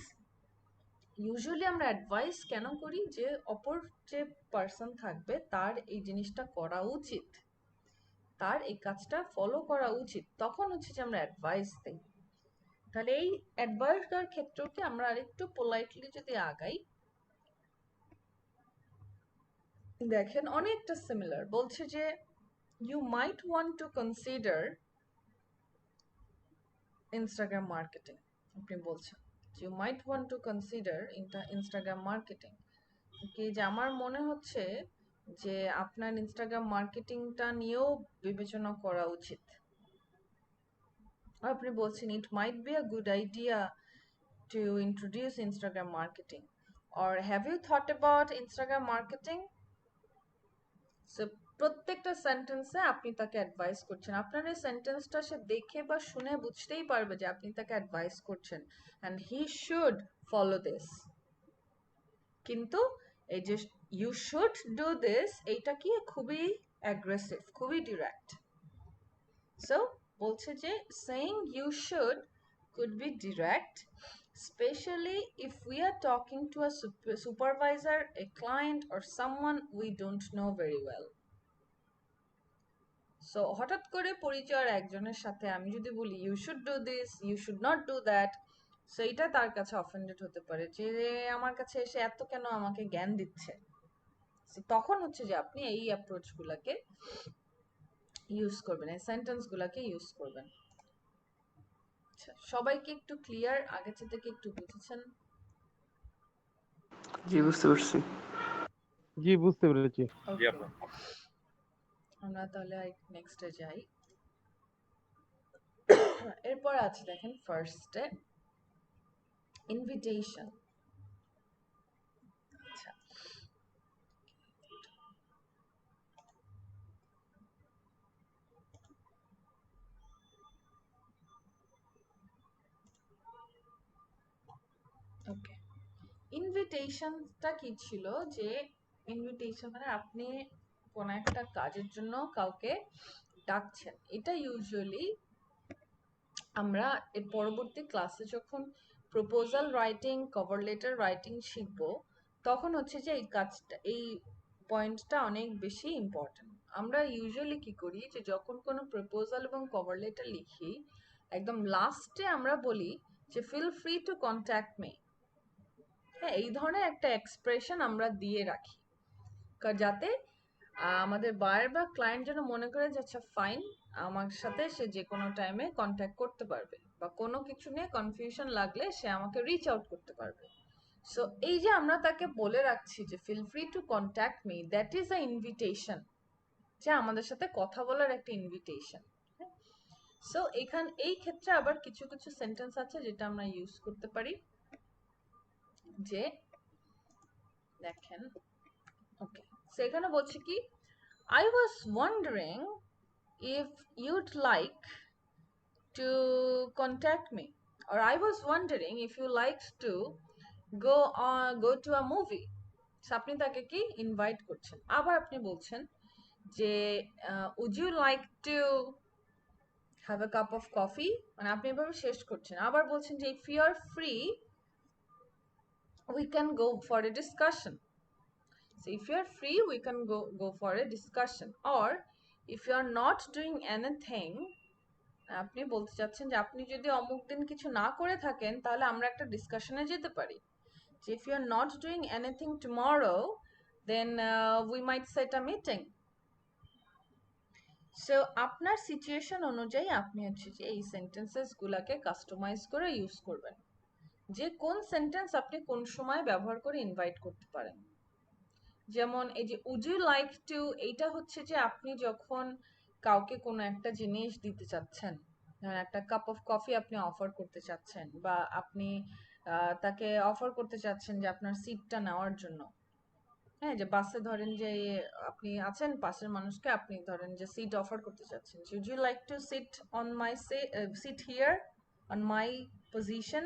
ইউজুয়ালি আমরা অ্যাডভাইস কেন করি যে অপর যে পার্সন থাকবে তার এই জিনিসটা করা উচিত, তার এই কাজটা ফলো করা উচিত, তখন হচ্ছে যে আমরা অ্যাডভাইস দিই। তাহলে এই অ্যাডভাইস দেওয়ার ক্ষেত্রকে আমরা আরেকটু পোলাইটলি যদি আগাই, দেখেন অনেকটা সিমিলার। বলছে যে you might want to consider Instagram marketing. আপনি বলছেন you might want to consider Instagram marketing, কি যে আমার মনে হচ্ছে যে আপনার ইনস্টাগ্রাম মার্কেটিংটা নিয়েও বিবেচনা করা উচিত। আপনি বলছেন it might be a good idea to introduce Instagram marketing, or have you thought about Instagram marketing? So প্রত্যেকটা সেন্টেন্সে আপনি তাকে অ্যাডভাইস করছেন। আপনার এই সেন্টেন্সটা সে দেখে বা শুনে বুঝতেই পারবে যে আপনি তাকে অ্যাডভাইস করছেন, and he should follow this। কিন্তু এই যে you should do this, এইটা কি খুবই অ্যাগ্রেসিভ, খুবই ডিরেক্ট। সো বলছে যে saying you should could be direct, especially if we are talking to a supervisor, a client, or someone we don't know very well. So হঠাৎ করে পরিচয়ের একজনের সাথে আমি যদি বলি you should do this, you should not do that, so এটা তার কাছে অফেন্ডেড হতে পারে যে আমার কাছে এসে এত কেন আমাকে জ্ঞান দিচ্ছে। তখন হচ্ছে যে আপনি এই অ্যাপ্রোচ গুলাকে ইউজ করবেন, এই সেন্টেন্স গুলাকে ইউজ করবেন। আচ্ছা, সবাইকে একটু ক্লিয়ার, আগে থেকে একটু বুঝেছেন? জি বুঝতে পারছি। জি বুঝতে পেরেছি। আমরা তাহলে নেক্সটে যাই। এরপর আছে দেখেন ফার্স্টে ইনভিটেশন। আচ্ছা, ওকে, ইনভিটেশনটা কি ছিল? যে ইনভিটেশন মানে আপনি কোন একটা কাজের জন্য কাউকে ডাকছেন। এটা ইউজুয়ালি আমরা এর পরবর্তী ক্লাসে যখন proposal writing, cover letter writing শিখব, তখন হচ্ছে যে এই কাজটা, এই পয়েন্টটা অনেক বেশি ইম্পর্টেন্ট। আমরা ইউজুয়ালি কি করি যে যখন কোনো প্রপোজাল এবং কভার লেটার লিখি, একদম লাস্টে আমরা বলি যে feel free to contact me. হ্যাঁ, এই ধরনের একটা এক্সপ্রেশন আমরা দিয়ে রাখি, যাতে আমাদের বায়ার বা ক্লায়েন্ট যেন মনে করে যে আচ্ছা ফাইন, আমার সাথে সে যে কোনো টাইমে কন্ট্যাক্ট করতে পারবে, বা কোনো কিছু নিয়ে কনফিউশন লাগলে সে আমাকে রিচ আউট করতে পারবে। সো এই যে আমরা তাকে বলে রাখছি যে feel free to contact me, that is a invitation, যে আমাদের সাথে কথা বলার একটা ইনভিটেশন। সো এই ক্ষেত্রে আবার কিছু কিছু সেন্টেন্স আছে যেটা আমরা ইউজ করতে পারি। যে দেখেন, ওকে, সো এখানে বলছে কি I was wondering if you'd like to contact me, or I was wondering if you liked to go to a movie. So আপনি তাকে কি ইনভাইট করছেন। আবার আপনি বলছেন যে would you like to have a cup of coffee, মানে আপনি এভাবে শেষ করছেন। আবার বলছেন যে if you are free we can go for a discussion. So if you are free we can go for a discussion, or if you are not doing anything, আপনি বলতে চাচ্ছেন যে আপনি যদি অমুক দিন কিছু না করে থাকেন তাহলে আমরা একটা ডিসকাশনে যেতে পারি। যে if you are not doing anything tomorrow then we might set a meeting. So আপনার সিচুয়েশন অনুযায়ী আপনি হচ্ছে যে এই সেন্টেন্সেস গুলাকে কাস্টমাইজ করে ইউজ করবেন, যে কোন সেন্টেন্স আপনি কোন সময় ব্যবহার করে ইনভাইট করতে পারেন। যেমন এই যে উড ইউ লাইক টু, এইটা হচ্ছে যে আপনি যখন কাউকে কোনো একটা জিনিস দিতে চাচ্ছেন, একটা কাপ অফ কফি আপনি অফার করতে চাচ্ছেন, বা আপনি তাকে অফার করতে চাচ্ছেন যে আপনার সিটটা নেওয়ার জন্য। হ্যাঁ, যে বাসে ধরেন যে আপনি আছেন, পাশের মানুষকে আপনি ধরেন যে সিট অফার করতে চাচ্ছেন, would you like to sit on my seat here on my position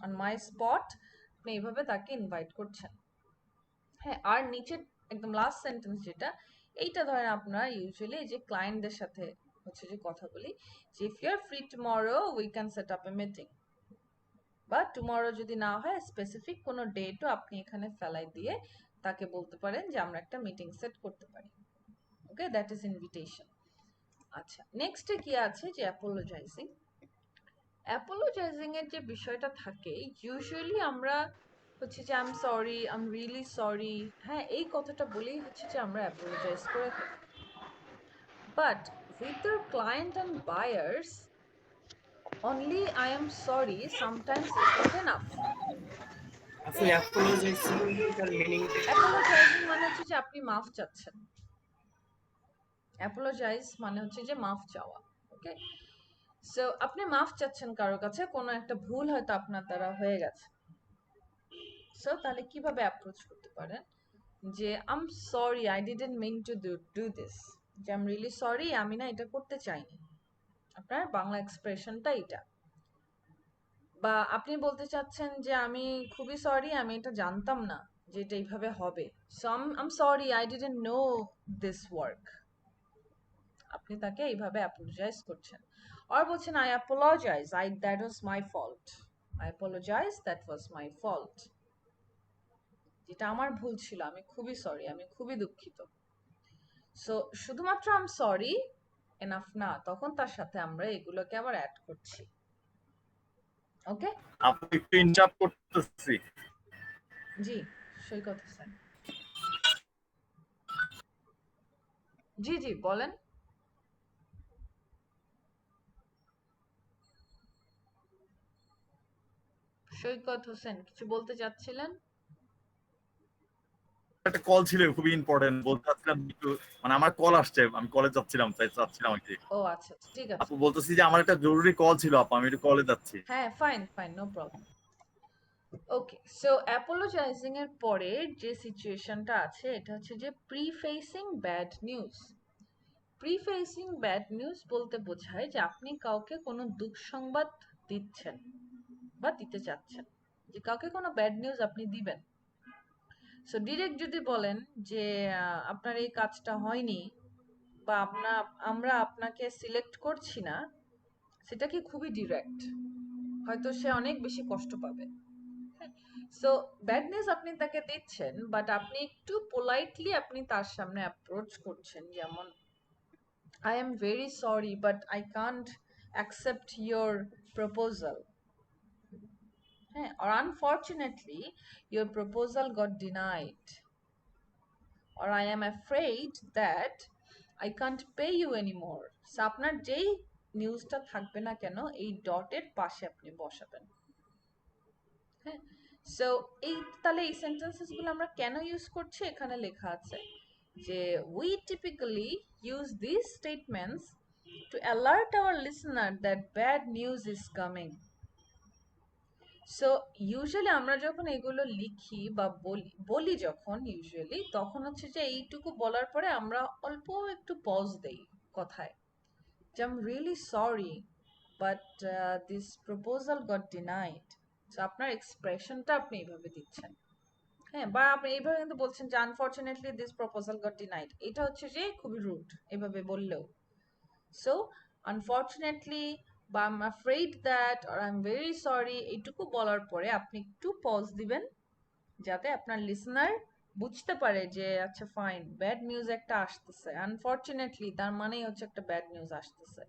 on my spot, আপনি এইভাবে তাকে ইনভাইট করছেন। হ্যাঁ, আর নিচে একদম লাস্ট সেন্টেন্স যেটা, এইটা ধরেন আপনারা ইউজুয়ালি যে ক্লায়েন্টদের সাথে হচ্ছে যে কথা বলি যে if you are free tomorrow we can set up a meeting. বা টুমরো যদি না হয় স্পেসিফিক কোনো ডেটও আপনি এখানে ফেলাই দিয়ে তাকে বলতে পারেন যে আমরা একটা মিটিং সেট করতে পারি। ওকে, দ্যাট ইজ ইনভিটেশন। আচ্ছা, নেক্সটে কি আছে যে অ্যাপোলোজাইজিং। অ্যাপোলোজাইজিং এর যে বিষয়টা থাকে, ইউজুয়ালি আমরা হচ্ছে যে I am sorry, I am really sorry, হ্যাঁ এই কথাটা বলেই হচ্ছে যে আমরা অ্যাপোলোজাইজ করে থাকি। But with the client and buyers, only I am sorry sometimes is not enough. আসলে অ্যাপোলোজাইজিং এর মিনিং অ্যাপোলোজাইজিং মানে হচ্ছে যে আপনি মাফ চাচ্ছেন। অ্যাপোলোজাইজ মানে হচ্ছে যে মাফ চাওয়া। ওকে, সো আপনি মাফ চাচ্ছেন কারোর কাছে, কোনো একটা ভুল হয়তো আপনার দ্বারা হয়ে গেছে। সো তাহলে কিভাবে অ্যাপ্রোচ করতে পারেন যে I am sorry, I didn't mean to do this, যে আই এম রিয়েলি সরি, আমি না এটা করতে চাইনি। আপনার বাংলা এক্সপ্রেশনটা এটা। বা আপনি বলতে চাচ্ছেন যে আমি খুবই সরি, আমি এটা জানতাম না যে এটা এইভাবে হবে, so I am sorry, I didn't know this work. আপনি তাকে এইভাবে অ্যাপোলোজাইজ করছেন। আর বলছেন I apologise, that was my fault, I apologise, that was my fault, যেটা আমার ভুল ছিল, আমি খুবই সরি, আমি খুবই দুঃখিত। সো শুধুমাত্র আই এম সরি এনাফ না, তখন তার সাথে আমরা এগুলোকে আবার অ্যাড করছি। ওকে, আপু একটু ইন্টারাপ্ট করতেছি। জি সৈকত হোসেন, জি জি বলেন। সৈকত হোসেন কিছু বলতে চাচ্ছিলেন? একটা কল ছিল খুবই ইম্পর্টেন্ট, বলতে চাচ্ছিলাম একটু, মানে আমার কল আসছে, আমি কলে যাচ্ছিলাম, তাই চাচ্ছিলাম আর কি। ও আচ্ছা, ঠিক আছে। আপু বলতেছি যে আমার একটা জরুরি কল ছিল আপু, আমি একটু কলে যাচ্ছি। হ্যাঁ, ফাইন ফাইন, নো প্রবলেম। ওকে, সো অ্যাপোলোজাইজিং এর পরে যে সিচুয়েশনটা আছে এটা হচ্ছে যে প্রিফেসিং ব্যাড নিউজ। প্রিফেসিং ব্যাড নিউজ বলতে বোঝায় যে আপনি কাউকে কোনো দুঃসংবাদ দিচ্ছেন বা দিতে চাচ্ছেন, যে কাউকে কোনো ব্যাড নিউজ আপনি দিবেন। সো ডিরেক্ট যদি বলেন যে আপনার এই কাজটা হয়নি বা আমরা আপনাকে সিলেক্ট করছি না, সেটা কি খুবই ডিরেক্ট, হয়তো সে অনেক বেশি কষ্ট পাবে। সো ব্যাড নিউজ আপনি তাকে দিচ্ছেন, বাট আপনি একটু পোলাইটলি আপনি তার সামনে অ্যাপ্রোচ করছেন, যেমন I am very sorry but I can't accept your proposal, হ্যাঁ, or unfortunately your proposal got denied, or I am afraid that I can't pay you anymore. So আপনার যেই নিউজটা থাকবে না কেন এই ডটের পাশে আপনি বসাবেন। হ্যাঁ, সো এই তাহলে এই সেন্টেন্সেস গুলো আমরা কেন ইউজ করছি, এখানে লেখা আছে যে we typically use these statements to alert our listener that bad news is coming. So usually আমরা যখন এগুলো লিখি বা বলি যখন ইউজুয়ালি, তখন হচ্ছে যে এইটুকু বলার পরে আমরা অল্প একটু পজ দেই কথায়, যে I am really sorry but this proposal goat denied. So আপনার এক্সপ্রেশনটা আপনি এইভাবে দিচ্ছেন। হ্যাঁ, বা আপনি এইভাবে কিন্তু বলছেন যে unfortunately this proposal goat denied, এটা হচ্ছে যে খুবই রুড এভাবে বললেও। সো আনফরচুনেটলি বা I am afraid that or I am very sorry, এইটুকু বলার পরে আপনি একটু পজ দিবেন, যাতে আপনার লিসনার বুঝতে পারে যে আচ্ছা ফাইন, ব্যাড নিউজ একটা আসতেছে, আনফরচুনেটলি তার মানেই হচ্ছে একটা ব্যাড নিউজ আসতেছে।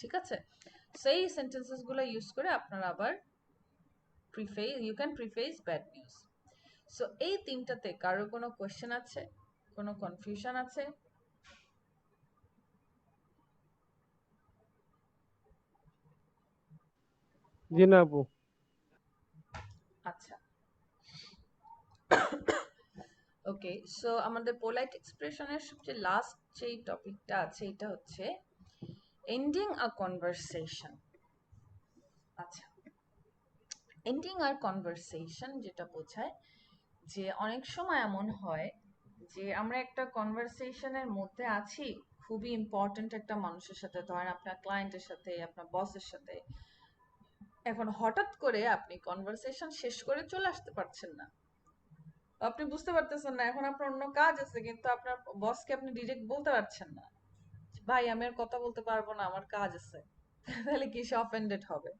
ঠিক আছে, সেই সেন্টেন্সেস গুলো ইউজ করে আপনারা আবার you can preface bad news. So এই তিনটাতে কারো কোনো কোয়েশ্চেন আছে, কোনো কনফিউশন আছে? জি না আপু। আচ্ছা, ওকে, সো আমাদের পোলাইট এক্সপ্রেশনের সবচেয়ে লাস্ট যে টপিকটা আছে এটা হচ্ছে এন্ডিং আ কনভারসেশন। আচ্ছা, এন্ডিং আর কনভারসেশন যেটা বোঝায় যে অনেক সময় এমন হয় যে আমরা একটা কনভারসেশনের মধ্যে আছি, খুবই ইম্পর্টেন্ট একটা মানুষের সাথে, ধরেন আপনার ক্লায়েন্টের সাথে, আপনার বসের সাথে, এখন হঠাৎ করে আপনি কনভারসেশন শেষ করে চলে আসতে পারছেন না, আপনি বুঝতে পারতেছেন না এখন আপনার অন্য কাজ আছে, কিন্তু আপনার বসকে আপনি ডিরেক্ট বলতে পারছেন না ভাই আমি আর কথা বলতে পারবো না, আমার কাজ আছে, তাহলে কি সে অফেন্ডেড হবে,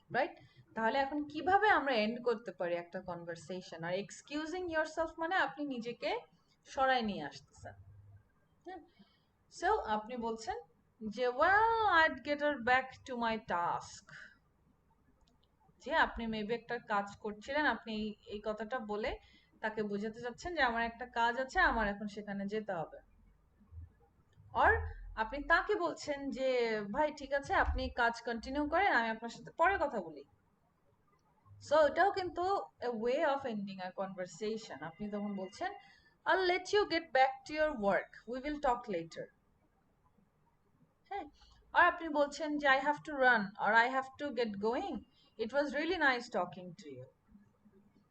রাইট? তাহলে এখন কিভাবে আমরা এন্ড করতে পারি একটা কনভারসেশন? আর এক্সকিউজিং ইয়োরসেলফ মানে আপনি নিজেকে সরায় নিয়ে আসতেছেন। হ্যাঁ, সো আপনি বলছেন যে well I'd get back to my task. যে আপনি মেবি একটা কাজ করছিলেন, আপনি এই কথাটা বলে তাকে বোঝাতে চাচ্ছেন যে আমার একটা কাজ আছে, আমার এখন সেখানে যেতে হবে। আর আপনি তাকে বলছেন যে ভাই ঠিক আছে, আপনি কাজ কন্টিনিউ করেন, আমি আপনার সাথে পরে কথা বলি। সো এটাও কিন্তু a way of ending a conversation. আপনি তখন বলছেন I'll let you get back to your work, we will talk later. হ্যাঁ, আর আপনি বলছেন যে I have to run or I have to get going, it was really nice talking to you.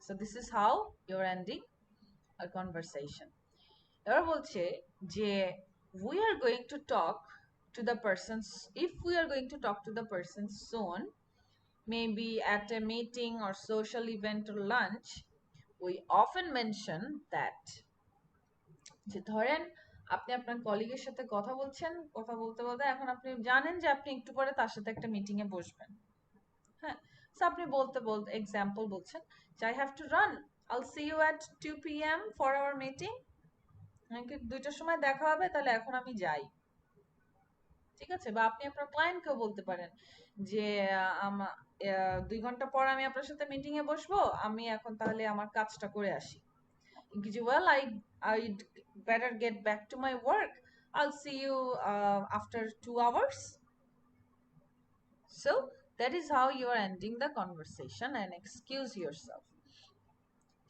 So this is how you're ending a conversation. এবার বলছে যে we are going to talk to the person, if we are going to talk to the person soon, maybe at a meeting or social event or lunch, we often mention that. যে ধরেন আপনি আপনার কলিগের সাথে কথা বলছেন, কথা বলতে বলতে এখন আপনি জানেন যে আপনি একটু পরে তার সাথে একটা মিটিং এ বসবেন। হ্যাঁ, সো আপনি বলতে বলতে এক্সাম্পল বলছেন যে I have to run, I'll see you at 2 p.m. for our meeting. নাকি 2টার সময় দেখা হবে, তাহলে এখন আমি যাই। ঠিক আছে? বা আপনি আপনার ক্লায়েন্টকেও বলতে পারেন যে 2 ঘন্টা পর আমি আপনার সাথে মিটিং এ বসবো, আমি এখন তাহলে আমার কাজটা করে আসি। Well, I'd better get back to my work, I'll see you after 2 hours. So that is how you are ending the conversation and excuse yourself.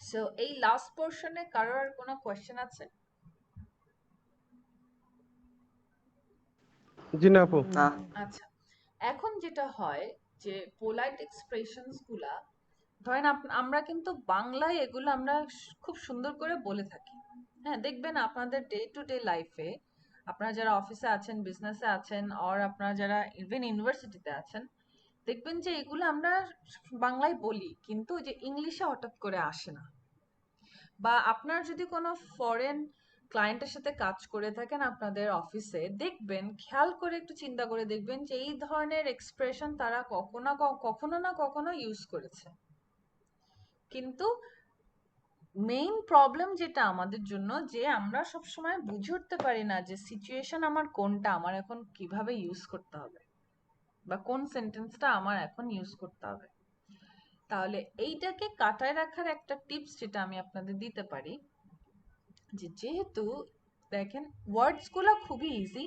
So এই লাস্ট পোর্শনে কারোর আর কোনো কোয়েশ্চেন আছে? জি না আপু। না। আচ্ছা, এখন যেটা হয় যে পোলাইট এক্সপ্রেশনস গুলা, ধরেন আমরা কিন্তু বাংলায় এগুলো আমরা খুব সুন্দর করে বলে থাকি। হ্যাঁ, দেখবেন আপনাদের ডে টু ডে লাইফে, আপনারা যারা অফিসে আছেন, বিজনেসে আছেন, আর আপনারা যারা ইভেন ইউনিভার্সিটিতে আছেন, দেখবেন যে এগুলো আমরা বাংলায় বলি, কিন্তু যে ইংলিশে হঠাৎ করে আসে না। বা আপনার যদি কোনো ফরেন ক্লায়েন্টের সাথে কাজ করে থাকেন আপনাদের অফিসে, দেখবেন খেয়াল করে একটু চিন্তা করে দেখবেন যে এই ধরনের এক্সপ্রেশন তারা কখনো না কখনো ইউজ করেছে। কিন্তু মেইন প্রবলেম যেটা আমাদের জন্য, যে আমরা সবসময় বুঝে উঠতে পারি না যে সিচুয়েশন আমার কোনটা, আমার এখন কিভাবে ইউজ করতে হবে, বা কোন সেন্টেন্সটা আমার এখন ইউজ করতে হবে। তাহলে এইটাকে কাটায় রাখার একটা টিপস যেটা আমি আপনাদের দিতে পারি, যে যেহেতু দেখেন ওয়ার্ডস গুলো খুবই ইজি,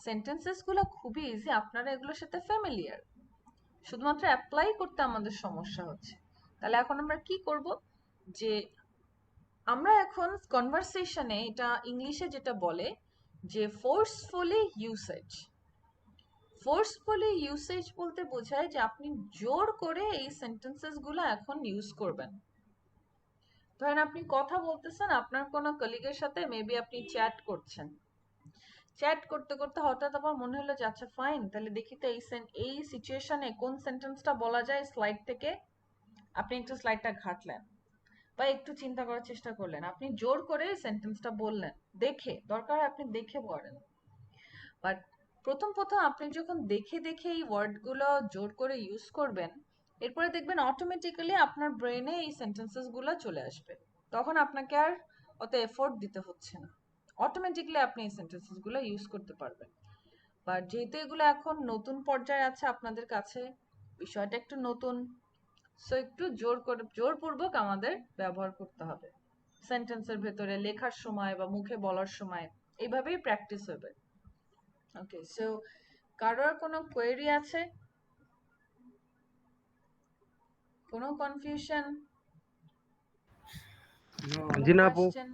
সেন্টেন্সেস গুলো খুবই ইজি, আপনারা এগুলোর সাথে ফ্যামিলিয়ার, শুধুমাত্র অ্যাপ্লাই করতে আমাদের সমস্যা হচ্ছে। তাহলে এখন আমরা কি করব, যে আমরা এখন কনভারসেশনে এটা ইংলিশে যেটা বলে যে ফোর্সফুলি ইউসেজ। ফোর্সফুলি ইউসেজ বলতে বোঝায় যে আপনি জোর করে এই সেন্টেন্সেস গুলো এখন ইউজ করবেন। ধরেন আপনি কথা বলতেছেন আপনার কোনো কলিগের সাথে, মেবি আপনি চ্যাট করছেন, চ্যাট করতে করতে হঠাৎ আবার মনে হলো যে আচ্ছা ফাইন, তাহলে দেখি তো এই সিচুয়েশনে কোন সেন্টেন্সটা বলা যায় স্লাইড থেকে। আপনি একটু স্লাইডটা ঘাটলেন বা একটু চিন্তা করার চেষ্টা করলেন, আপনি জোর করে সেন্টেন্সটা বললেন, দেখে, দরকার আপনি দেখে বলেন। বাট প্রথম আপনি যখন দেখে দেখে এই ওয়ার্ডগুলো জোর করে ইউজ করবেন, এরপরে দেখবেন অটোমেটিক্যালি আপনার ব্রেনে এই সেন্টেন্সেস গুলো চলে আসবে, তখন আপনাকে আর অত এফোর্ট দিতে হচ্ছে না, অটোমেটিক্যালি আপনি এই সেন্টেন্সেস গুলো ইউজ করতে পারবেন। বাট যেহেতু এগুলো এখন নতুন পর্যায়ে আছে আপনাদের কাছে, বিষয়টা একটু নতুন, সো একটু জোরপূর্বক আমাদের ব্যবহার করতে হবে সেন্টেন্সের ভেতরে, লেখার সময় বা মুখে বলার সময়, এইভাবেই প্র্যাকটিস হবে। ওকে, সো কারোর কোনো কোয়েরি আছে, কোনো কনফিউশন, জি না আপু। কোয়েশ্চেন?